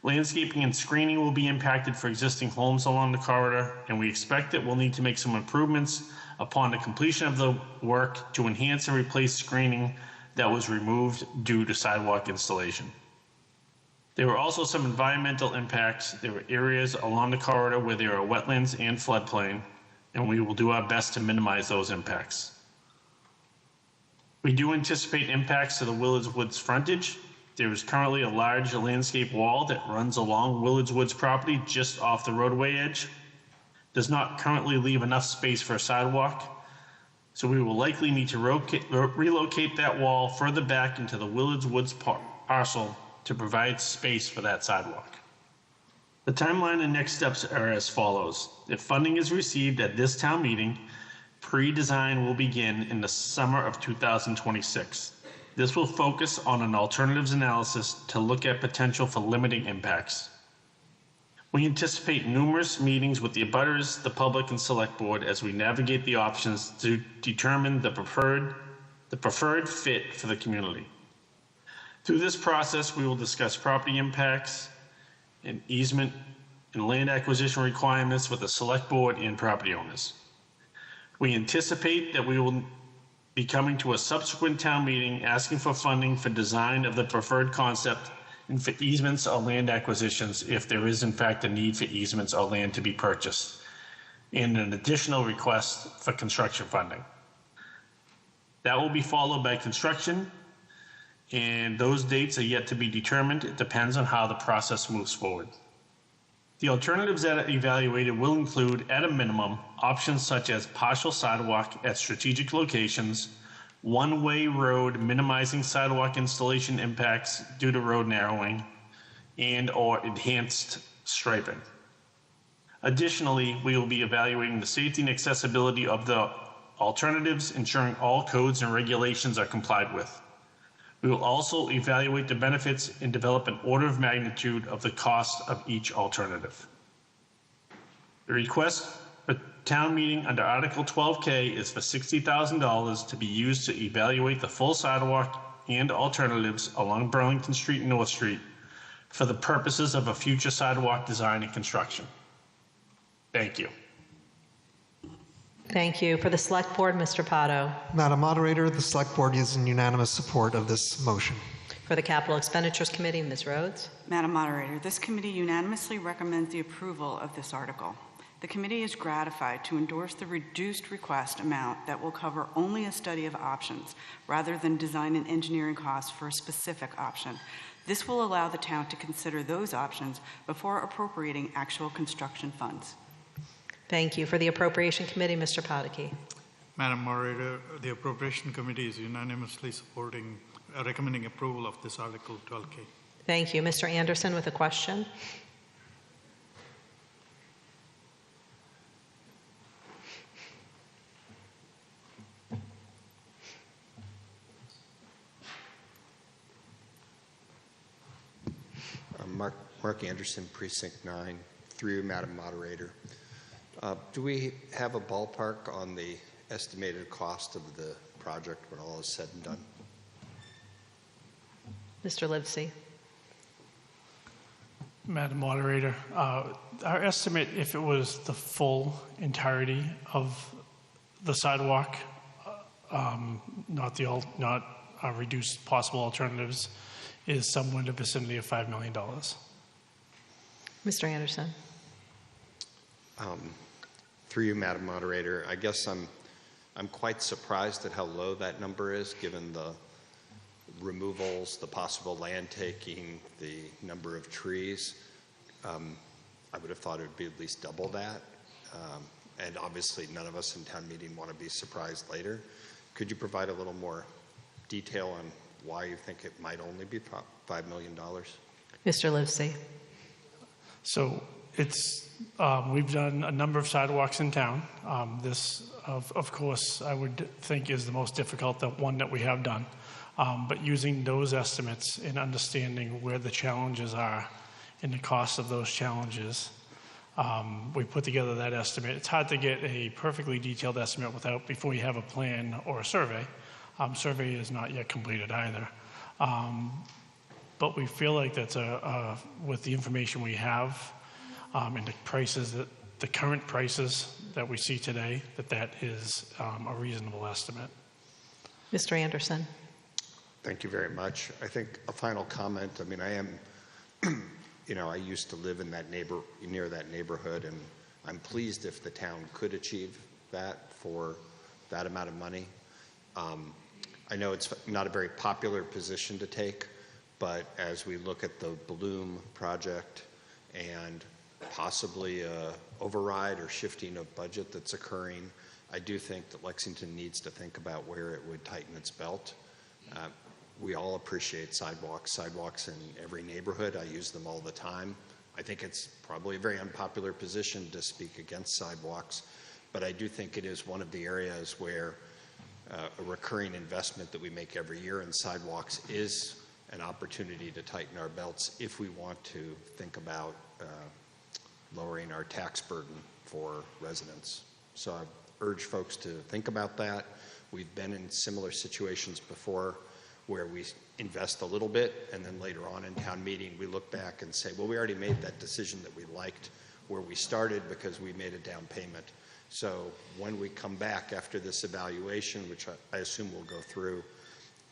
Landscaping and screening will be impacted for existing homes along the corridor, and we expect that we'll need to make some improvements upon the completion of the work to enhance and replace screening that was removed due to sidewalk installation. There were also some environmental impacts. There were areas along the corridor where there are wetlands and floodplain, and we will do our best to minimize those impacts. We do anticipate impacts to the Willards Woods frontage. There is currently a large landscape wall that runs along Willards Woods property just off the roadway edge. Does not currently leave enough space for a sidewalk, so we will likely need to relocate that wall further back into the Willards Woods parcel to provide space for that sidewalk. The timeline and next steps are as follows. If funding is received at this town meeting, pre-design will begin in the summer of 2026. This will focus on an alternatives analysis to look at potential for limiting impacts. We anticipate numerous meetings with the abutters, the public, and select board as we navigate the options to determine the preferred fit for the community. Through this process, we will discuss property impacts and easement and land acquisition requirements with the select board and property owners. We anticipate that we will be coming to a subsequent town meeting asking for funding for design of the preferred concept and for easements or land acquisitions if there is in fact a need for easements or land to be purchased, and an additional request for construction funding. That will be followed by construction, and those dates are yet to be determined. It depends on how the process moves forward. The alternatives that are evaluated will include, at a minimum, options such as partial sidewalk at strategic locations, one-way road minimizing sidewalk installation impacts due to road narrowing, and or enhanced striping. Additionally, we will be evaluating the safety and accessibility of the alternatives, ensuring all codes and regulations are complied with. We will also evaluate the benefits and develop an order of magnitude of the cost of each alternative. The request for town meeting under Article 12K is for $60,000 to be used to evaluate the full sidewalk and alternatives along Burlington Street and North Street for the purposes of a future sidewalk design and construction. Thank you. Thank you. For the Select Board, Mr. Pato. Madam Moderator, the Select Board is in unanimous support of this motion. For the Capital Expenditures Committee, Ms. Rhodes. Madam Moderator, this committee unanimously recommends the approval of this article. The committee is gratified to endorse the reduced request amount that will cover only a study of options rather than design and engineering costs for a specific option. This will allow the town to consider those options before appropriating actual construction funds. Thank you. For the Appropriation Committee, Mr. Pataki. Madam Moderator, the Appropriation Committee is unanimously recommending approval of this Article 12K. Thank you. Mr. Anderson with a question. Mark Anderson, Precinct 9. Through you, Madam Moderator. Do we have a ballpark on the estimated cost of the project when all is said and done? Mr. Livesey. Madam Moderator, our estimate, if it was the full entirety of the sidewalk, not reduced possible alternatives, is somewhere in the vicinity of $5 million. Mr. Anderson. Through you, Madam Moderator, I guess I'm quite surprised at how low that number is, given the removals, the possible land taking, the number of trees. I would have thought it would be at least double that. And obviously none of us in town meeting want to be surprised later. Could you provide a little more detail on why you think it might only be $5 million? Mr. Livesey. So it's, we've done a number of sidewalks in town. This, of course, I would think is the most difficult, the one that we have done. But using those estimates and understanding where the challenges are and the cost of those challenges, we put together that estimate. It's hard to get a perfectly detailed estimate before you have a plan or a survey. Survey is not yet completed either. But we feel like that's with the information we have and the prices, the current prices that we see today, that is a reasonable estimate. Mr. Anderson. Thank you very much. I think a final comment. I mean, I am, I used to live in near that neighborhood, and I'm pleased if the town could achieve that for that amount of money. I know it's not a very popular position to take, but as we look at the Bloom project and possibly a override or shifting of budget that's occurring, I do think that Lexington needs to think about where it would tighten its belt. We all appreciate sidewalks in every neighborhood. I use them all the time. I think it's probably a very unpopular position to speak against sidewalks, but I do think it is one of the areas where a recurring investment that we make every year in sidewalks is an opportunity to tighten our belts if we want to think about lowering our tax burden for residents. So I urge folks to think about that. We've been in similar situations before where we invest a little bit and then later on in town meeting we look back and say, well, we already made that decision that we liked where we started because we made a down payment. So when we come back after this evaluation, which I assume we'll go through,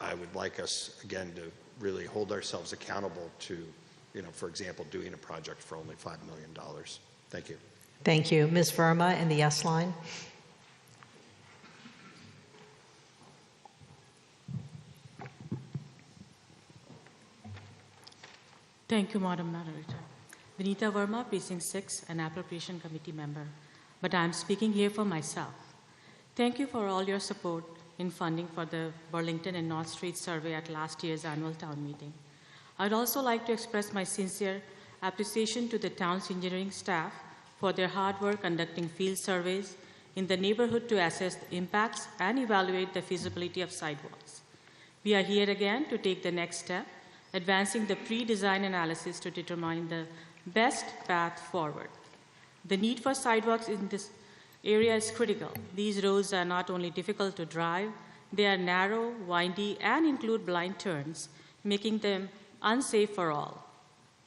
I would like us again to really hold ourselves accountable to, for example, doing a project for only $5 million. Thank you. Thank you. Ms. Verma in the yes line. Thank you, Madam Moderator. Vinita Verma, Precinct 6, an Appropriation Committee member, but I'm speaking here for myself. Thank you for all your support in funding for the Burlington and North Street survey at last year's annual town meeting. I'd also like to express my sincere appreciation to the town's engineering staff for their hard work conducting field surveys in the neighborhood to assess the impacts and evaluate the feasibility of sidewalks. We are here again to take the next step, advancing the pre-design analysis to determine the best path forward. The need for sidewalks in this area is critical. These roads are not only difficult to drive, they are narrow, windy, and include blind turns, making them unsafe for all.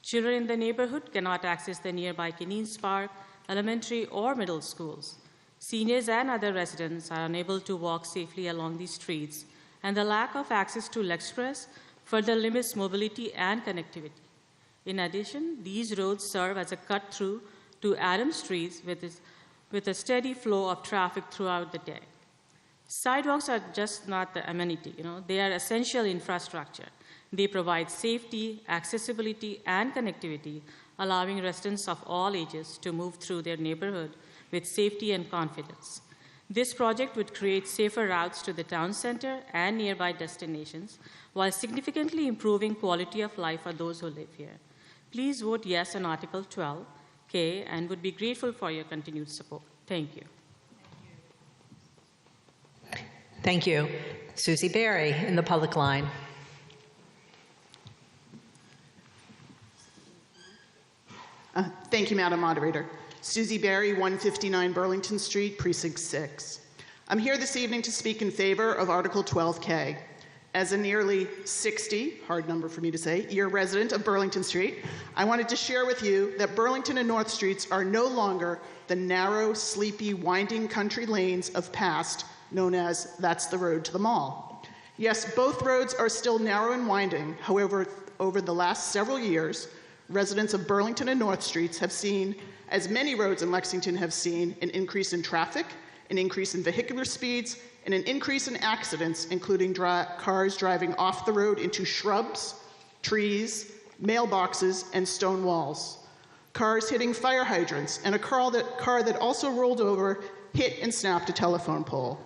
Children in the neighborhood cannot access the nearby Kenneens Park, elementary, or middle schools. Seniors and other residents are unable to walk safely along these streets, and the lack of access to Lexpress further limits mobility and connectivity. In addition, these roads serve as a cut-through to Adams Street with a steady flow of traffic throughout the day. Sidewalks are just not the amenity, they are essential infrastructure. They provide safety, accessibility, and connectivity, allowing residents of all ages to move through their neighborhood with safety and confidence. This project would create safer routes to the town center and nearby destinations while significantly improving quality of life for those who live here. Please vote yes on Article 12K and would be grateful for your continued support. Thank you. Thank you. Susie Berry in the public line. Thank you, Madam Moderator. Susie Berry, 159 Burlington Street, Precinct 6. I'm here this evening to speak in favor of Article 12K. As a nearly 60, hard number for me to say, year resident of Burlington Street, I wanted to share with you that Burlington and North Streets are no longer the narrow, sleepy, winding country lanes of past known as that's the road to the mall. Yes, both roads are still narrow and winding. However, over the last several years, residents of Burlington and North Streets have seen, as many roads in Lexington have seen, an increase in traffic, an increase in vehicular speeds, and an increase in accidents, including cars driving off the road into shrubs, trees, mailboxes, and stone walls. Cars hitting fire hydrants, and a car that also rolled over, hit and snapped a telephone pole.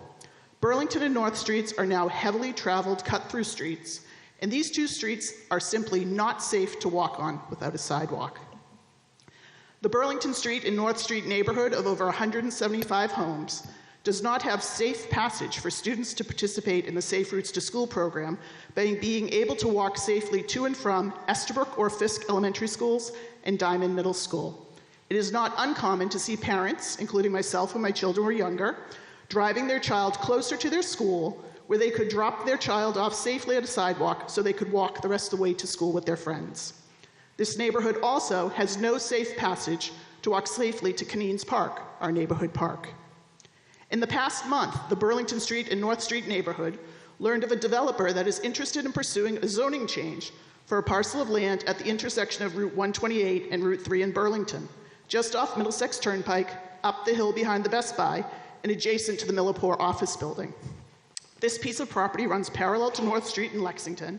Burlington and North Streets are now heavily traveled cut-through streets, and these two streets are simply not safe to walk on without a sidewalk. The Burlington Street and North Street neighborhood of over 175 homes does not have safe passage for students to participate in the Safe Routes to School program by being able to walk safely to and from Estabrook or Fisk elementary schools and Diamond Middle School. It is not uncommon to see parents, including myself when my children were younger, driving their child closer to their school where they could drop their child off safely at a sidewalk so they could walk the rest of the way to school with their friends. This neighborhood also has no safe passage to walk safely to Canines Park, our neighborhood park. In the past month, the Burlington Street and North Street neighborhood learned of a developer that is interested in pursuing a zoning change for a parcel of land at the intersection of Route 128 and Route 3 in Burlington, just off Middlesex Turnpike, up the hill behind the Best Buy, and adjacent to the Millipore office building. This piece of property runs parallel to North Street in Lexington,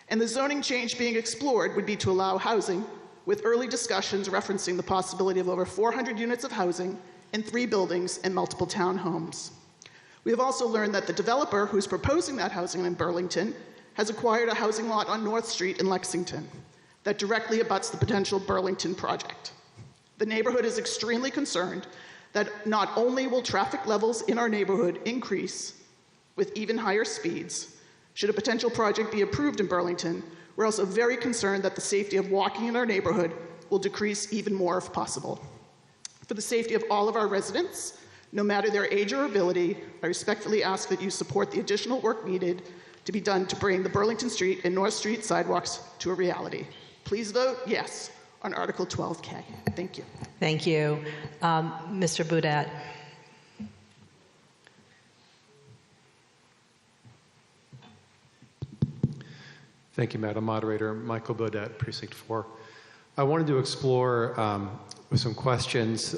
and the zoning change being explored would be to allow housing, with early discussions referencing the possibility of over 400 units of housing in 3 buildings and multiple townhomes. We have also learned that the developer who's proposing that housing in Burlington has acquired a housing lot on North Street in Lexington that directly abuts the potential Burlington project. The neighborhood is extremely concerned that not only will traffic levels in our neighborhood increase with even higher speeds, should a potential project be approved in Burlington, we're also very concerned that the safety of walking in our neighborhood will decrease even more if possible. For the safety of all of our residents, no matter their age or ability, I respectfully ask that you support the additional work needed to be done to bring the Burlington Street and North Street sidewalks to a reality. Please vote yes on Article 12K. Thank you. Thank you. Mr. Boudet. Thank you, Madam Moderator. Michael Baudet, Precinct 4. I wanted to explore with some questions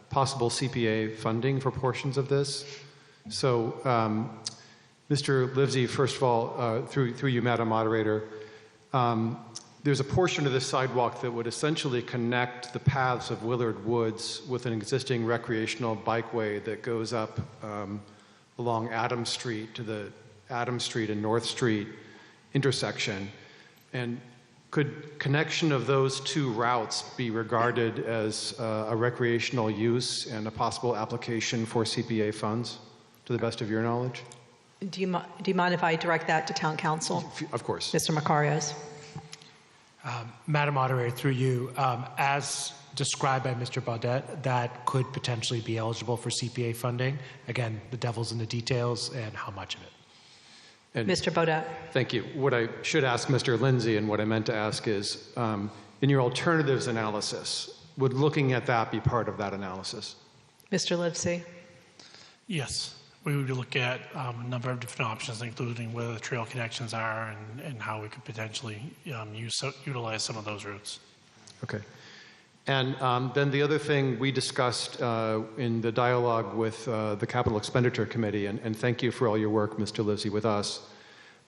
possible CPA funding for portions of this. So, Mr. Livesey, first of all, through you, Madam Moderator, there's a portion of this sidewalk that would essentially connect the paths of Willard Woods with an existing recreational bikeway that goes up along Adams Street to the Adams Street and North Street intersection. And could connection of those two routes be regarded as a recreational use and a possible application for CPA funds, to the best of your knowledge? Do you mind if I direct that to Town Council? Of course. Mr. Macarios. Madam Moderator, through you, as described by Mr. Baudet, that could potentially be eligible for CPA funding. Again, the devil's in the details and how much of it. And Mr. Baudet. Thank you. What I should ask Mr. Lindsay, and what I meant to ask is, in your alternatives analysis, would looking at that be part of that analysis? Mr. Livesey. Yes. We would look at a number of different options, including where the trail connections are and how we could potentially utilize some of those routes. Okay. And then the other thing we discussed in the dialogue with the Capital Expenditure Committee, and thank you for all your work, Mr. Livesey, with us,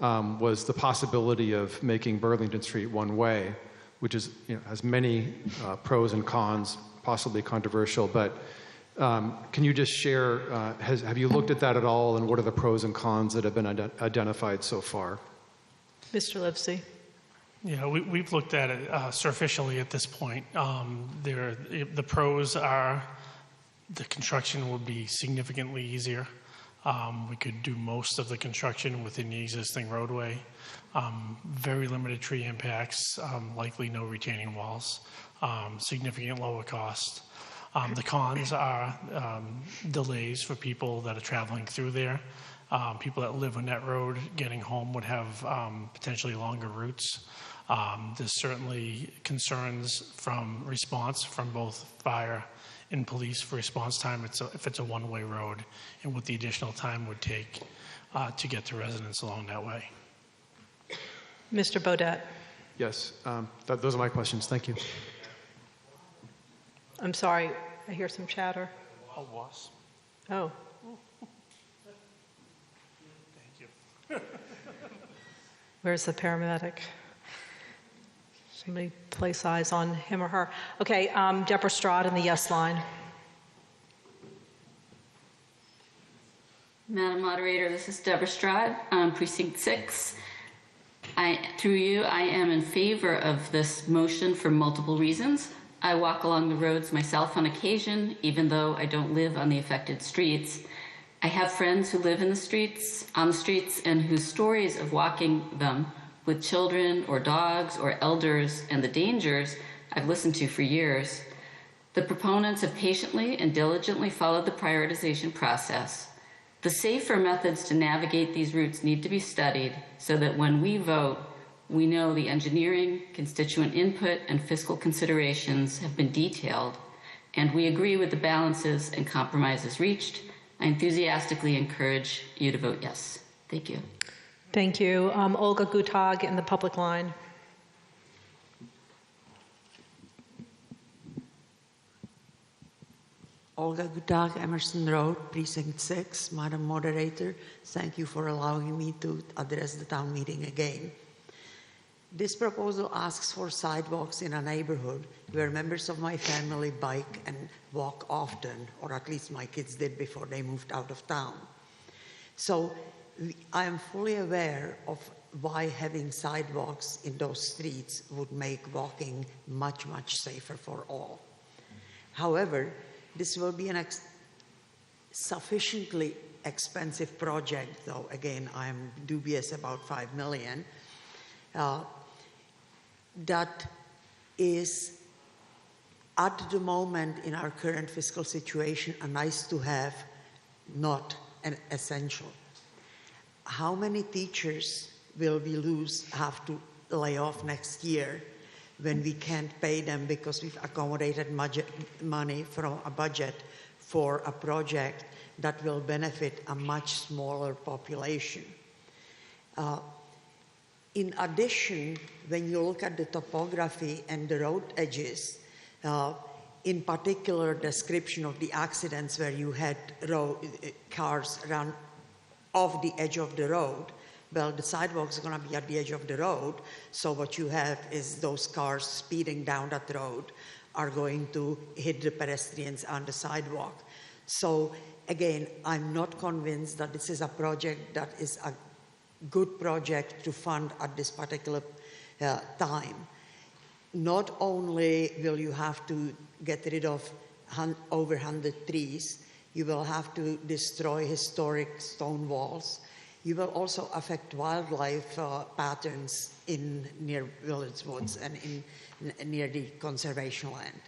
was the possibility of making Burlington Street one way, which is, has many pros and cons, possibly controversial, but can you just share, have you looked at that at all, and what are the pros and cons that have been identified so far? Mr. Livesey. Yeah, we've looked at it superficially at this point. The pros are the construction will be significantly easier. We could do most of the construction within the existing roadway. Very limited tree impacts, likely no retaining walls, significant lower cost. The cons are delays for people that are traveling through there. People that live on that road getting home would have potentially longer routes. There's certainly concerns from response from both fire and police for response time if it's a one-way road, and what the additional time would take to get to residents along that way. Mr. Bodett. Yes, those are my questions. Thank you. I'm sorry, I hear some chatter. A wasp. Oh. Thank you. Where's the paramedic? Somebody place eyes on him or her. Okay, Deborah Stroud in the yes line. Madam Moderator, this is Deborah Stroud, Precinct 6. Through you, I am in favor of this motion for multiple reasons. I walk along the roads myself on occasion, even though I don't live on the affected streets. I have friends who live on the streets, and whose stories of walking them with children or dogs or elders and the dangers I've listened to for years. The proponents have patiently and diligently followed the prioritization process. The safer methods to navigate these routes need to be studied so that when we vote, we know the engineering, constituent input, and fiscal considerations have been detailed, and we agree with the balances and compromises reached. I enthusiastically encourage you to vote yes. Thank you. Thank you. Olga Gutag in the public line. Olga Gutag, Emerson Road, Precinct 6. Madam Moderator, thank you for allowing me to address the town meeting again. This proposal asks for sidewalks in a neighborhood where members of my family bike and walk often, or at least my kids did before they moved out of town. So I am fully aware of why having sidewalks in those streets would make walking much, much safer for all. However, this will be an sufficiently expensive project, though again I am dubious about $5 million. That is, at the moment in our current fiscal situation, a nice to have, not an essential. How many teachers will we have to lay off next year when we can't pay them because we've accommodated money from a budget for a project that will benefit a much smaller population? In addition, when you look at the topography and the road edges, in particular description of the accidents where you had cars run off the edge of the road, well, the sidewalk is going to be at the edge of the road, so what you have is those cars speeding down that road are going to hit the pedestrians on the sidewalk. So again, I'm not convinced that this is a project that is a good project to fund at this particular time. Not only will you have to get rid of over 100 trees, you will have to destroy historic stone walls. You will also affect wildlife patterns near Village Woods and near the conservation land.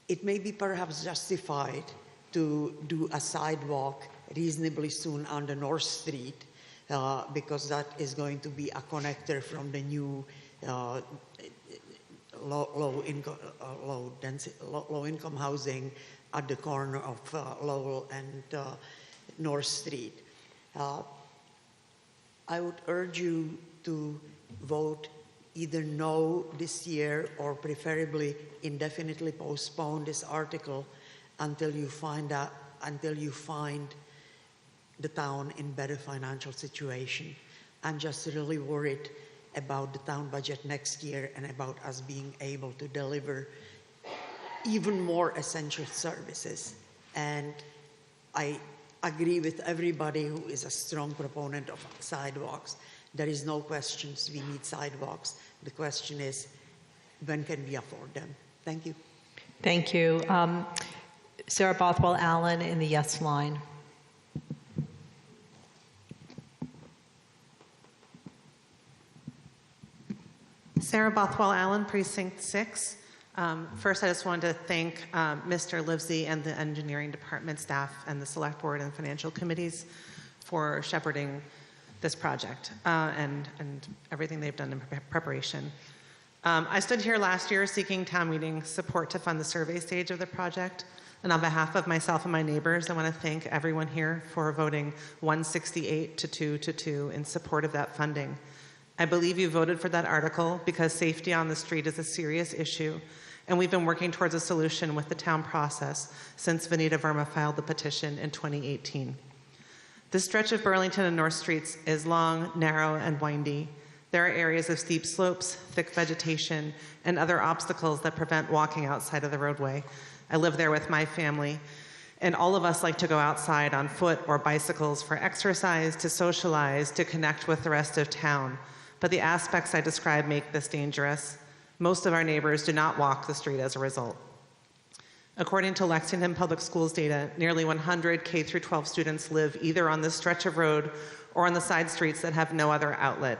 It may be perhaps justified to do a sidewalk reasonably soon on the North Street because that is going to be a connector from the new low-income housing at the corner of Lowell and North Street. I would urge you to vote either no this year or preferably indefinitely postpone this article until you find the town in better financial situation. I'm just really worried about the town budget next year and about us being able to deliver even more essential services. And I agree with everybody who is a strong proponent of sidewalks. There is no questions we need sidewalks. The question is, when can we afford them? Thank you. Thank you. Sarah Bothwell Allen in the yes line. Sarah Bothwell Allen, Precinct 6. First, I just wanted to thank Mr. Livesey and the engineering department staff and the select board and financial committees for shepherding this project and everything they've done in preparation. I stood here last year seeking town meeting support to fund the survey stage of the project. And on behalf of myself and my neighbors, I want to thank everyone here for voting 168 to 2 in support of that funding. I believe you voted for that article because safety on the street is a serious issue, and we've been working towards a solution with the town process since Vanita Verma filed the petition in 2018. This stretch of Burlington and North Streets is long, narrow, and windy. There are areas of steep slopes, thick vegetation, and other obstacles that prevent walking outside of the roadway. I live there with my family, and all of us like to go outside on foot or bicycles for exercise, to socialize, to connect with the rest of town. But the aspects I described make this dangerous. Most of our neighbors do not walk the street as a result. According to Lexington Public Schools data, nearly 100 K-12 students live either on this stretch of road or on the side streets that have no other outlet.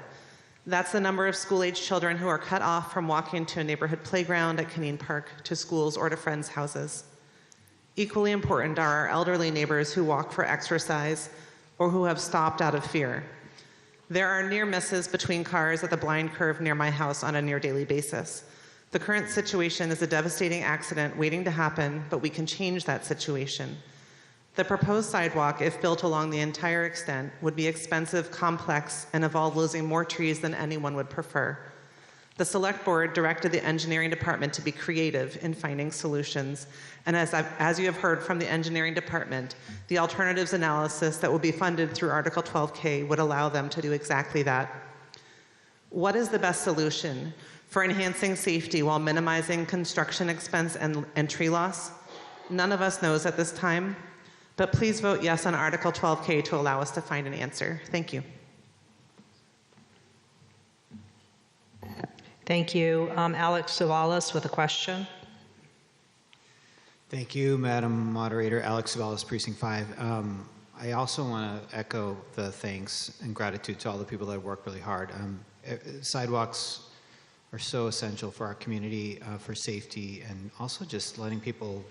That's the number of school-age children who are cut off from walking to a neighborhood playground at Canine Park, to schools, or to friends' houses. Equally important are our elderly neighbors who walk for exercise or who have stopped out of fear. There are near misses between cars at the blind curve near my house on a near daily basis. The current situation is a devastating accident waiting to happen, but we can change that situation. The proposed sidewalk, if built along the entire extent, would be expensive, complex, and involve losing more trees than anyone would prefer. The select board directed the engineering department to be creative in finding solutions, and as you have heard from the engineering department, the alternatives analysis that will be funded through Article 12K would allow them to do exactly that. What is the best solution for enhancing safety while minimizing construction expense and tree loss? None of us knows at this time, but please vote yes on Article 12K to allow us to find an answer. Thank you. Thank you. Alex Savalas with a question. Thank you, Madam Moderator. Alex Savalas, Precinct 5. I also want to echo the thanks and gratitude to all the people that work really hard. Sidewalks are so essential for our community, for safety, and also just letting people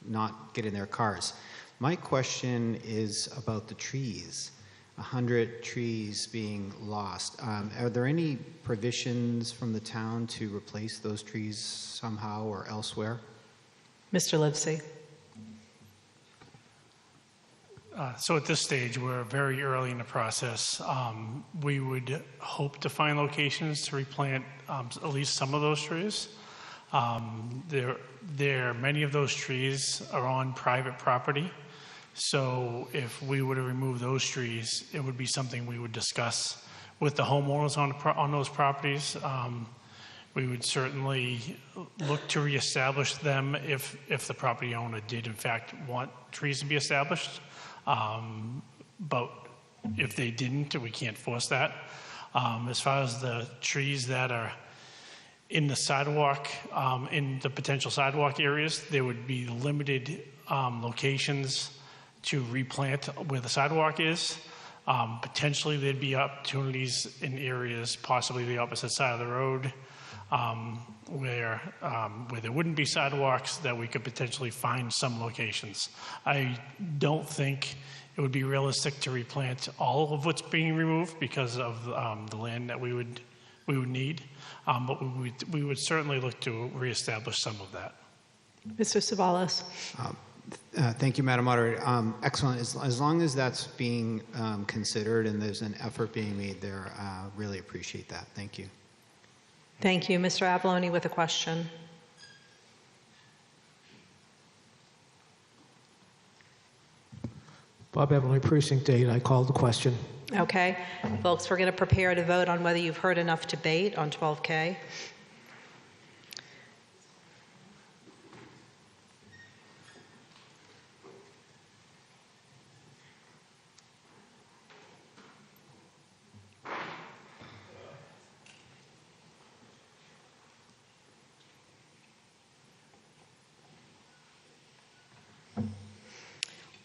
not get in their cars. My question is about the trees. 100 trees being lost. Are there any provisions from the town to replace those trees somehow or elsewhere? Mr. Livesey. So at this stage, we're very early in the process. We would hope to find locations to replant at least some of those trees. Many of those trees are on private property. So if we were to remove those trees, it would be something we would discuss with the homeowners on those properties. We would certainly look to reestablish them if the property owner did in fact want trees to be established. But if they didn't, we can't force that. As far as the trees that are in the sidewalk, in the potential sidewalk areas, there would be limited locations to replant where the sidewalk is. Potentially there'd be opportunities in areas, possibly the opposite side of the road, where there wouldn't be sidewalks, that we could potentially find some locations. I don't think it would be realistic to replant all of what's being removed because of the land that we would need, but we would certainly look to reestablish some of that. Mr. Savalas. Thank you, Madam Moderator. Excellent. As long as that's being considered and there's an effort being made there, really appreciate that. Thank you. Thank you. Mr. Avalone with a question. Bob Avalone, Precinct 8. I called the question. Okay. Folks, we're going to prepare to vote on whether you've heard enough debate on 12K.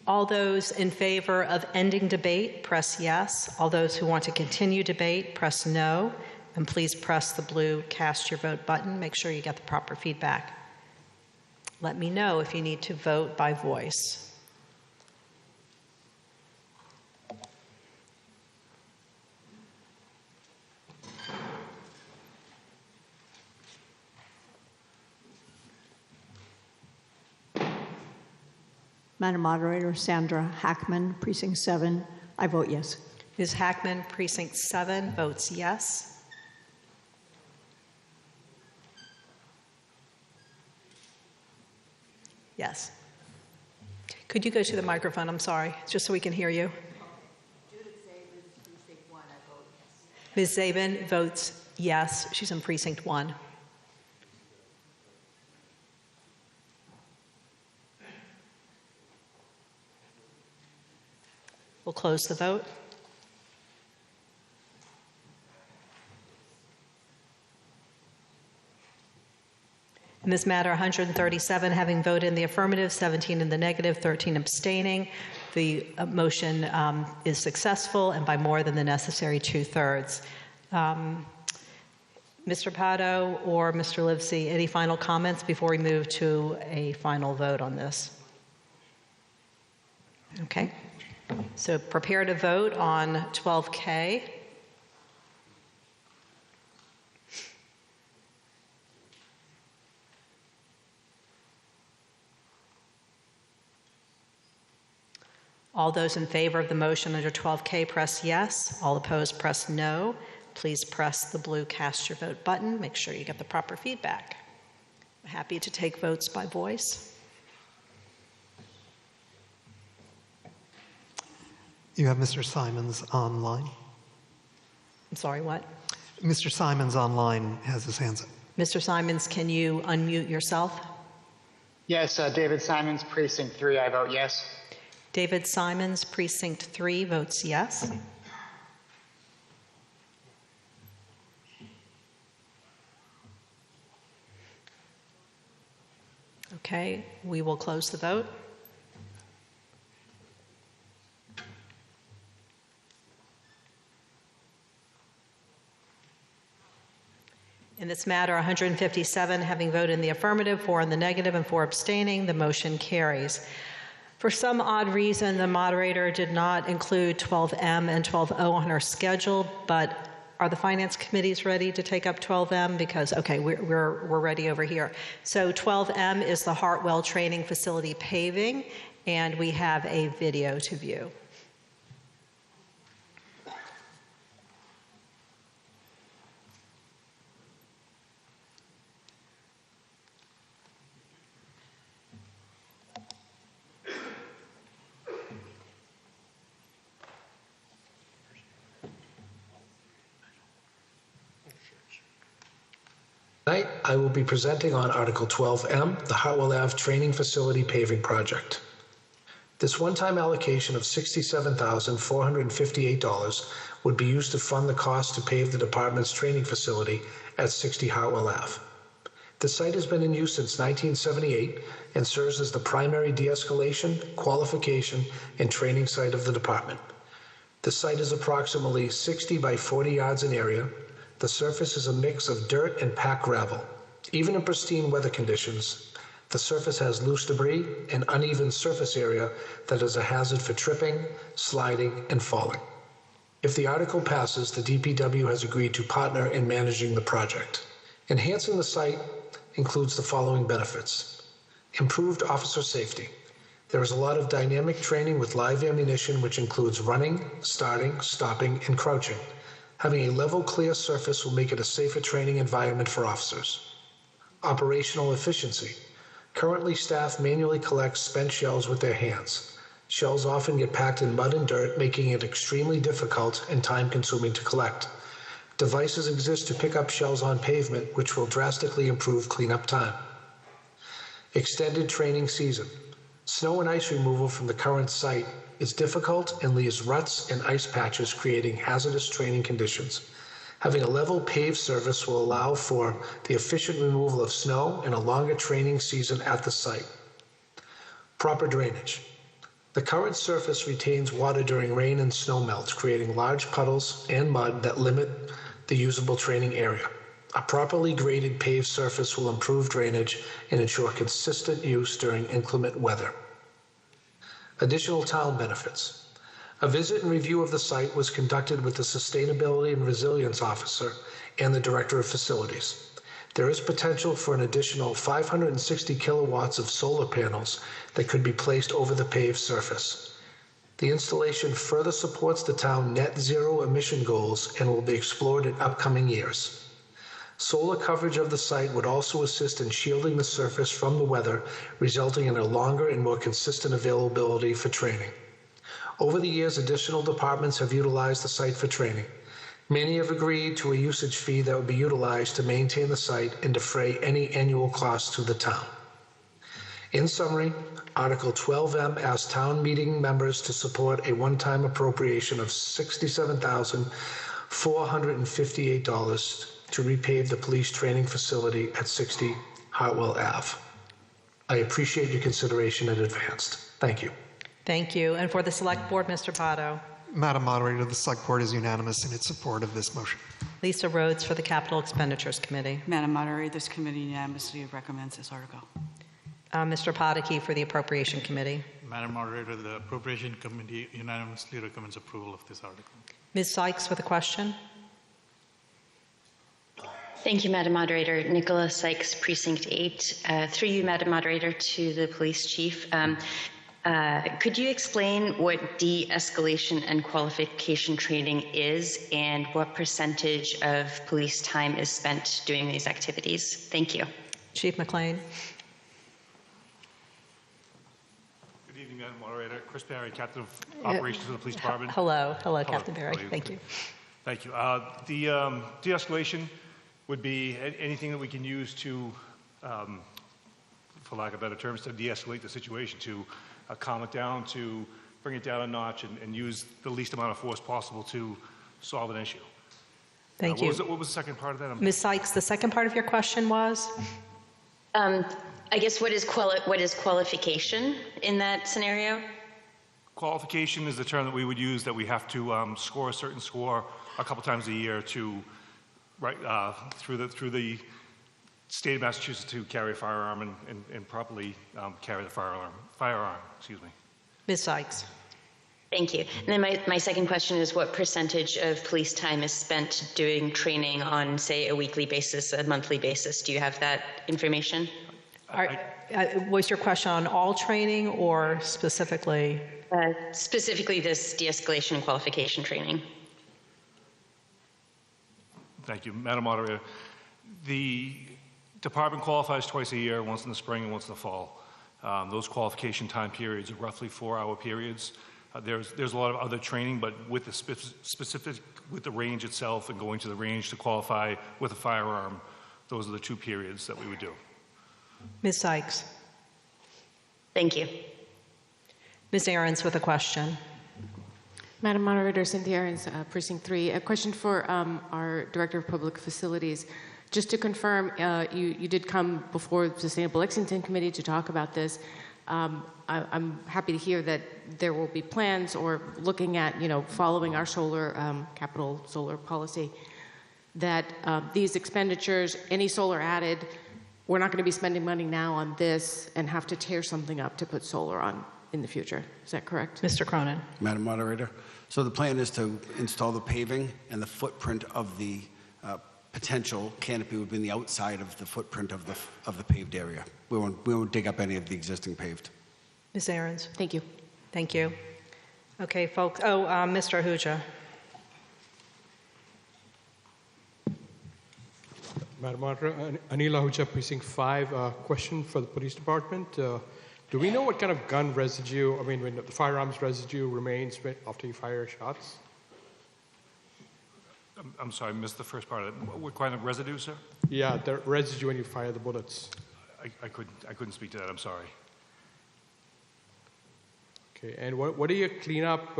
All those in favor of ending debate, press yes. All those who want to continue debate, press no. and please press the blue Cast Your Vote button. Make sure you get the proper feedback. Let me know if you need to vote by voice. Madam Moderator, Sandra Hackman, Precinct 7. I vote yes. Ms. Hackman, Precinct 7, votes yes. Yes. Could you go to the microphone? I'm sorry, just so we can hear you. Ms. Zabin votes yes. She's in Precinct 1. We'll close the vote. In this matter, 137 having voted in the affirmative, 17 in the negative, 13 abstaining. The motion is successful and by more than the necessary 2/3. Mr. Pato or Mr. Livesey, any final comments before we move to a final vote on this? Okay. So prepare to vote on 12K. All those in favor of the motion under 12K press yes. All opposed press no. Please press the blue Cast Your Vote button. Make sure you get the proper feedback. I'm happy to take votes by voice. You have Mr. Simons online. I'm sorry, what? Mr. Simons online has his hands up. Mr. Simons, can you unmute yourself? Yes, David Simons, Precinct 3, I vote yes. David Simons, Precinct 3, votes yes. Okay, we will close the vote. In this matter, 157 having voted in the affirmative, 4 in the negative, and 4 abstaining, the motion carries. For some odd reason, the moderator did not include 12M and 12O on her schedule, but are the finance committees ready to take up 12M? Because, okay, we're ready over here. So 12M is the Hartwell Training Facility paving, and we have a video to view. Tonight, I will be presenting on Article 12M, the Hartwell Ave Training Facility Paving Project. This one-time allocation of $67,458 would be used to fund the cost to pave the department's training facility at 60 Hartwell Ave. The site has been in use since 1978 and serves as the primary de-escalation, qualification, and training site of the department. The site is approximately 60 by 40 yards in area. The surface is a mix of dirt and packed gravel. Even in pristine weather conditions, the surface has loose debris and uneven surface area that is a hazard for tripping, sliding, and falling. If the article passes, the DPW has agreed to partner in managing the project. Enhancing the site includes the following benefits. Improved officer safety. There is a lot of dynamic training with live ammunition, which includes running, starting, stopping, and crouching. Having a level, clear surface will make it a safer training environment for officers. Operational efficiency. Currently, staff manually collect spent shells with their hands. Shells often get packed in mud and dirt, making it extremely difficult and time-consuming to collect. Devices exist to pick up shells on pavement, which will drastically improve cleanup time. Extended training season. Snow and ice removal from the current site is difficult and leaves ruts and ice patches, creating hazardous training conditions. Having a level paved surface will allow for the efficient removal of snow and a longer training season at the site. Proper drainage. The current surface retains water during rain and snow melt, creating large puddles and mud that limit the usable training area. A properly graded paved surface will improve drainage and ensure consistent use during inclement weather. Additional town benefits. A visit and review of the site was conducted with the Sustainability and Resilience Officer and the Director of Facilities. There is potential for an additional 560 kilowatts of solar panels that could be placed over the paved surface. The installation further supports the town net zero emission goals and will be explored in upcoming years. Solar coverage of the site would also assist in shielding the surface from the weather, resulting in a longer and more consistent availability for training. Over the years, additional departments have utilized the site for training. Many have agreed to a usage fee that would be utilized to maintain the site and defray any annual costs to the town. In summary, Article 12M asks town meeting members to support a one-time appropriation of $67,458 to repave the police training facility at 60 Hartwell Ave. I appreciate your consideration in advance. Thank you. Thank you. And for the Select Board, Mr. Votto. Madam Moderator, the Select Board is unanimous in its support of this motion. Lisa Rhodes for the Capital Expenditures Committee. Madam Moderator, this committee unanimously recommends this article. Mr. Poddicky for the Appropriation Committee. Madam Moderator, the Appropriation Committee unanimously recommends approval of this article. Ms. Sykes with a question. Thank you, Madam Moderator. Nicola Sykes, Precinct 8. Through you, Madam Moderator, to the Police Chief. Could you explain what de-escalation and qualification training is and what percentage of police time is spent doing these activities? Thank you. Chief McLean. Good evening, Madam Moderator. Chris Barry, Captain of Operations of the Police Department. Hello, Captain Barry. Thank you. Thank you. The de-escalation would be anything that we can use to, for lack of better terms, to de-escalate the situation, to calm it down, to bring it down a notch, and use the least amount of force possible to solve an issue. Thank you. What was the second part of that? Ms. Sykes, the second part of your question was? I guess what is qualification in that scenario? Qualification is the term that we would use, that we have to score a certain score a couple times a year to, through the state of Massachusetts, to carry a firearm and properly carry the firearm. Excuse me. Ms. Sykes. Thank you. And then my second question is, what percentage of police time is spent doing training on, say, a weekly basis, a monthly basis? Do you have that information? Was your question on all training or specifically? Specifically this de-escalation and qualification training. Thank you, Madam Moderator. The department qualifies twice a year, once in the spring and once in the fall. Those qualification time periods are roughly 4-hour periods. There's a lot of other training, but with the specific, with the range itself and going to the range to qualify with a firearm, those are the 2 periods that we would do. Ms. Sykes. Thank you. Ms. Ahrens with a question. Madam Moderator, Cynthia Ahrens, Precinct 3. A question for our Director of Public Facilities. Just to confirm, you did come before the Sustainable Lexington Committee to talk about this. I'm happy to hear that there will be plans or looking at, following our capital solar policy, that these expenditures, any solar added, we're not going to be spending money now on this and have to tear something up to put solar on in the future. Is that correct? Mr. Cronin. Madam Moderator, so the plan is to install the paving, and the footprint of the potential canopy would be in the outside of the footprint of the paved area. We won't dig up any of the existing paved. Ms. Ahrens. Thank you. Thank you. Okay, folks. Mr. Ahuja. Madam Moderator, Anil Ahuja, Precinct 5. Question for the Police Department. Do we know what kind of gun residue, when the firearms residue remains after you fire shots? I'm sorry, I missed the first part of it. What kind of residue, sir? Yeah, the residue when you fire the bullets. I couldn't speak to that. I'm sorry. Okay, and what are your cleanup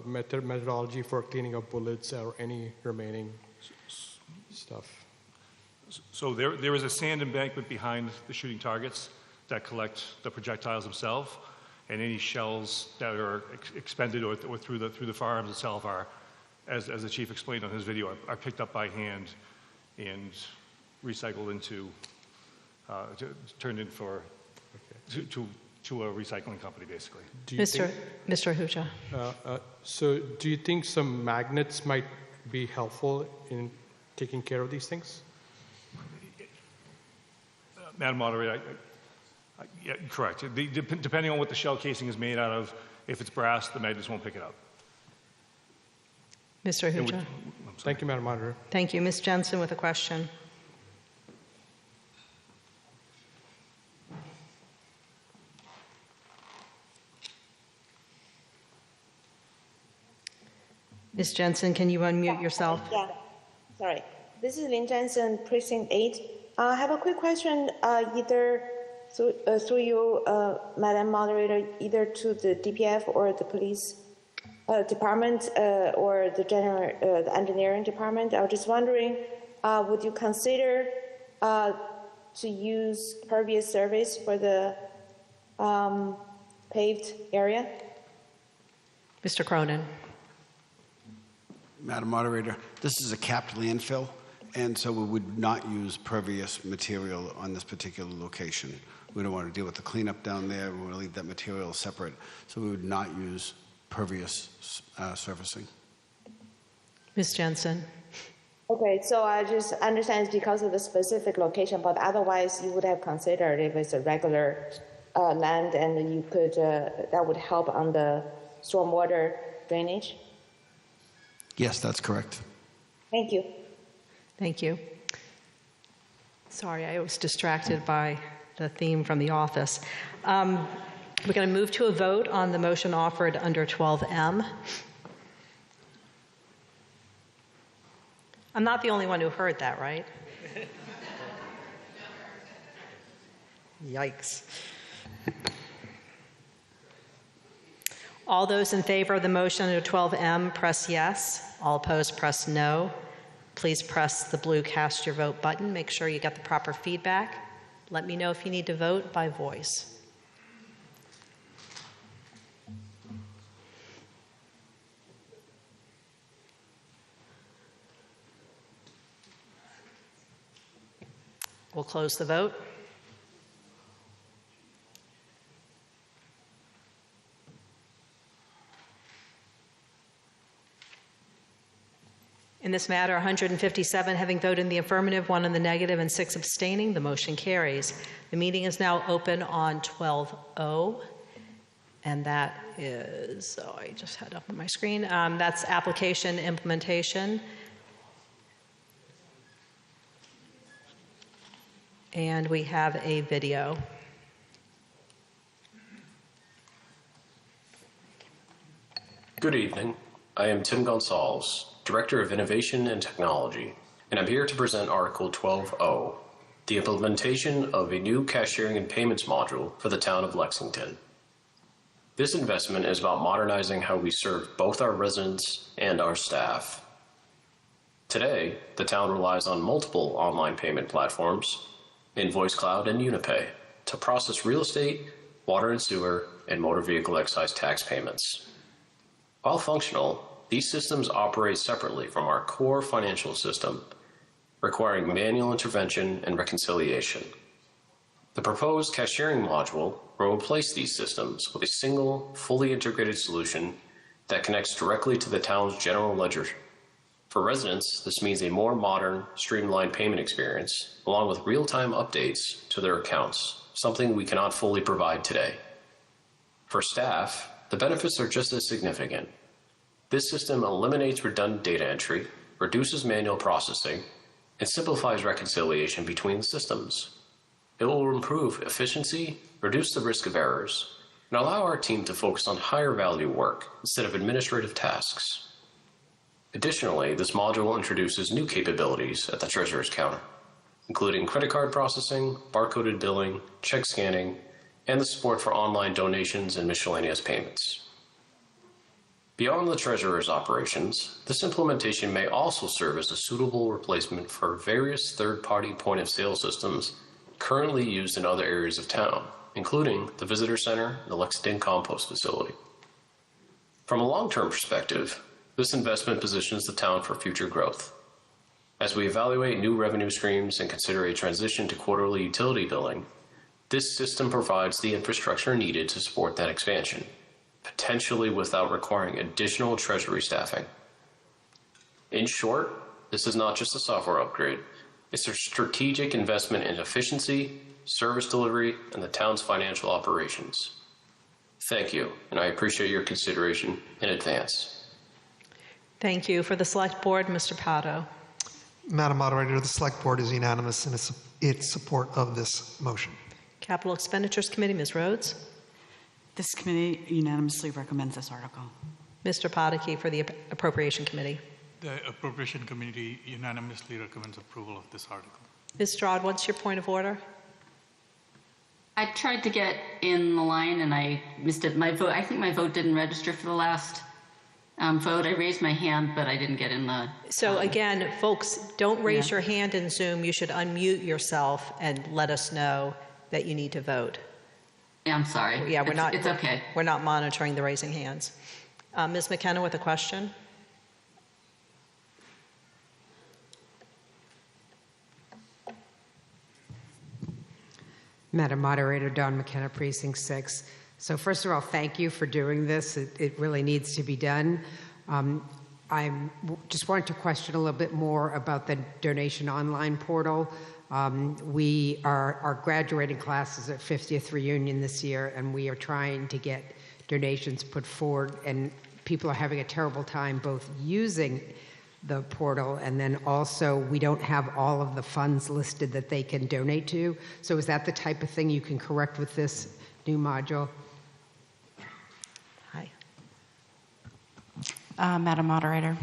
methodology for cleaning up bullets or any remaining stuff? So there is a sand embankment behind the shooting targets that collect the projectiles themselves, and any shells that are expended or through the firearms itself are as the chief explained on his video, are picked up by hand and recycled into, turned in for, to a recycling company, basically. Mr. Ahuja. So do you think some magnets might be helpful in taking care of these things? Madam Moderator, yeah, correct. Depending on what the shell casing is made out of, if it's brass, the magnets won't pick it up. Mr. Ahuja. Thank you, Madam Moderator. Thank you. Ms. Jensen with a question. Ms. Jensen, can you unmute yourself? Yeah, sorry. This is Lynn Jensen, Precinct 8. I have a quick question, either through you, Madam Moderator, either to the DPF or the police department or the engineering department. I was just wondering, would you consider to use pervious surface for the paved area? Mr. Cronin. Madam Moderator, this is a capped landfill, and so we would not use pervious material on this particular location. We don't want to deal with the cleanup down there. We want to leave that material separate, so we would not use pervious surfacing. Ms. Jensen. Okay, so I just understand it's because of the specific location, but otherwise you would have considered if it's a regular land and you could, that would help on the stormwater drainage? Yes, that's correct. Thank you. Thank you. Sorry, I was distracted by the theme from The Office. We're going to move to a vote on the motion offered under 12M. I'm not the only one who heard that, right? Yikes. All those in favor of the motion under 12M, press yes. All opposed, press no. Please press the blue cast your vote button. Make sure you get the proper feedback. Let me know if you need to vote by voice. We'll close the vote. In this matter, 157 having voted in the affirmative, 1 in the negative, and 6 abstaining, the motion carries. The meeting is now open on 12O, and that is, oh, I just had up on my screen, that's application implementation. And we have a video. Good evening. I am Tim Gonsalves, Director of Innovation and Technology, and I'm here to present Article 12O, the implementation of a new cashiering and payments module for the Town of Lexington. This investment is about modernizing how we serve both our residents and our staff. Today, the town relies on multiple online payment platforms, Invoice Cloud and Unipay, to process real estate, water and sewer, and motor vehicle excise tax payments. While functional, these systems operate separately from our core financial system, requiring manual intervention and reconciliation. The proposed cashiering module will replace these systems with a single, fully integrated solution that connects directly to the town's general ledger. For residents, this means a more modern, streamlined payment experience, along with real-time updates to their accounts, something we cannot fully provide today. For staff, the benefits are just as significant. This system eliminates redundant data entry, reduces manual processing, and simplifies reconciliation between systems. It will improve efficiency, reduce the risk of errors, and allow our team to focus on higher value work instead of administrative tasks. Additionally, this module introduces new capabilities at the treasurer's counter, including credit card processing, barcoded billing, check scanning, and the support for online donations and miscellaneous payments. Beyond the treasurer's operations, this implementation may also serve as a suitable replacement for various third-party point-of-sale systems currently used in other areas of town, including the Visitor Center and the Lexington Compost Facility. From a long-term perspective, This investment positions the town for future growth. As we evaluate new revenue streams and consider a transition to quarterly utility billing, this system provides the infrastructure needed to support that expansion, potentially without requiring additional treasury staffing. In short, this is not just a software upgrade. It's a strategic investment in efficiency, service delivery, and the town's financial operations. Thank you, and I appreciate your consideration in advance. Thank you. For the Select Board, Mr. Pato. Madam Moderator, the Select Board is unanimous in its support of this motion. Capital Expenditures Committee, Ms. Rhodes. This committee unanimously recommends this article. Mr. Podeke for the Appropriation Committee. The Appropriation Committee unanimously recommends approval of this article. Ms. Stroud, what's your point of order? I tried to get in the line and I missed it. My vote, I think my vote didn't register for the last vote. I raised my hand, but I didn't get in the... So again, folks, don't raise your hand in Zoom. You should unmute yourself and let us know that you need to vote. Yeah, I'm sorry. Yeah, It's okay. We're not monitoring the raising hands. Ms. McKenna with a question. Madam Moderator, Dawn McKenna, Precinct 6. So first of all, thank you for doing this. It really needs to be done. I just wanted to question a little bit more about the donation online portal. Our graduating class is at 50th reunion this year, and we are trying to get donations put forward, and people are having a terrible time both using the portal, and then also we don't have all of the funds listed that they can donate to. So is that the type of thing you can correct with this new module? Hi. Madam Moderator,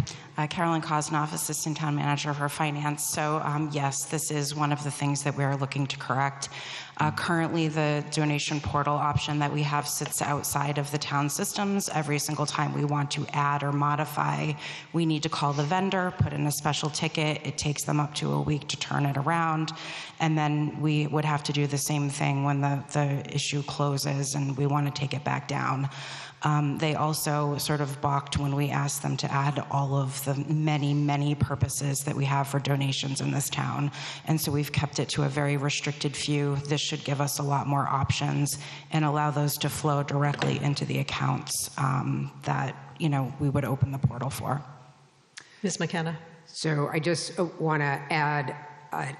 Carolyn Kosnoff, Assistant Town Manager for Finance. So yes, this is one of the things that we're looking to correct. Currently, the donation portal option that we have sits outside of the town systems. Every single time we want to add or modify, we need to call the vendor, put in a special ticket. It takes them up to a week to turn it around. And then we would have to do the same thing when the issue closes and we want to take it back down. They also sort of balked when we asked them to add all of the many, many purposes that we have for donations in this town. And so we've kept it to a very restricted few. This should give us a lot more options and allow those to flow directly into the accounts that, we would open the portal for. Ms. McKenna. So I just want to add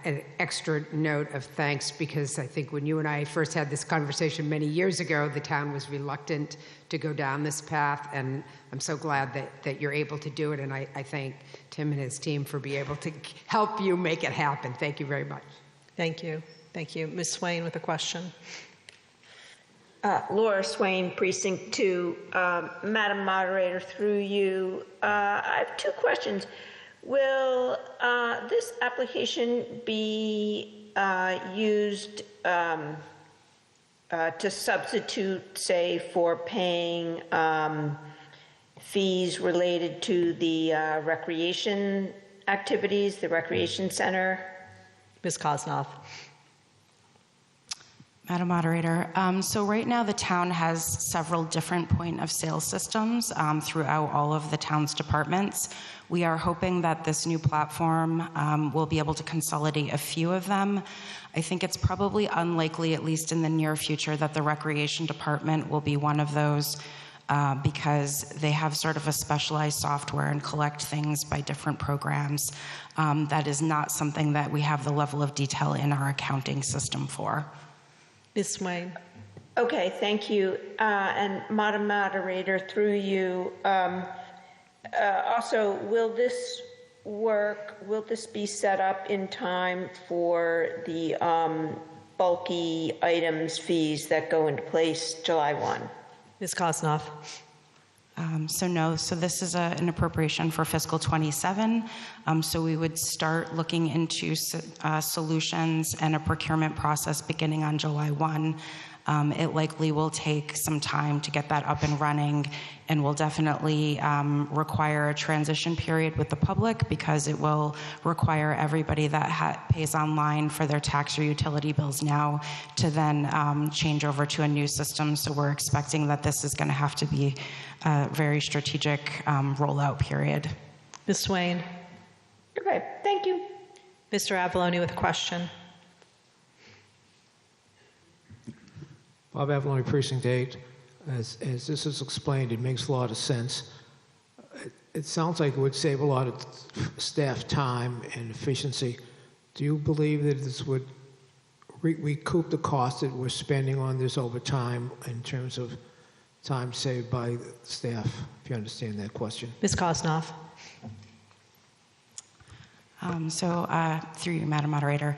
an extra note of thanks, because I think when you and I first had this conversation many years ago, the town was reluctant to go down this path, and I'm so glad that you're able to do it, and I thank Tim and his team for being able to help you make it happen. Thank you very much. Thank you. Thank you. Ms. Swain with a question. Laura Swain, Precinct 2. Madam Moderator, through you, I have two questions. Will this application be used to substitute, say, for paying fees related to the recreation activities, the recreation center? Ms. Kosnoff. Madam Moderator, so right now the town has several different point of sale systems throughout all of the town's departments. We are hoping that this new platform will be able to consolidate a few of them. I think it's probably unlikely, at least in the near future, that the recreation department will be one of those because they have sort of a specialized software and collect things by different programs. That is not something that we have the level of detail in our accounting system for. Ms. Swain. Okay, thank you. And Madam Moderator, through you, also, will this be set up in time for the bulky items fees that go into place July 1? Ms. Kosnoff. So no, so this is an appropriation for fiscal 27. So we would start looking into solutions and a procurement process beginning on July 1. It likely will take some time to get that up and running, and will definitely require a transition period with the public, because it will require everybody that pays online for their tax or utility bills now to then change over to a new system. So we're expecting that this is going to have to be a very strategic rollout period. Ms. Swain. Okay, thank you. Mr. Avalone with a question. Bob Avalone, Precinct 8. As this is explained, it makes a lot of sense. It sounds like it would save a lot of staff time and efficiency. Do you believe that this would recoup the cost that we're spending on this over time in terms of time saved by staff, if you understand that question? Ms. Kosnoff. Through you, Madam Moderator,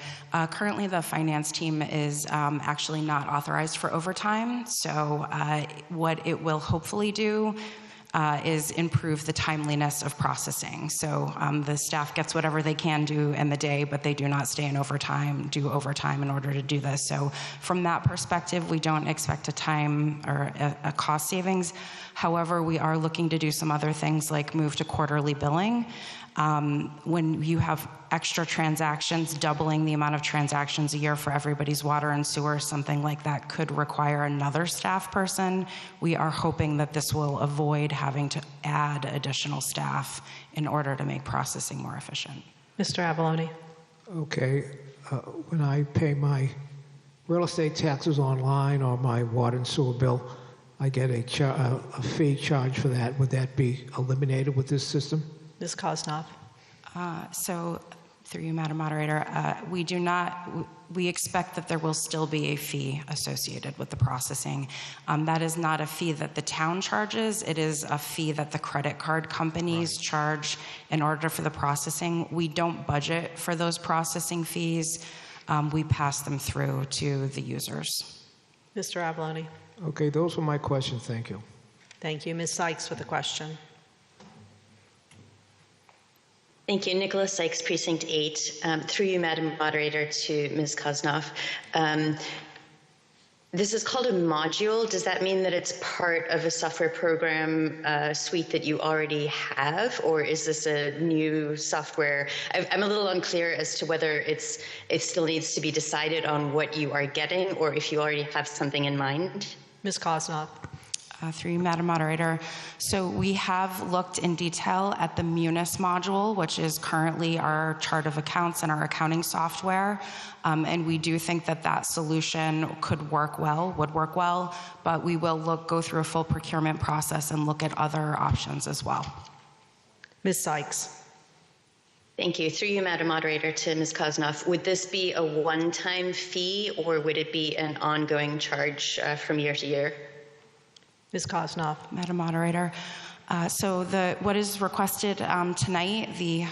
currently the finance team is actually not authorized for overtime. So what it will hopefully do is improve the timeliness of processing. So the staff gets whatever they can do in the day, but they do not stay in do overtime in order to do this. So from that perspective, we don't expect a time or a cost savings. However, we are looking to do some other things like move to quarterly billing. When you have extra transactions, doubling the amount of transactions a year for everybody's water and sewer, something like that could require another staff person. We are hoping that this will avoid having to add additional staff in order to make processing more efficient. Mr. Avalone. Okay, when I pay my real estate taxes online or my water and sewer bill, I get a fee charge for that. Would that be eliminated with this system? Ms. Kosnoff. Through you, Madam Moderator, we expect that there will still be a fee associated with the processing. That is not a fee that the town charges. It is a fee that the credit card companies charge in order for the processing. We don't budget for those processing fees. We pass them through to the users. Mr. Avalone. Okay, those were my questions. Thank you. Thank you. Ms. Sykes with a question. Thank you. Nicholas Sykes, Precinct 8. Through you, Madam Moderator, to Ms. Kosnoff. This is called a module. Does that mean that it's part of a software program suite that you already have, or is this a new software? I'm a little unclear as to whether it still needs to be decided on what you are getting, or if you already have something in mind. Ms. Kosnoff. Through you, Madam Moderator. So we have looked in detail at the Munis module, which is currently our chart of accounts and our accounting software. And we do think that that solution would work well, but we will go through a full procurement process and look at other options as well. Ms. Sykes. Thank you. Through you, Madam Moderator, to Ms. Kosnoff. Would this be a one-time fee, or would it be an ongoing charge from year to year? Ms. Kosnoff. Madam Moderator, what is requested tonight, the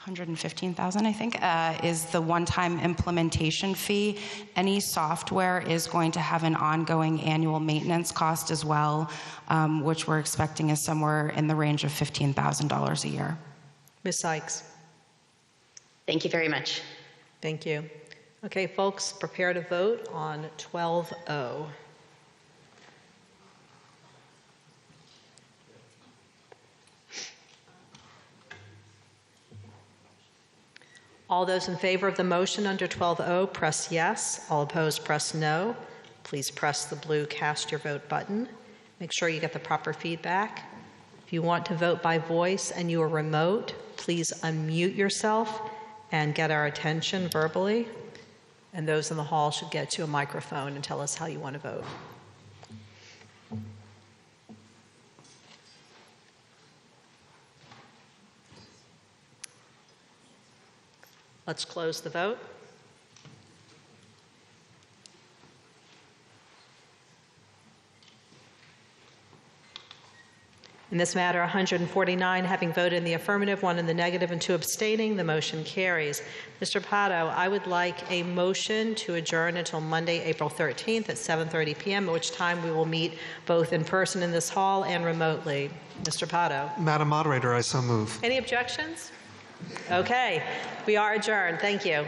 $115,000, I think, is the one-time implementation fee. Any software is going to have an ongoing annual maintenance cost as well, which we're expecting is somewhere in the range of $15,000 a year. Ms. Sykes. Thank you very much. Thank you. Okay, folks, prepare to vote on 12-0. All those in favor of the motion under 12-0, press yes. All opposed, press no. Please press the blue cast your vote button. Make sure you get the proper feedback. If you want to vote by voice and you are remote, please unmute yourself and get our attention verbally. And those in the hall should get you a microphone and tell us how you want to vote. Let's close the vote. In this matter, 149 having voted in the affirmative, 1 in the negative, and 2 abstaining, the motion carries. Mr. Pato, I would like a motion to adjourn until Monday, April 13th at 7:30 p.m., at which time we will meet both in person in this hall and remotely. Mr. Pato. Madam Moderator, I so move. Any objections? Okay, we are adjourned. Thank you.